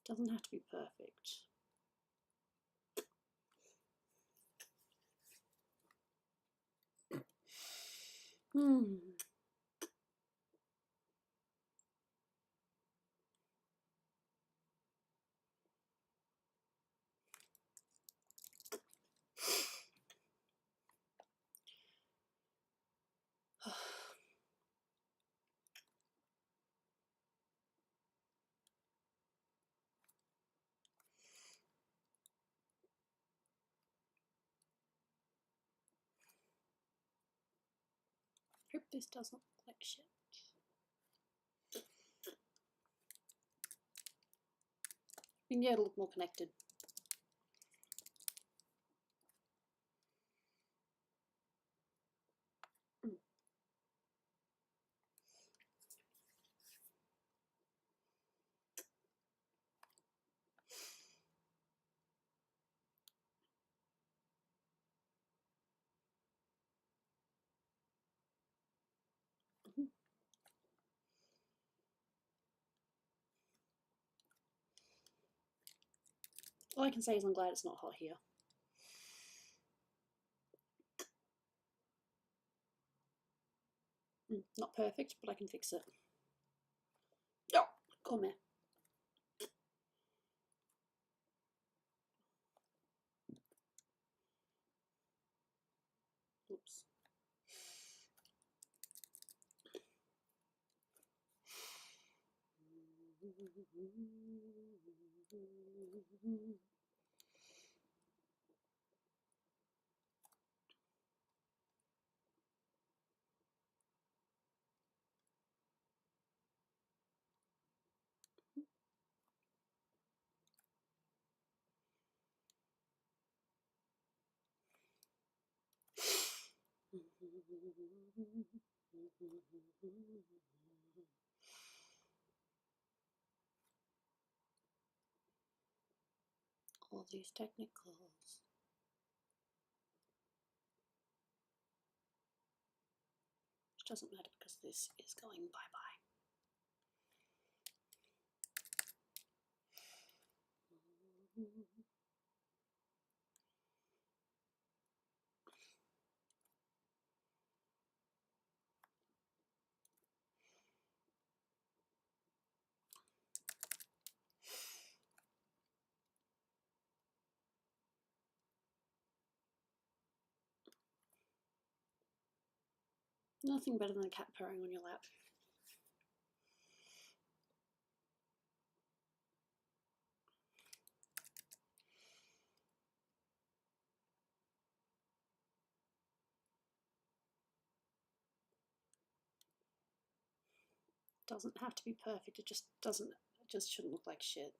Doesn't have to be perfect. Hope this doesn't look like shit. I mean, yeah, it'll look more connected. All I can say is I'm glad it's not hot here. Not perfect, but I can fix it. Oh, come here. Oops. All these technicals. Which doesn't matter because this is going bye-bye. Nothing better than a cat purring on your lap. Doesn't have to be perfect, it just doesn't, it just shouldn't look like shit.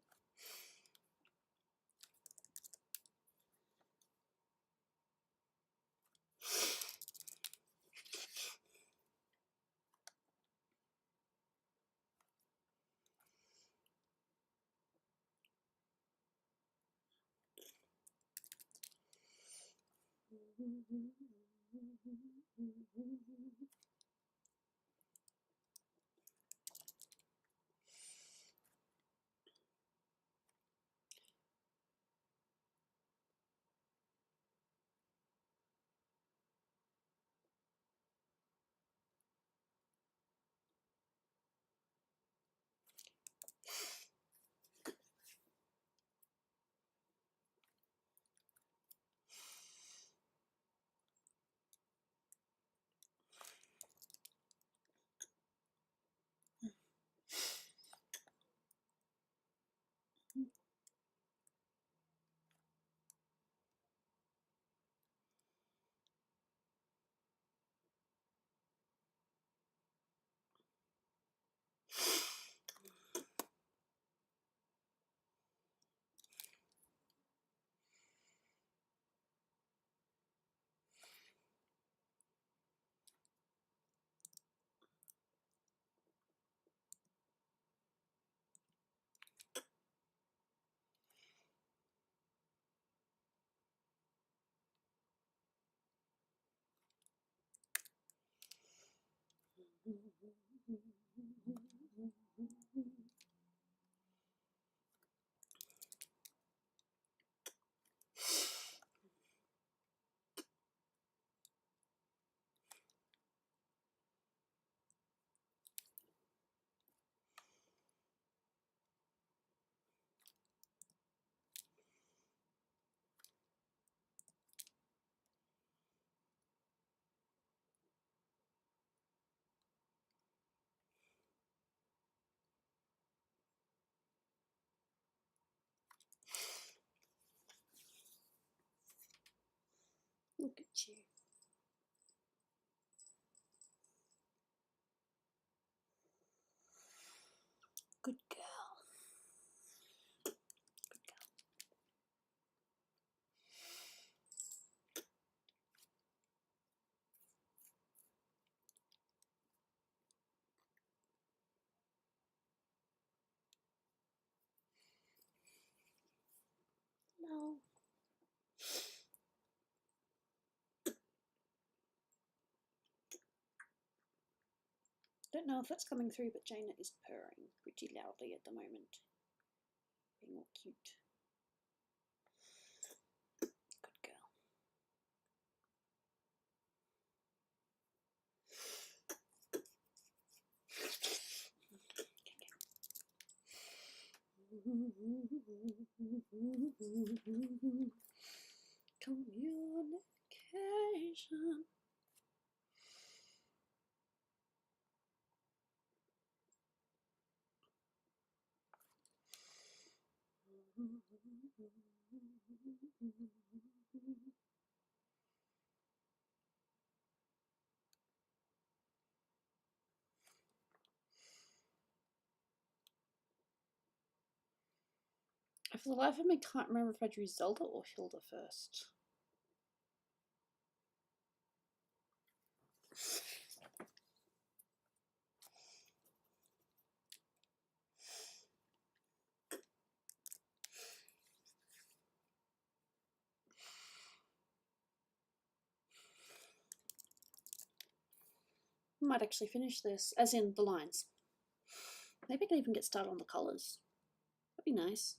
Look at you. Good girl. Good girl. No. Don't know if it's coming through, but Jaina is purring pretty loudly at the moment. Being all cute. Good girl. Communication. For the life of me, can't remember if I drew Zelda or Hilda first. I might actually finish this, as in the lines. Maybe I can even get started on the colours. That'd be nice.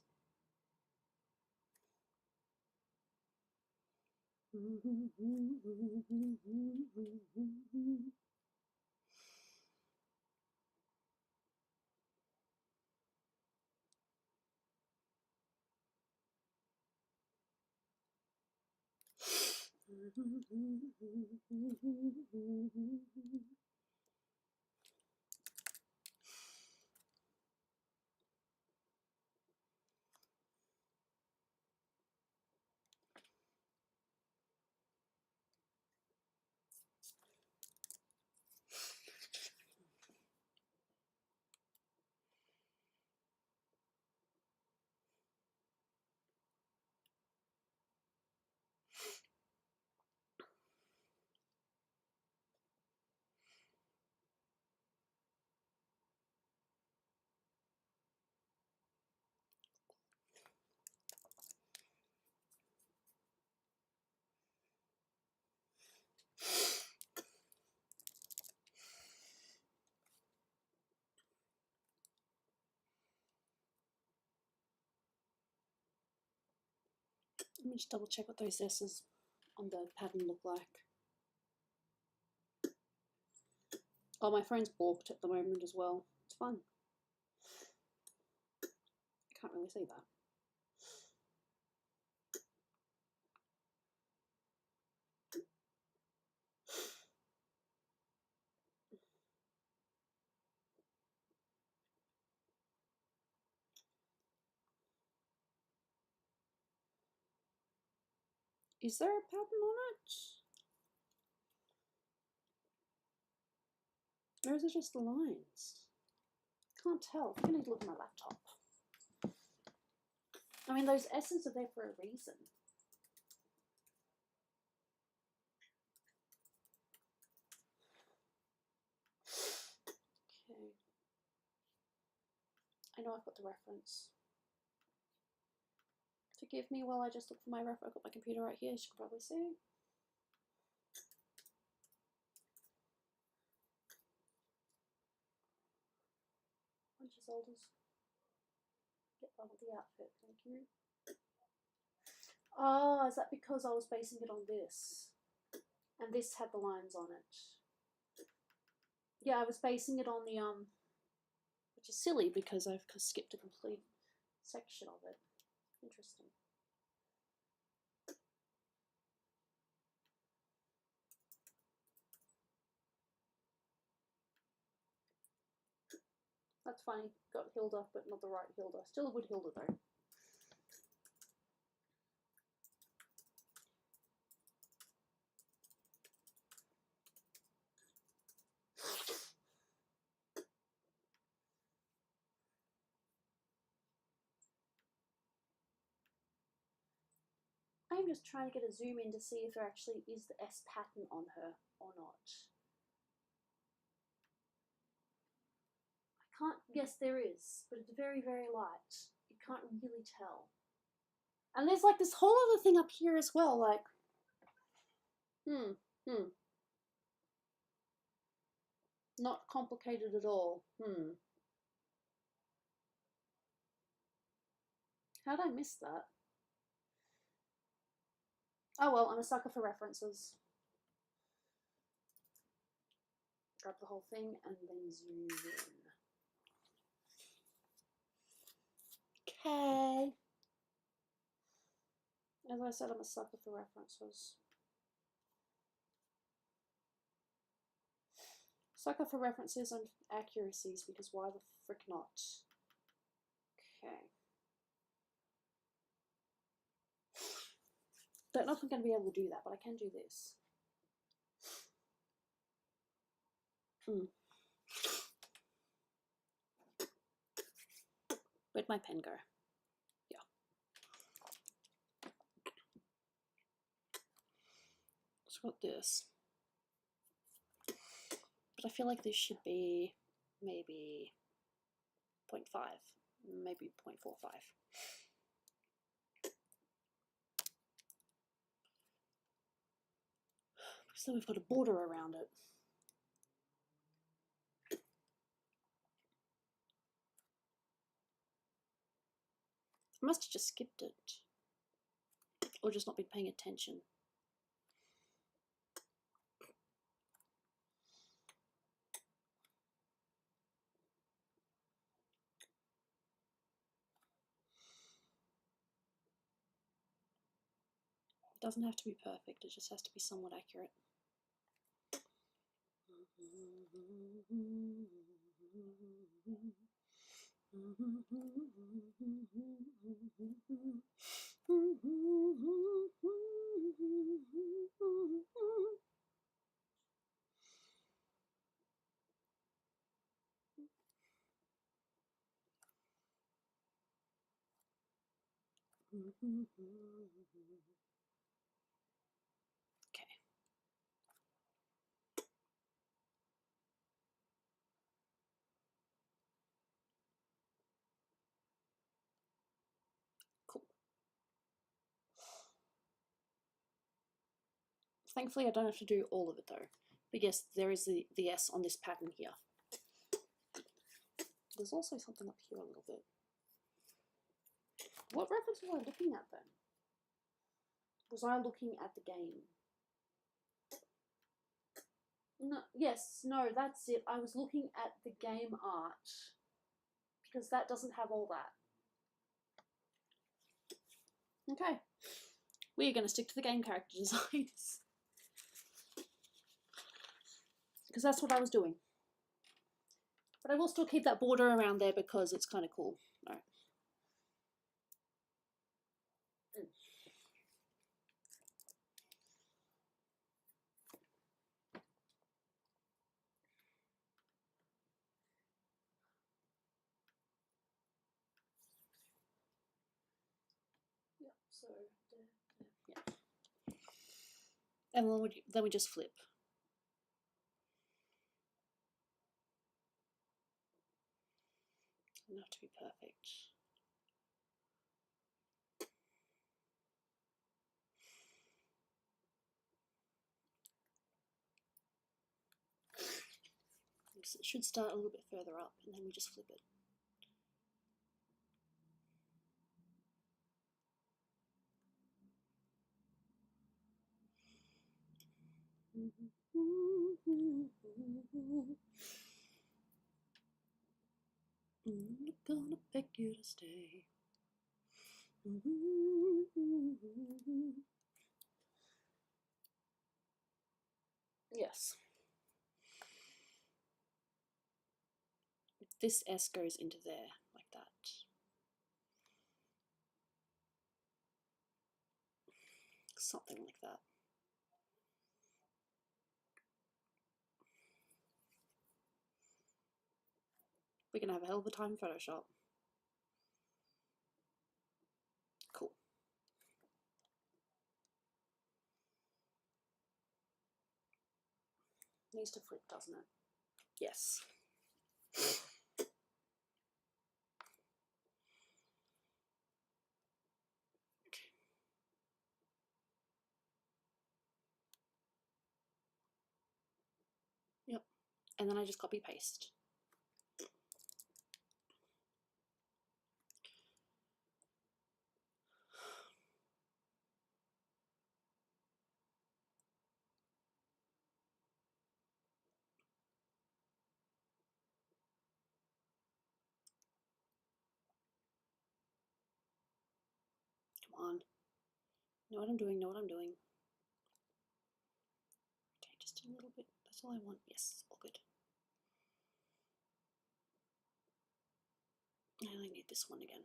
Let me just double check what those S's on the pattern look like. Oh, my phone's balked at the moment as well. It's fun. Can't really see that. Is there a pattern on it? Or is it just the lines? Can't tell. I'm gonna need to look at my laptop. I mean, those S's are there for a reason. Okay. I know I've got the reference. Forgive me while I just look for my reference. I've got my computer right here, as you can probably see. purchase orders. Yep, I want the outfit, thank you. Oh, is that because I was basing it on this? And this had the lines on it. Yeah, I was basing it on the, which is silly because I've skipped a complete section of it. Interesting. That's funny. Got Hilda, but not the right Hilda. Still a good Hilda, though. I'm just trying to get a zoom in to see if there actually is the S pattern on her or not. I can't, yes there is, but it's very, very light. You can't really tell. And there's like this whole other thing up here as well, like, not complicated at all. How'd I miss that? Oh well, I'm a sucker for references. Grab the whole thing and then zoom in. Okay. As I said, I'm a sucker for references. Sucker for references and accuracies, because why the frick not? Okay. Don't know if I'm going to be able to do that, but I can do this. Where'd my pen go? Yeah. So got this. But I feel like this should be maybe 0.5, maybe 0.45. So we've got a border around it. I must have just skipped it. Or just not been paying attention. It doesn't have to be perfect, it just has to be somewhat accurate. Okay. Cool. Thankfully, I don't have to do all of it though. But yes, there is the S on this pattern here. There's also something up here a little bit. What reference was I looking at then? Was I looking at the game? No, yes, no, that's it. I was looking at the game art. Because that doesn't have all that. Okay. We're going to stick to the game character designs. Because that's what I was doing. But I will still keep that border around there because it's kind of cool. Alright. Yep, so, yeah. And then we just flip. Doesn't have to be perfect. It should start a little bit further up and then we just flip it. I'm gonna beg you to stay. Yes. This S goes into there, like that. Something like that. We're gonna have a hell of a time in Photoshop. Cool. Needs to flip, doesn't it? Yes. Yep. And then I just copy paste. Come on. Know what I'm doing, know what I'm doing. Okay, just a little bit. That's all I want. Yes, all good. I only need this one again.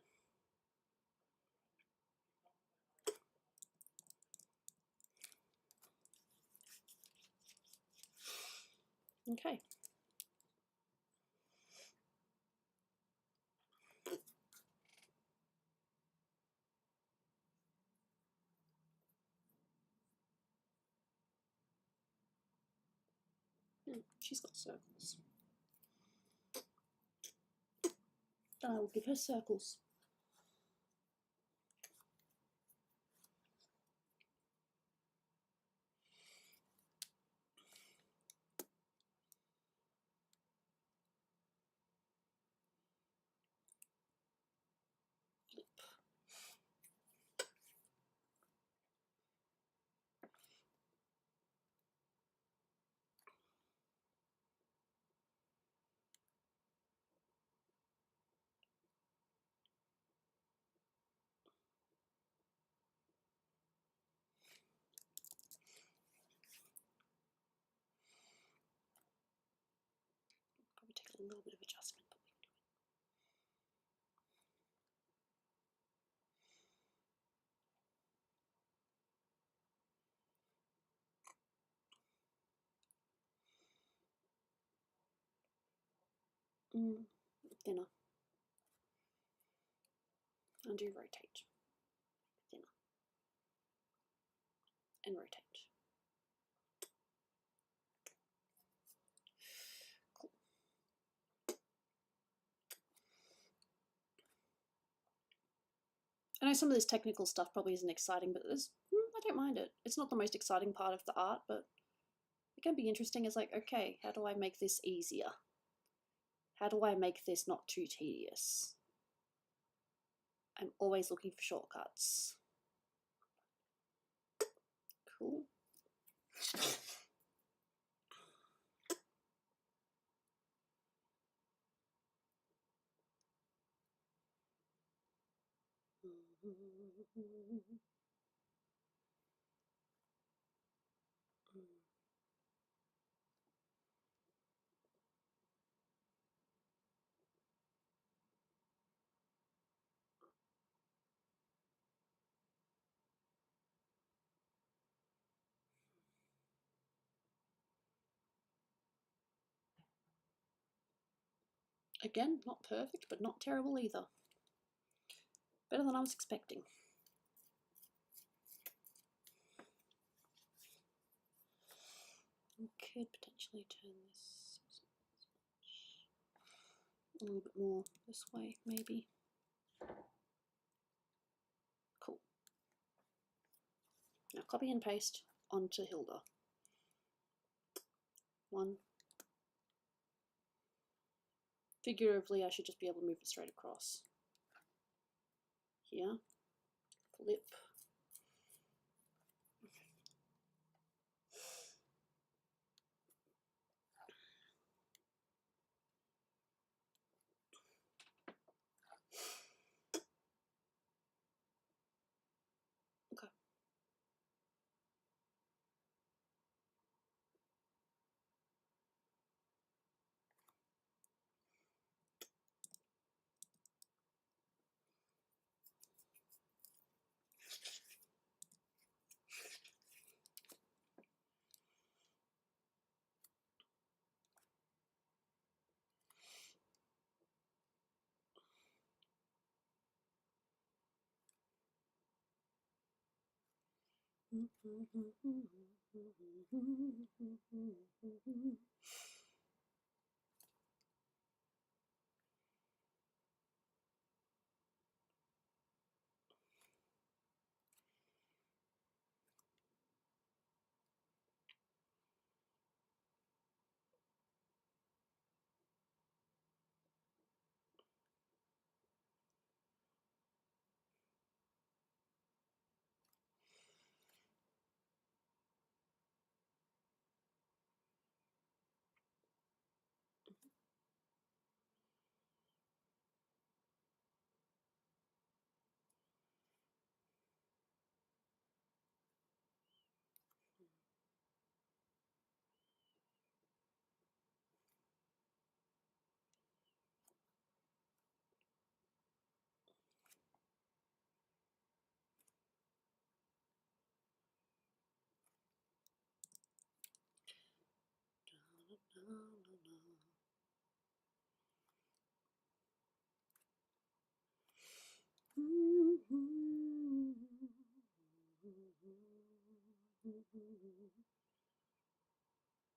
Okay. She's got circles. Then I will give her circles. Probably take a little bit of adjustment, but we can do it. Thinner. Undo, rotate. Thinner. And rotate. Cool. I know some of this technical stuff probably isn't exciting, but I don't mind it. It's not the most exciting part of the art, but it can be interesting. It's like, okay, how do I make this easier? How do I make this not too tedious? I'm always looking for shortcuts. Cool. Again, not perfect, but not terrible either. Better than I was expecting. We could potentially turn this a little bit more this way, maybe. Cool. Now copy and paste onto Hilda. One. Figuratively, I should just be able to move it straight across. Here. Flip.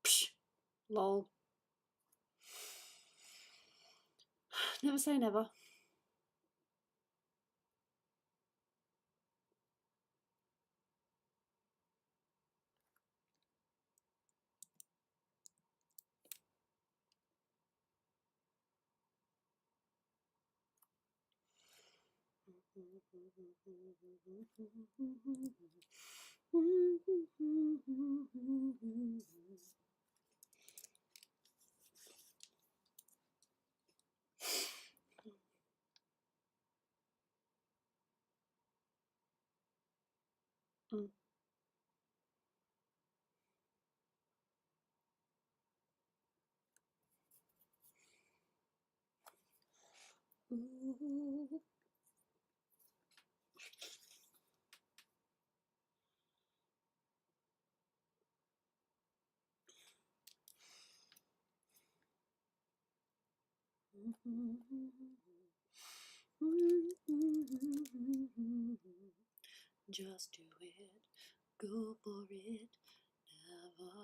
Psh, lol. Never say never. Just do it, go for it, never.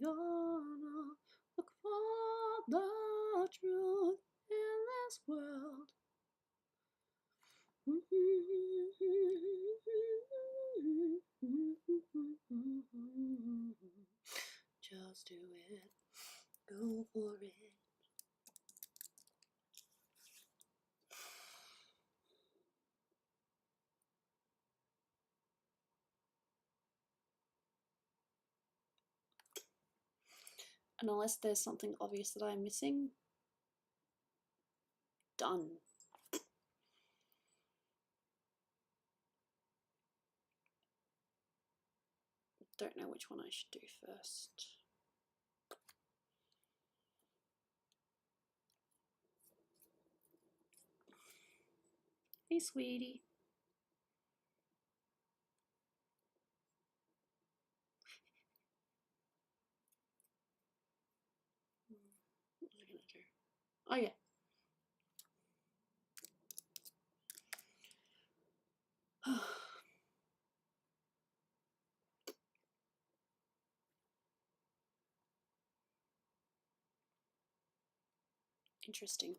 Gonna look for the truth in this world. Just do it, go for it. And unless there's something obvious that I'm missing, done. Don't know which one I should do first. Hey, sweetie. What was I gonna do? Oh yeah. Interesting.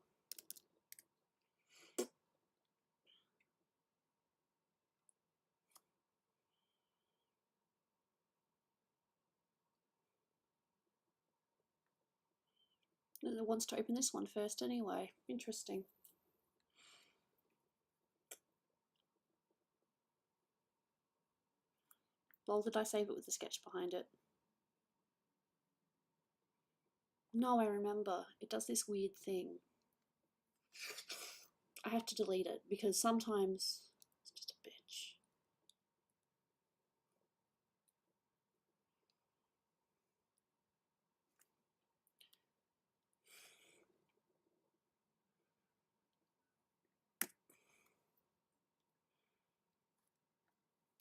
wants to open this one first anyway. Interesting. Well, did I save it with the sketch behind it? No, I remember. It does this weird thing. I have to delete it because sometimes it's just a bitch.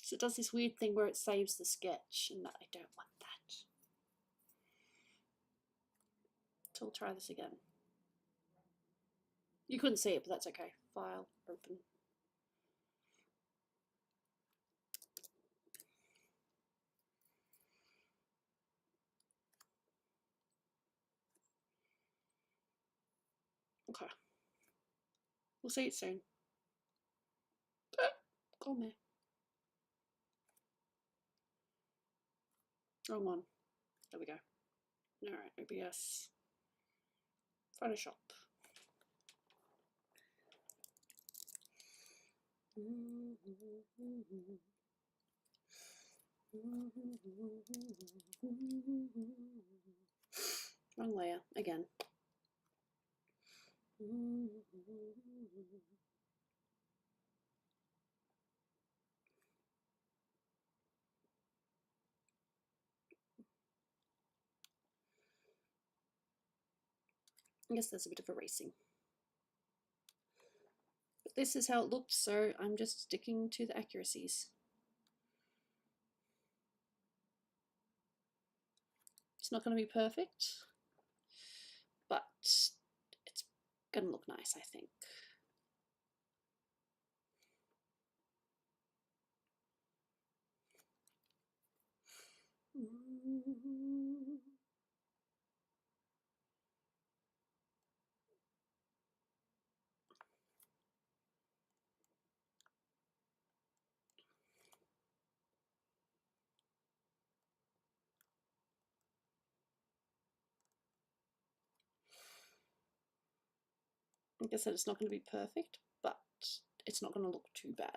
So it does this weird thing where it saves the sketch, and I don't want that. So we'll try this again. You couldn't see it, but that's okay. File, open. Okay. We'll see it soon. Come here. Wrong one. There we go. Alright, OBS. Photoshop. Wrong layer, again. I guess there's a bit of erasing. But this is how it looks, so I'm just sticking to the accuracies. It's not going to be perfect, but it's going to look nice, I think. Like I said, it's not going to be perfect, but it's not going to look too bad.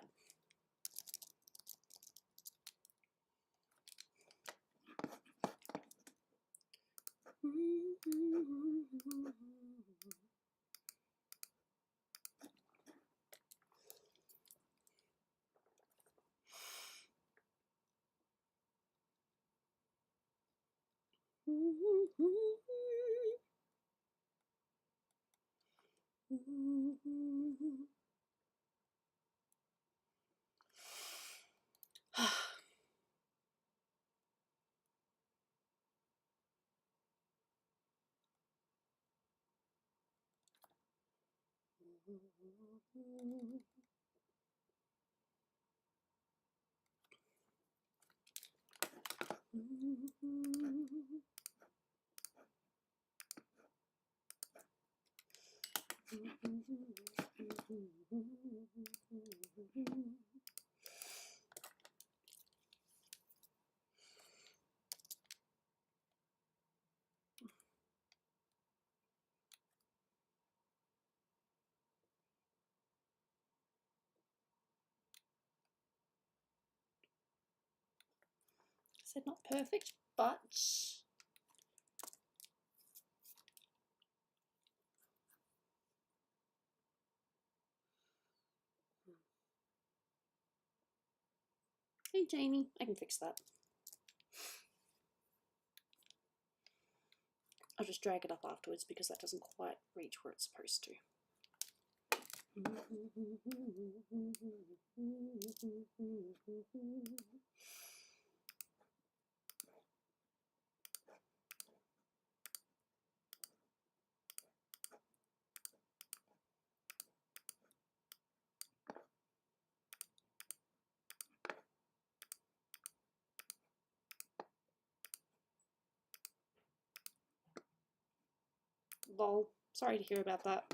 Said not perfect, but hey Jamie, I can fix that. I'll just drag it up afterwards because that doesn't quite reach where it's supposed to. Lol, sorry to hear about that.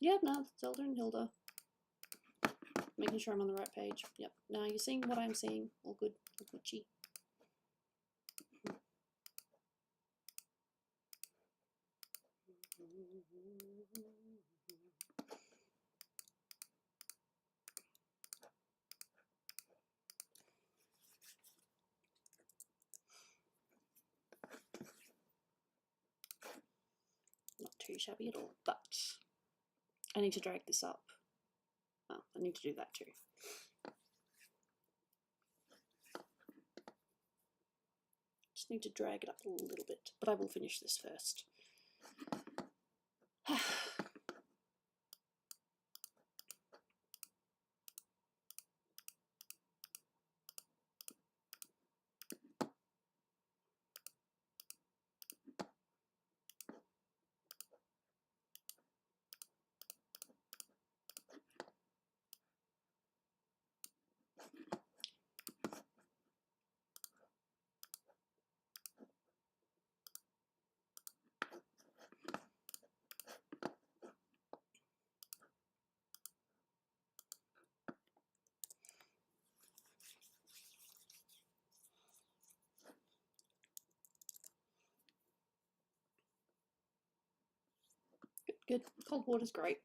Yeah, no, Zelda and Hilda. Making sure I'm on the right page. Yep. Now you're seeing what I'm seeing. All good. All Gucci. Not too shabby at all, but I need to drag this up. Oh, I need to do that too. Just need to drag it up a little bit, but I will finish this first. Good. Cold water's great.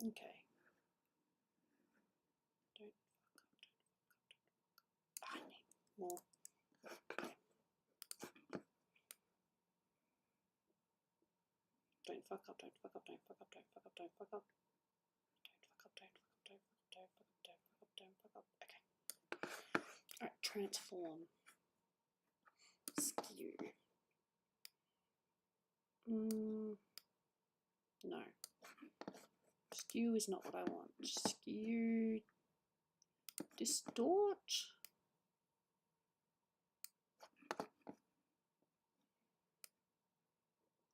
Okay. I need more. Okay. Don't fuck up, don't fuck up, don't fuck up, don't fuck up, don't fuck up. Don't fuck up. Okay. Alright, transform. Skew. No. Skew is not what I want. Skew. Distort.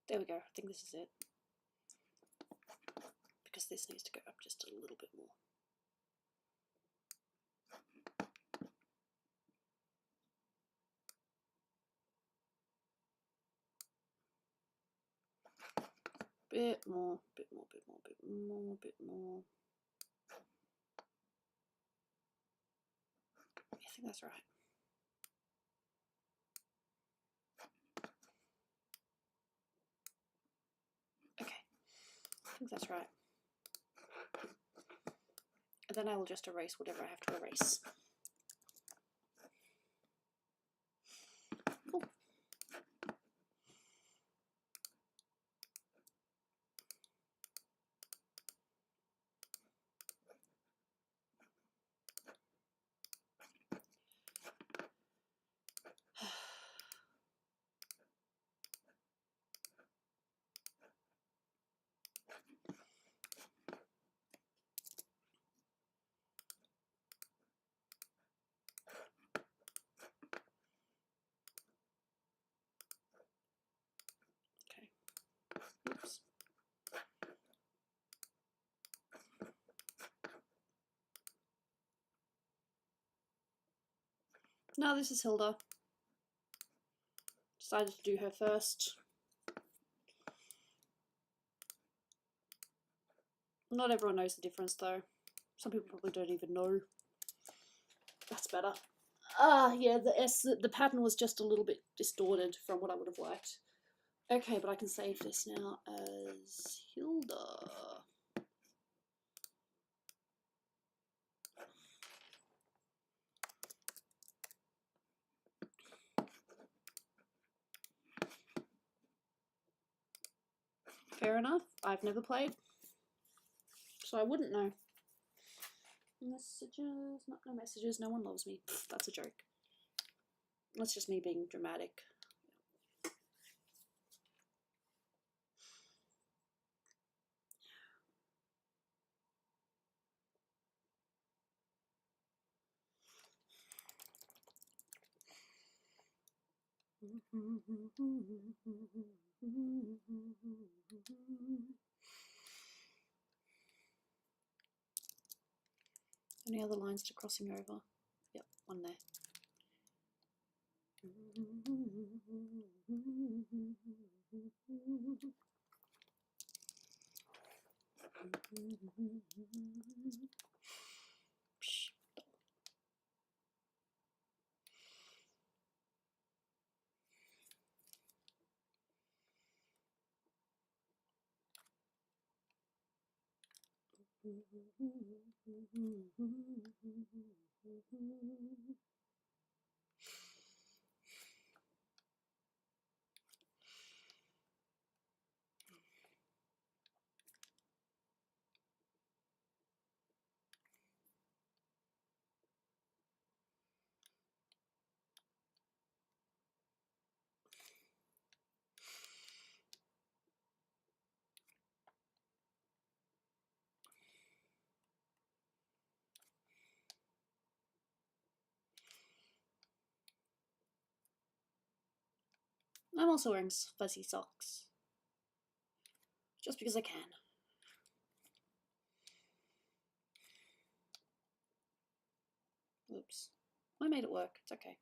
There we go. I think this is it. Because this needs to go up just a little bit more. Bit more, bit more, bit more, bit more, bit more. I think that's right. Okay, I think that's right. And then I will just erase whatever I have to erase. Cool. Oops. No, this is Hilda. Decided to do her first. Not everyone knows the difference though. Some people probably don't even know. That's better. Yeah, the pattern was just a little bit distorted from what I would have liked. Okay, but I can save this now as Hilda. Fair enough. I've never played, so I wouldn't know. Messages, not no messages. No one loves me. Pfft, that's a joke. That's just me being dramatic. Any other lines to crossing over? Yep, one there. I'm also wearing fuzzy socks. Just because I can. Oops. I made it work. It's okay.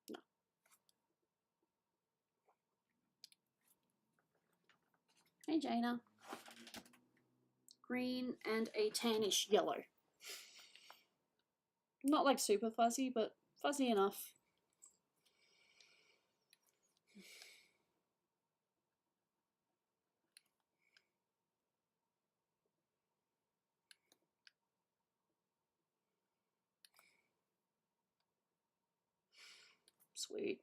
No. Hey, Jaina. Green and a tannish yellow. Not like super fuzzy, but fuzzy enough. Sweet.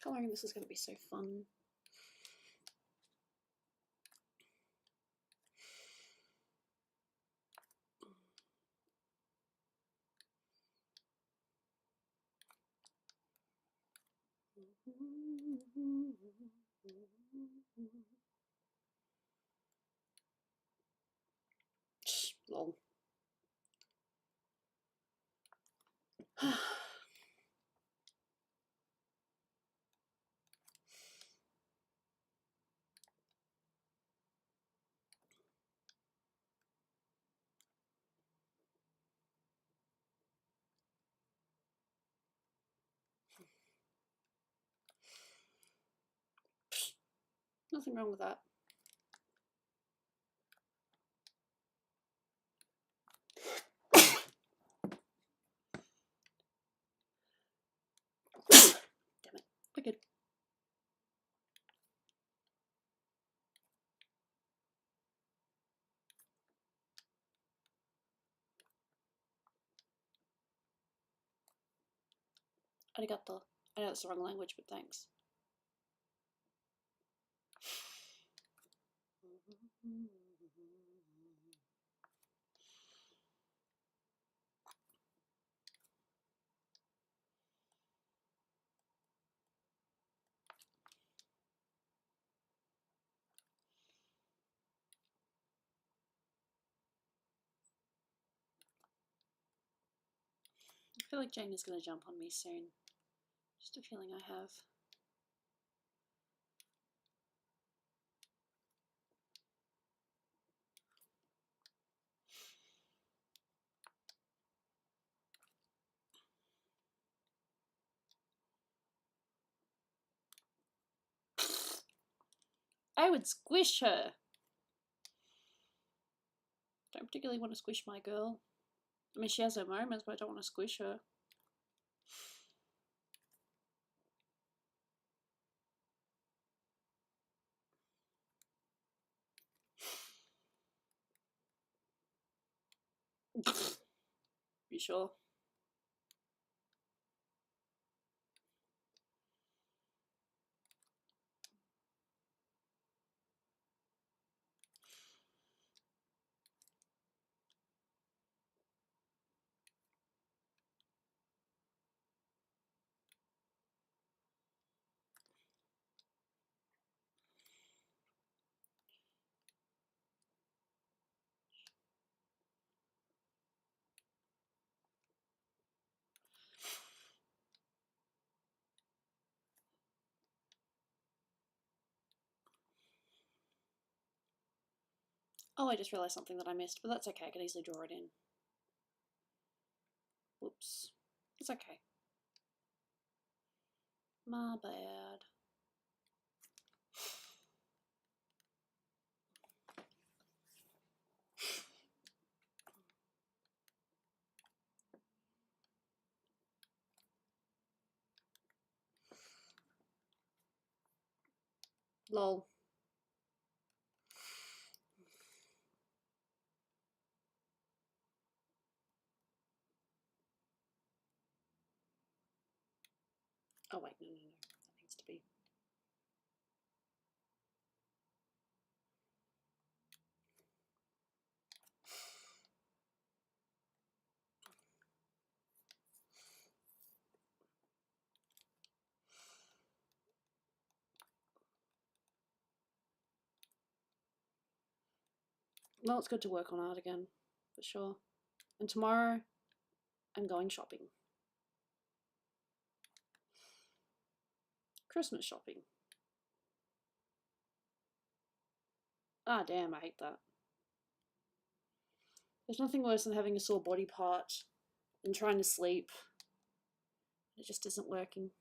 Coloring this is going to be so fun. Lol. Nothing wrong with that. Damn it. Wicked. Arigato. I know it's the wrong language, but thanks. I feel like Jane is going to jump on me soon. Just a feeling I have. I would squish her. Don't particularly want to squish my girl. I mean, she has her moments, but I don't want to squish her. You sure? Oh, I just realised something that I missed, but that's okay, I can easily draw it in. Whoops. It's okay. My bad. Lol. Oh wait, no. That needs to be. Well, it's good to work on art again, for sure. And tomorrow, I'm going shopping. Christmas shopping. Ah, damn, I hate that. There's nothing worse than having a sore body part and trying to sleep. It just isn't working.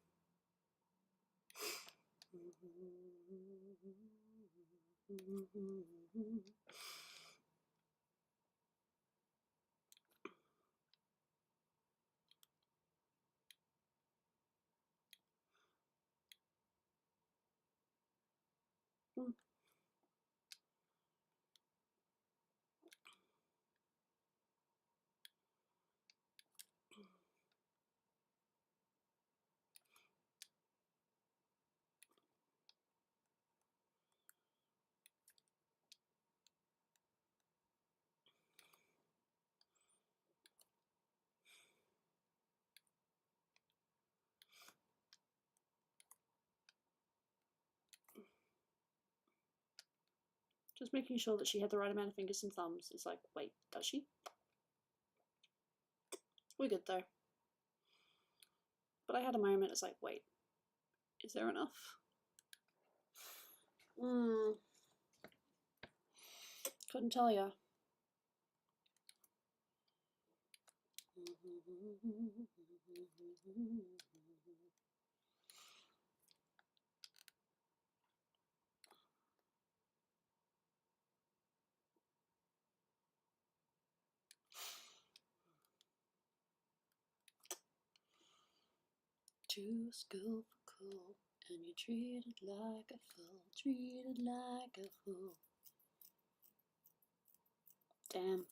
Just making sure that she had the right amount of fingers and thumbs. It's like, wait, does she? We're good though. But I had a moment, it's like, wait, is there enough? Couldn't tell ya. Too skillful, cool, and you're treated like a fool, treated like a fool. Damn.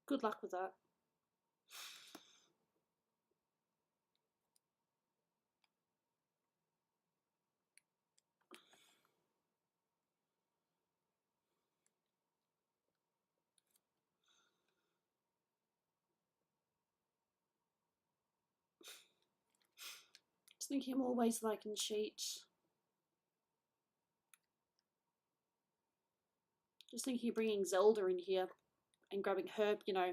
Good luck with that. Just thinking of more ways that I can cheat. Just thinking of bringing Zelda in here and grabbing her, you know,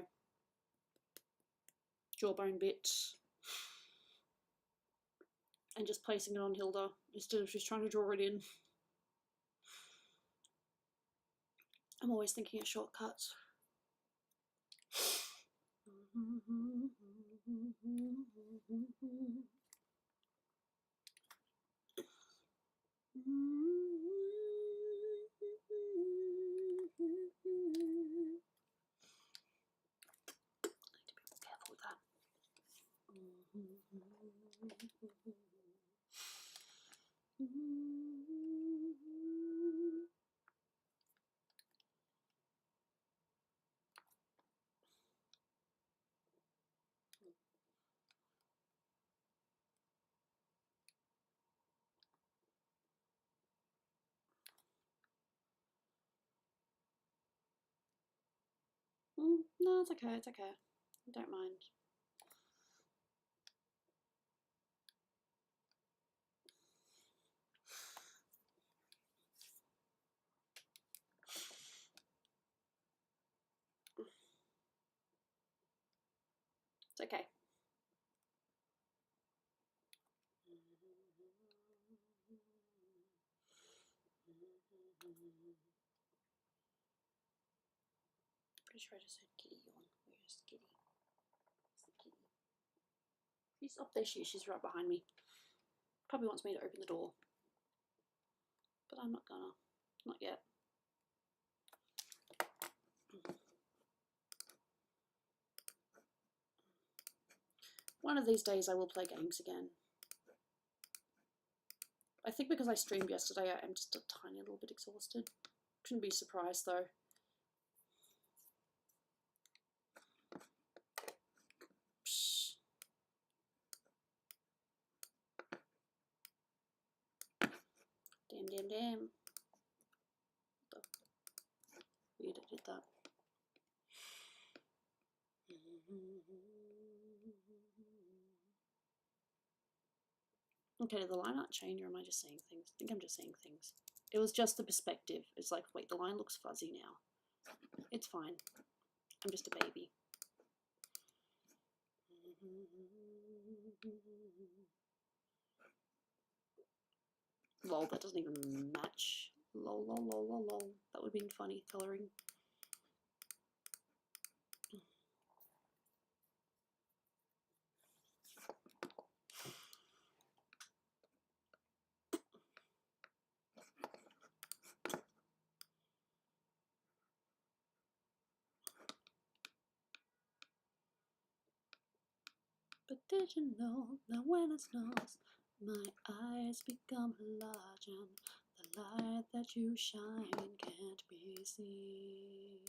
jawbone bit and just placing it on Hilda instead of just trying to draw it in. I'm always thinking of shortcuts. No, it's okay, it's okay. I don't mind. It's okay. Pretty sure I just heard kitty yawn. Where's kitty? Where's the kitty? She's up there. She's right behind me. Probably wants me to open the door, but I'm not gonna. Not yet. One of these days I will play games again. I think because I streamed yesterday, I am just a tiny little bit exhausted. Shouldn't be surprised though. Psh. Damn. Weird I did that. Okay, did the line not change or am I just saying things? I think I'm just saying things. It was just the perspective. It's like, wait, the line looks fuzzy now. It's fine. I'm just a baby. Lol, that doesn't even match. Lol. That would have been funny colouring. But did you know that when it snows, my eyes become large and the light that you shine can't be seen?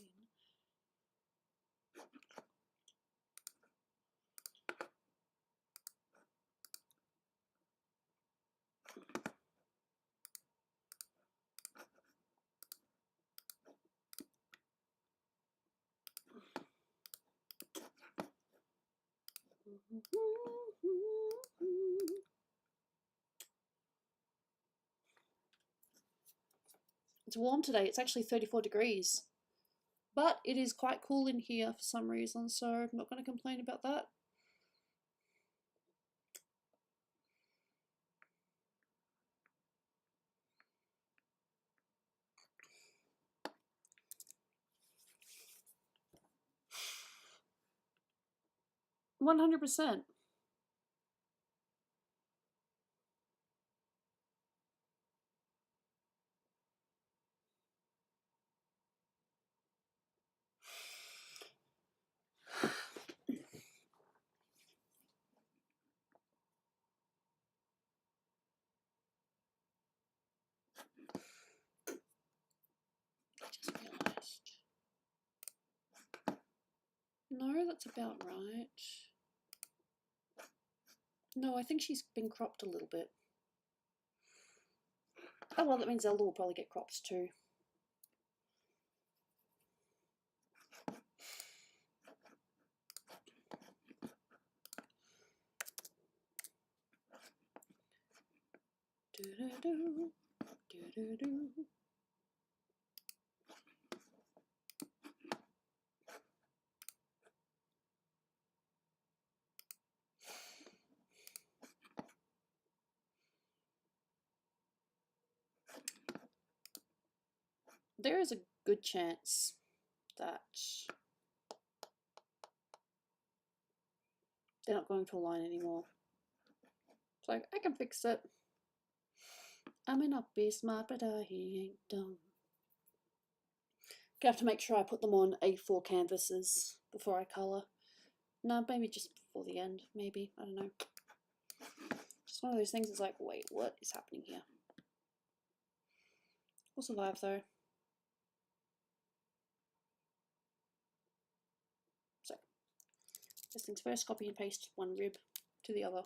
It's warm today. It's actually 34 degrees. But it is quite cool in here for some reason, so I'm not going to complain about that. $100%. I just realised. No, that's about right. No, I think she's been cropped a little bit. Oh well, that means Zelda will probably get cropped too. Do-do-do, do-do-do. There is a good chance that they're not going to align anymore. It's like, I can fix it. I may not be smart, but he ain't dumb. I have to make sure I put them on A4 canvases before I colour. No, maybe just before the end, maybe. I don't know. Just one of those things, it's like, wait, what is happening here? We'll survive though. So, first things first, copy and paste one rib to the other.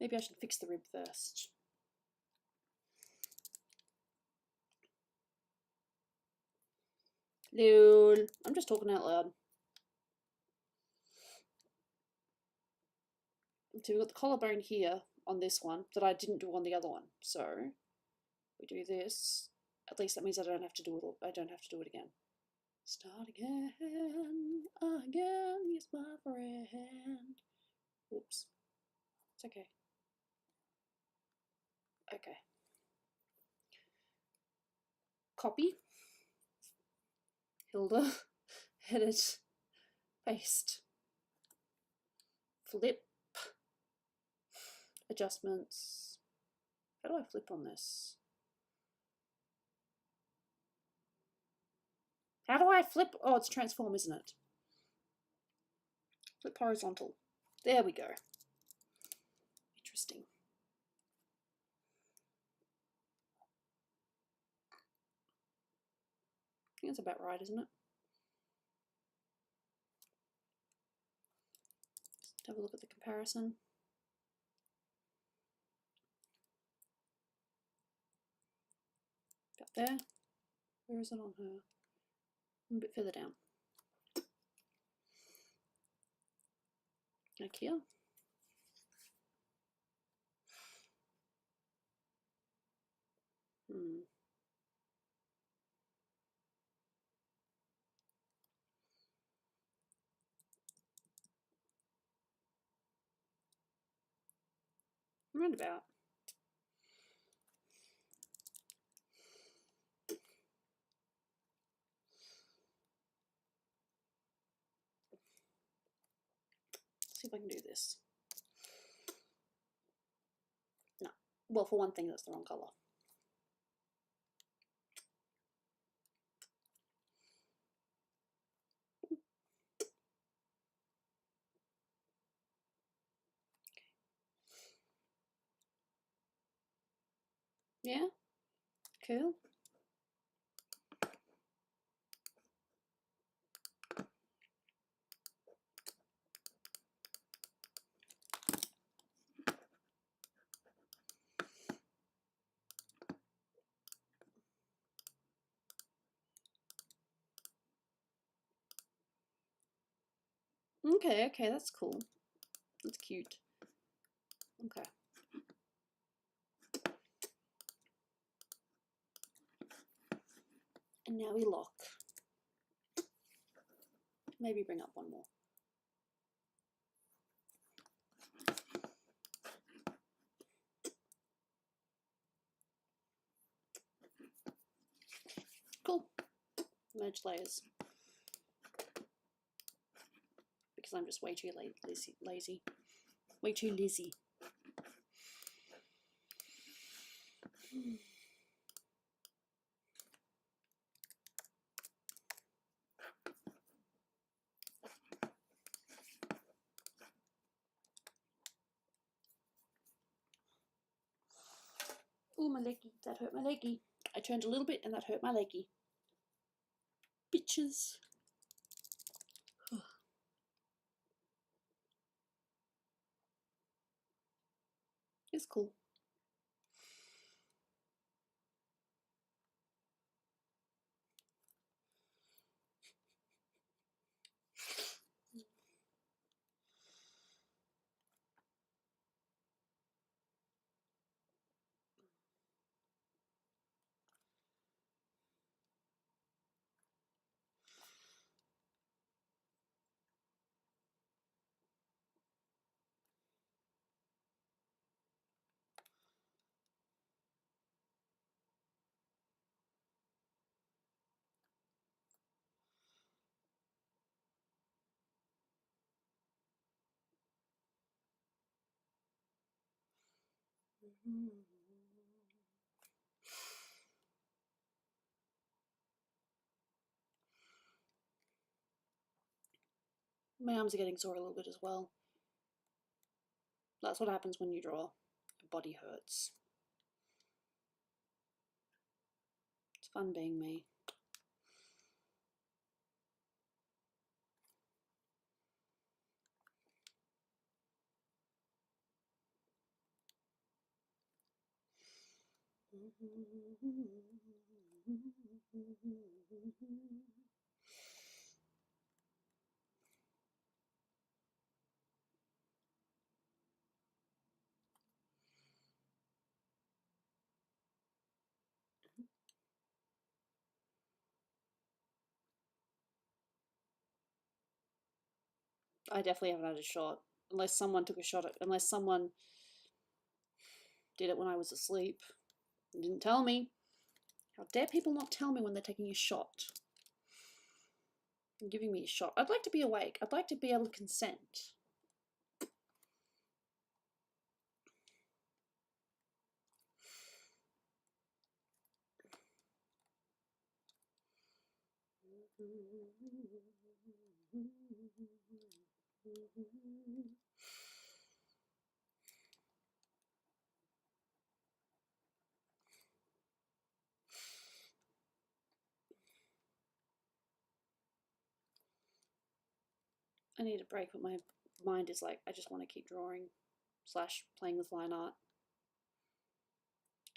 Maybe I should fix the rib first. Lol. I'm just talking out loud. So we've got the collarbone here on this one that I didn't do on the other one. So we do this. At least that means I don't have to do it. I don't have to do it again. Start again, yes, my friend. Whoops. It's okay. Okay. Copy. Hilda. Edit. Paste. Flip. Adjustments. How do I flip on this? How do I flip? Oh, it's transform, isn't it? Flip horizontal. There we go. Interesting. I think that's about right, isn't it? Let's have a look at the comparison. Up there. Where is it on her? A bit further down. Like here. Roundabout. Let's see if I can do this. No. Well, for one thing, that's the wrong color. Yeah? Cool. Okay, okay, that's cool. That's cute. Okay. And now we lock. Maybe bring up one more. Cool. Merge layers. Because I'm just way too lazy. Way too lazy. Oh, my leggy. That hurt my leggy. I turned a little bit and that hurt my leggy. Bitches. It's cool. My arms are getting sore a little bit as well. That's what happens when you draw. Your body hurts. It's fun being me. I definitely haven't had a shot. Unless someone took a shot at, unless someone did it when I was asleep and didn't tell me. How dare people not tell me when they're taking a shot? And giving me a shot. I'd like to be awake. I'd like to be able to consent. I need a break, but my mind is like, I just want to keep drawing / playing with line art.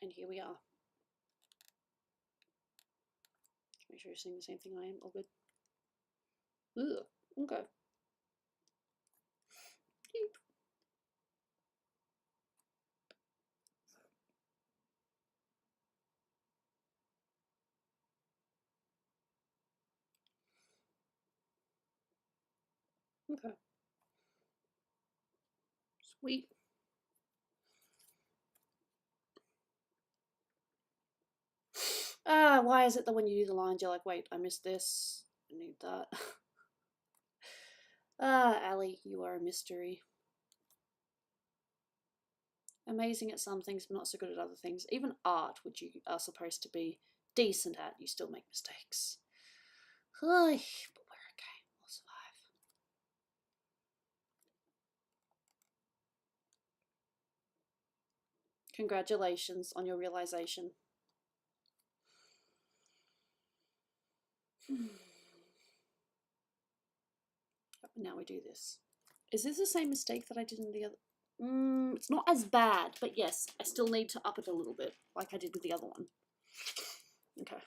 And here we are. Make sure you're seeing the same thing I am. All good. Ugh. Okay. Keep. Okay. Sweet. Why is it that when you do the lines, you're like, wait, I missed this. I need that. Allie, you are a mystery. Amazing at some things, but not so good at other things. Even art, which you are supposed to be decent at, you still make mistakes. But we're okay. We'll survive. Congratulations on your realization. Now we do this. Is this the same mistake that I did in the other? It's not as bad, but yes, I still need to up it a little bit, like I did with the other one. Okay.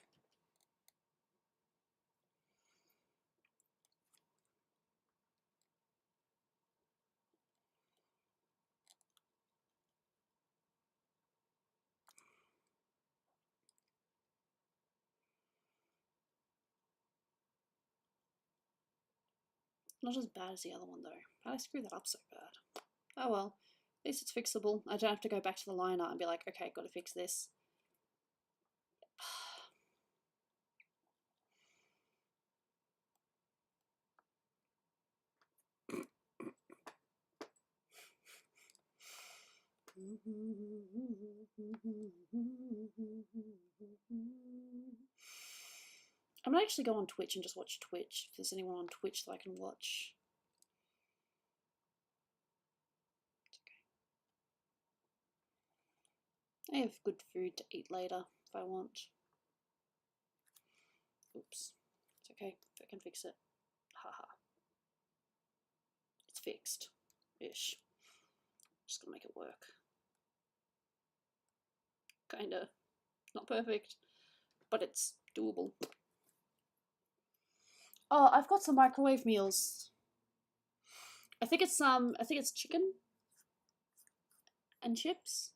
Not as bad as the other one, though. How did I screw that up so bad? Oh well. At least it's fixable. I don't have to go back to the line art and be like, okay, gotta fix this. I'm gonna actually go on Twitch and just watch Twitch. If there's anyone on Twitch that I can watch. I have good food to eat later if I want. Oops. It's okay. I can fix it. Haha. It's fixed. Ish. Just gonna make it work. Kinda. Not perfect, but it's doable. Oh, I've got some microwave meals. I think it's chicken and chips.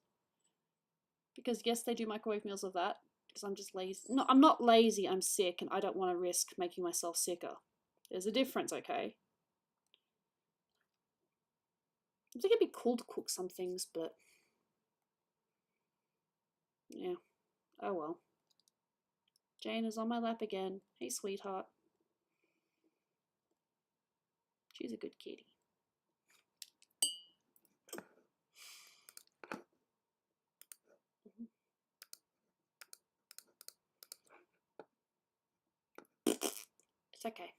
Because yes, they do microwave meals of that. Because I'm just lazy. No, I'm not lazy, I'm sick and I don't want to risk making myself sicker. There's a difference, okay? I think it'd be cool to cook some things, but yeah. Oh well. Jane is on my lap again. Hey, sweetheart. She's a good kitty. It's okay.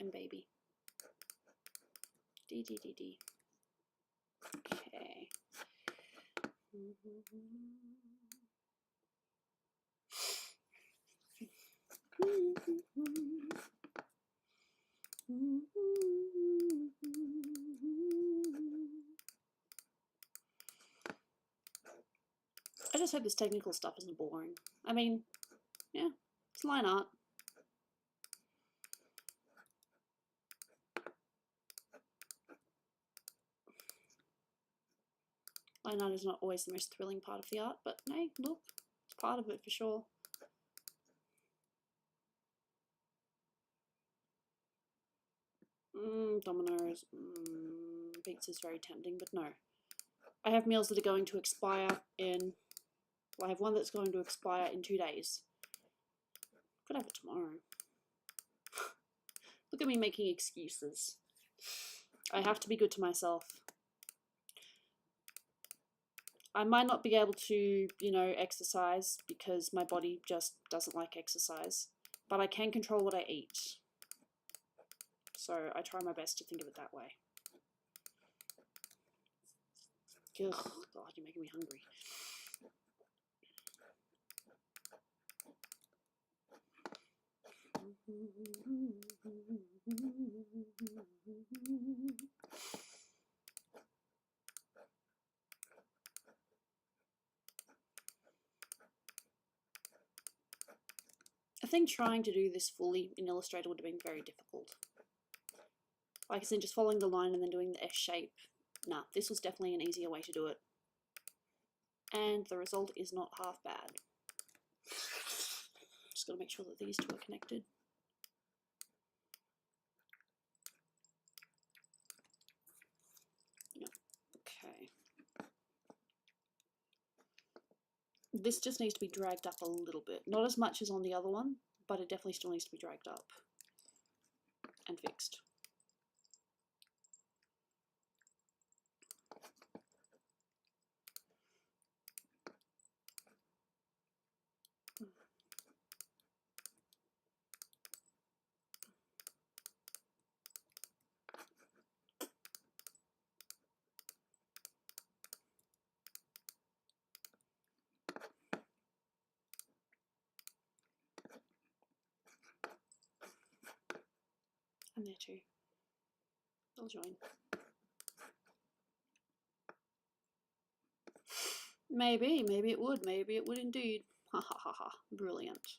I'm baby. D. Okay. I just hope this technical stuff isn't boring. I mean, yeah, it's line art. Line art is not always the most thrilling part of the art, but hey, look, it's part of it for sure. Domino's. Pizza's very tempting, but no. I have meals that are going to expire in... Well, I have one that's going to expire in 2 days. Could have it tomorrow. Look at me making excuses. I have to be good to myself. I might not be able to, you know, exercise because my body just doesn't like exercise. But I can control what I eat. So I try my best to think of it that way. Ugh, God, you're making me hungry. I think trying to do this fully in Illustrator would have been very difficult. Like I said, just following the line and then doing the S shape. Nah, this was definitely an easier way to do it. And the result is not half bad. Just gotta make sure that these two are connected. Yep. Okay. This just needs to be dragged up a little bit. Not as much as on the other one, but it definitely still needs to be dragged up and fixed. And there too. They'll join. Maybe it would. Maybe it would indeed. Ha ha ha ha. Brilliant.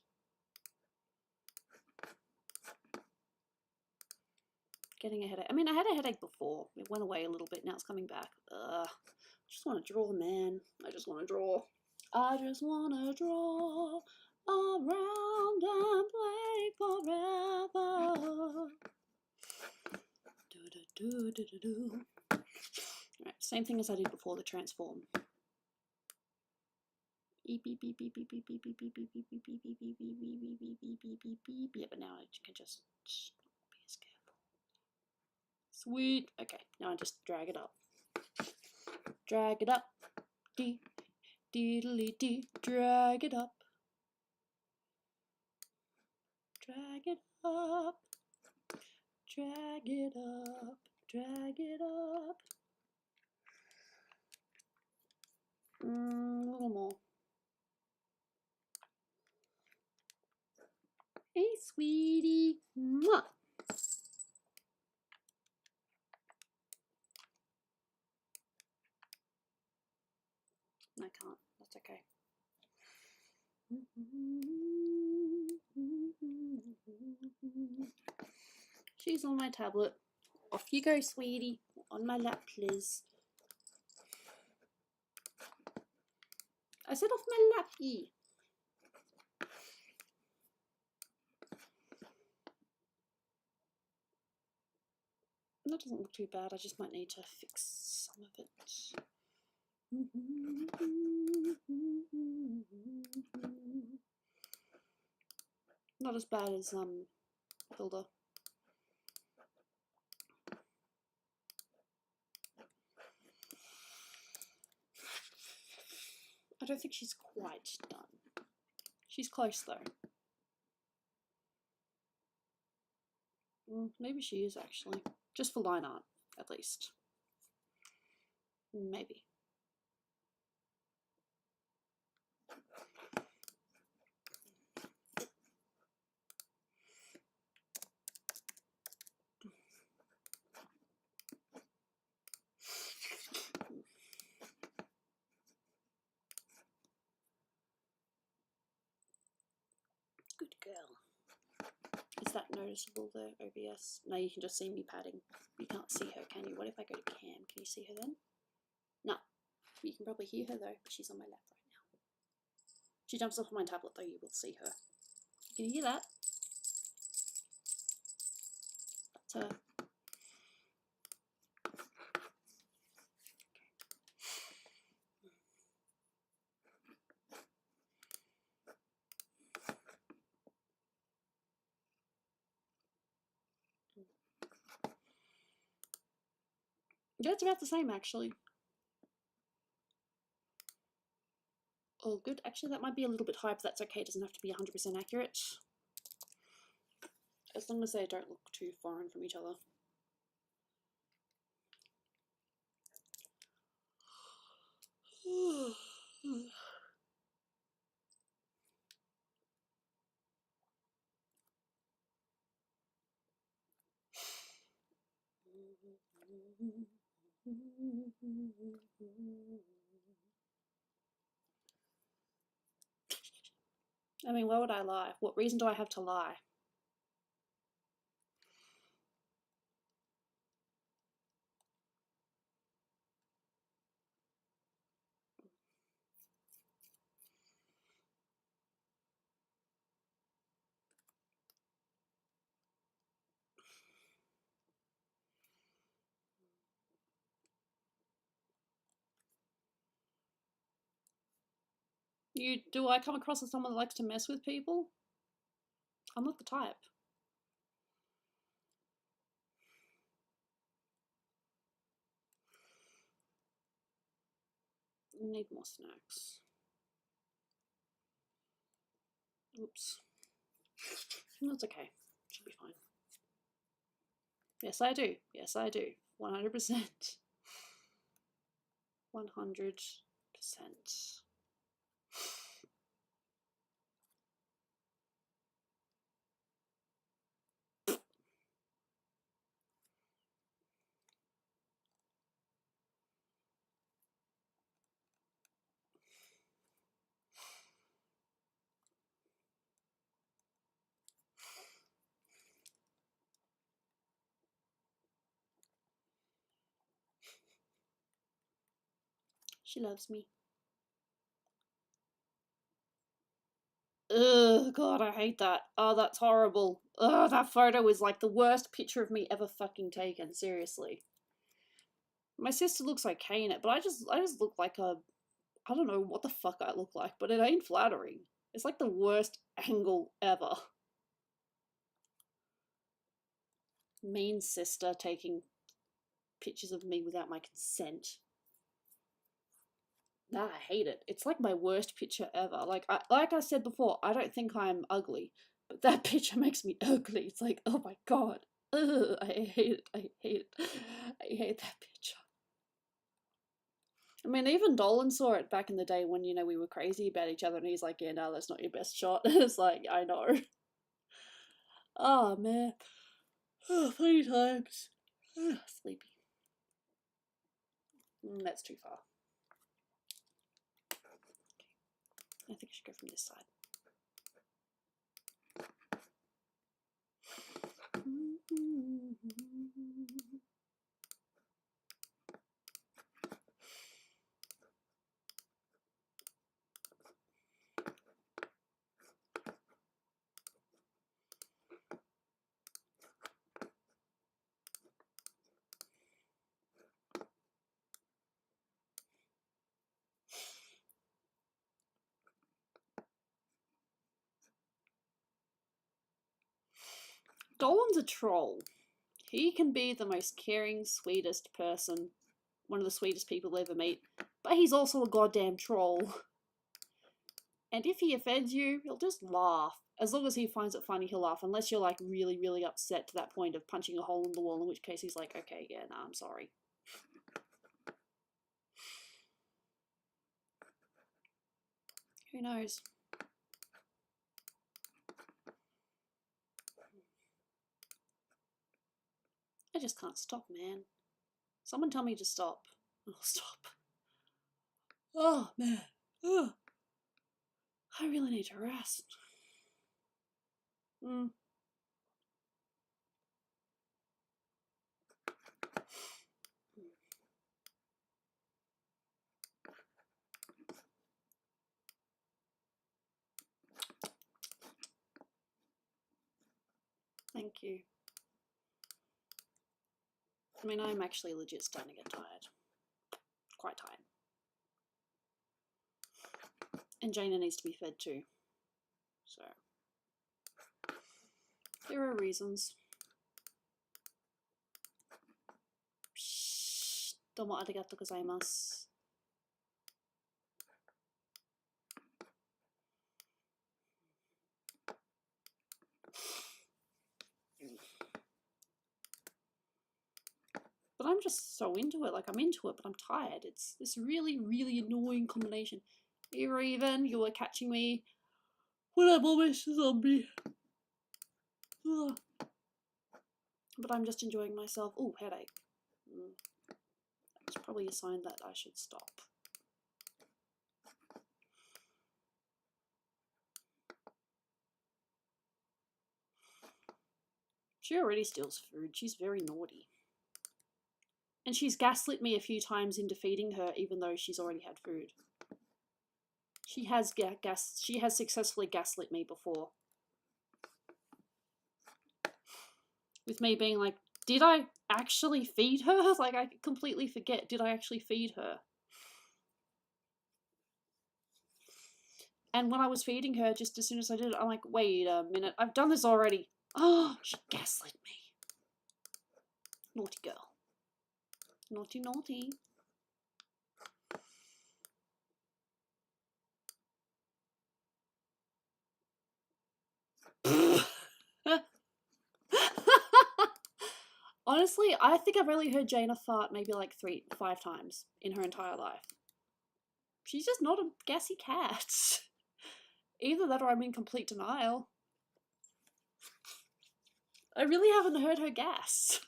Getting a headache. I mean, I had a headache before. It went away a little bit. Now it's coming back. I just want to draw, man. I just want to draw. I just want to draw around and play forever. Do. Right, same thing as I did before the transform. Yeah, but now I can just be as careful. Sweet. Okay, now I just drag it up. Drag it up. Dee, deedly dee. Drag it up. Drag it up. Drag it up. Drag it up. A little more. Hey, sweetie. Mwah. I can't. That's okay. She's on my tablet. Off you go, sweetie. On my lap, please. I said off my lappy. That doesn't look too bad. I just might need to fix some of it. Not as bad as Hilda. I don't think she's quite done. She's close though. Maybe she is actually. Just for line art, at least. Maybe. Good girl. Is that noticeable there, OBS? No, you can just see me padding. You can't see her, can you? What if I go to cam? Can you see her then? No. You can probably hear her though, but she's on my lap right now. She jumps off my tablet though, you will see her. Can you hear that? That's her. Yeah, it's about the same actually. Oh, good. Actually, that might be a little bit high, but that's okay. It doesn't have to be 100% accurate. As long as they don't look too foreign from each other. I mean, why would I lie? What reason do I have to lie? Do I come across as someone that likes to mess with people? I'm not the type. Need more snacks. Oops. That's okay. Should be fine. Yes, I do. Yes, I do. 100%. 100%. She loves me. Ugh, God, I hate that. Oh, that's horrible. Ugh, that photo is like the worst picture of me ever fucking taken, seriously. My sister looks okay in it, but I just look like a, I don't know what the fuck I look like, but it ain't flattering. It's like the worst angle ever. Mean sister taking pictures of me without my consent. Nah, I hate it. It's like my worst picture ever. Like I said before, I don't think I'm ugly, but that picture makes me ugly. It's like, oh my god. Ugh, I hate it. I hate it. I hate that picture. I mean, even Dolan saw it back in the day when, you know, we were crazy about each other, and he's like, yeah, no, that's not your best shot. It's like, I know. Oh, man. Oh, funny times. Sleepy. That's too far. I think I should go from this side. Dolan's a troll. He can be the most caring, sweetest person, one of the sweetest people you'll ever meet, but he's also a goddamn troll. And if he offends you, he'll just laugh. As long as he finds it funny, he'll laugh, unless you're like really, really upset to that point of punching a hole in the wall, in which case he's like, okay, yeah, nah, I'm sorry. Who knows? I just can't stop, man. Someone tell me to stop. I'll stop. Oh, man. Oh. I really need to rest. Thank you. I mean, I'm actually legit starting to get tired. Quite tired. And Jaina needs to be fed too. So, there are reasons. Shh. Domo arigato gozaimasu. But I'm just so into it. Like, I'm into it, but I'm tired. It's this really, really annoying combination. You're even, you were catching me when I'm almost a zombie. Ugh. But I'm just enjoying myself. Oh, headache. It's probably a sign that I should stop. She already steals food. She's very naughty. And she's gaslit me a few times into feeding her, even though she's already had food. She has successfully gaslit me before. With me being like, did I actually feed her? Like, I completely forget. Did I actually feed her? And when I was feeding her, just as soon as I did it, I'm like, wait a minute, I've done this already. Oh, she gaslit me. Naughty girl. Naughty, naughty. Honestly, I think I've only heard Jaina fart maybe like 5 times in her entire life. She's just not a gassy cat. Either that or I'm in complete denial. I really haven't heard her gas.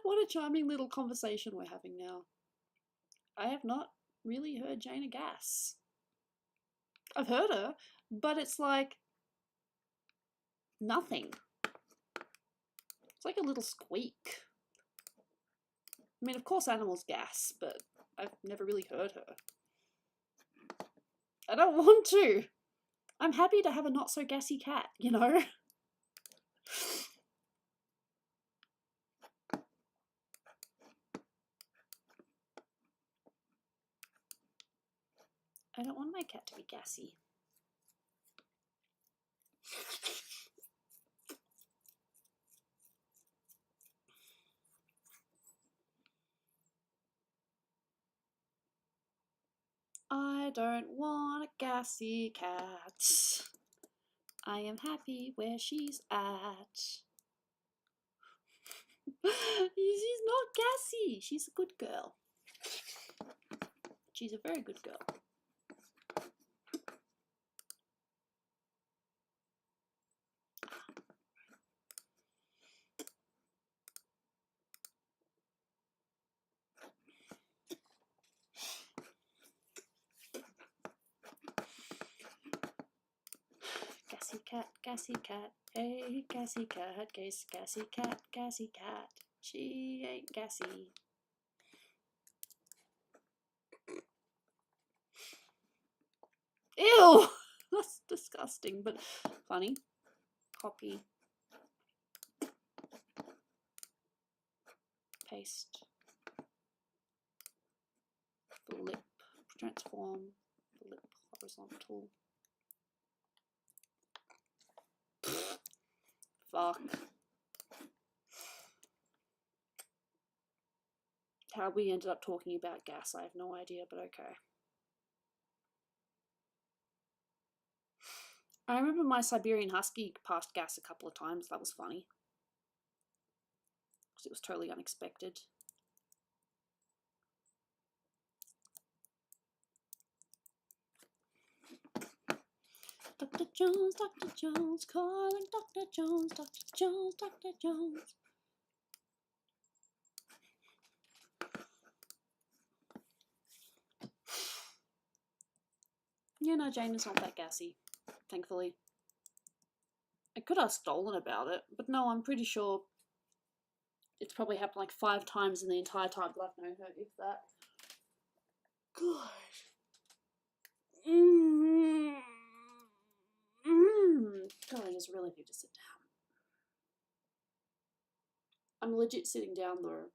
What a charming little conversation we're having now. I have not really heard Jaina gas. I've heard her, but it's like nothing. It's like a little squeak. I mean, of course animals gas, but I've never really heard her. I don't want to. I'm happy to have a not so gassy cat, you know? I don't want my cat to be gassy. I don't want a gassy cat. I am happy where she's at. She's not gassy. She's a good girl. She's a very good girl. Gassy cat, hey, gassy cat, gassy cat, gassy cat. She ain't gassy. Ew! That's disgusting, but funny. Copy. Paste. Flip. Transform. Flip. Horizontal. Fuck. How we ended up talking about gas, I have no idea, but okay. I remember my Siberian Husky passed gas a couple of times. That was funny. Because it was totally unexpected. Dr. Jones, calling Dr. Jones, Dr. Jones, Dr. Jones. Yeah, no, Jane is not that gassy, thankfully. I could ask Dolan about it, but no, I'm pretty sure it's probably happened like 5 times in the entire time that I've known her, if that. God. God, I just really need to sit down. I'm legit sitting down though.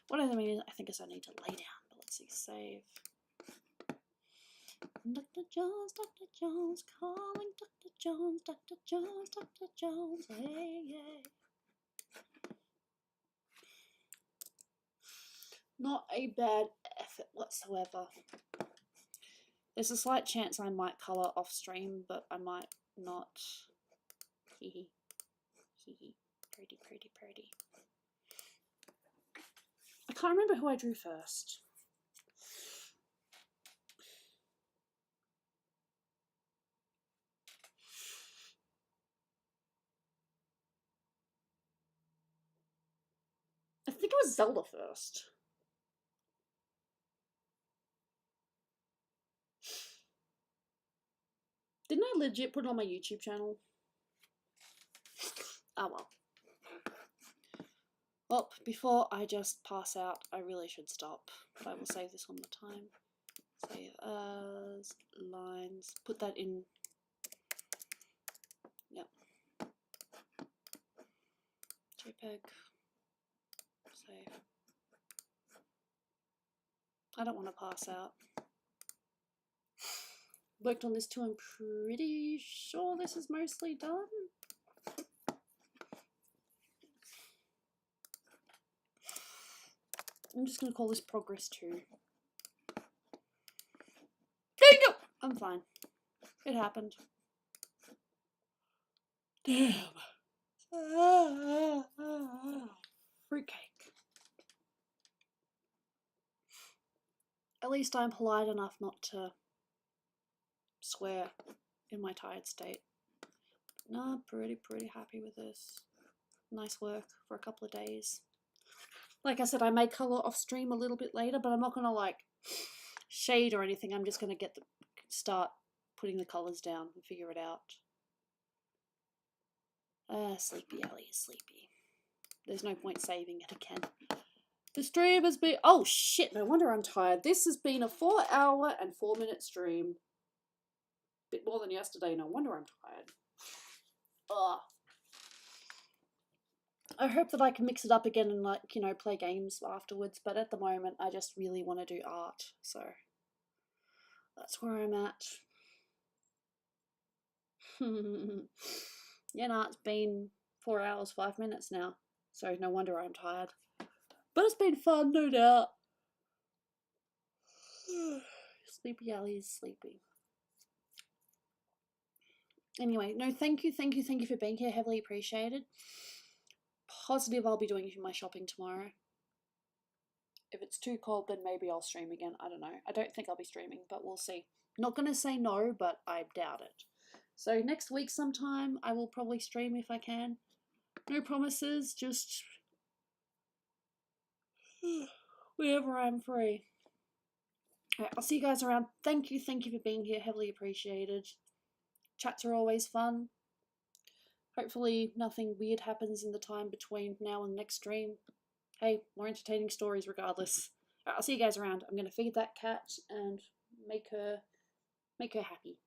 What I mean, I think is I need to lay down, but let's see, save. Dr. Jones, calling Dr. Jones, Dr. Jones, Dr. Jones, hey, hey. Not a bad effort whatsoever. There's a slight chance I might colour off stream, but I might not. Hehe. Hehe. Pretty, pretty, pretty. I can't remember who I drew first. I think it was Zelda first. Didn't I legit put it on my YouTube channel? Oh well. Well, before I just pass out, I really should stop. But I will save this on the time. Save as lines. Put that in. Yep. JPEG. Save. I don't want to pass out. Worked on this too. I'm pretty sure this is mostly done. I'm just going to call this progress 2. There you go! I'm fine. It happened. Damn. Fruitcake. At least I'm polite enough not to swear in my tired state. No, pretty happy with this. Nice work for a couple of days. Like I said, I may colour off stream a little bit later, but I'm not gonna like shade or anything. I'm just gonna start putting the colours down and figure it out. Sleepy Ellie is sleepy. There's no point saving it again. The stream has been, oh shit, no wonder I'm tired. This has been a 4-hour and 4-minute stream. Bit more than yesterday, no wonder I'm tired. Ugh. I hope that I can mix it up again and, like, you know, play games afterwards, but at the moment I just really want to do art, so that's where I'm at. Yeah, no, it's been 4 hours, 5 minutes now, so no wonder I'm tired. But it's been fun, no doubt. Sleepy Ellie is sleepy. Anyway, no, thank you for being here. Heavily appreciated. Positive I'll be doing my shopping tomorrow. If it's too cold, then maybe I'll stream again. I don't know. I don't think I'll be streaming, but we'll see. Not going to say no, but I doubt it. So next week sometime, I will probably stream if I can. No promises, just whenever I'm free. Alright, I'll see you guys around. Thank you for being here. Heavily appreciated. Chats are always fun. Hopefully nothing weird happens in the time between now and next stream. Hey, more entertaining stories regardless. Alright, I'll see you guys around. I'm going to feed that cat and make her happy.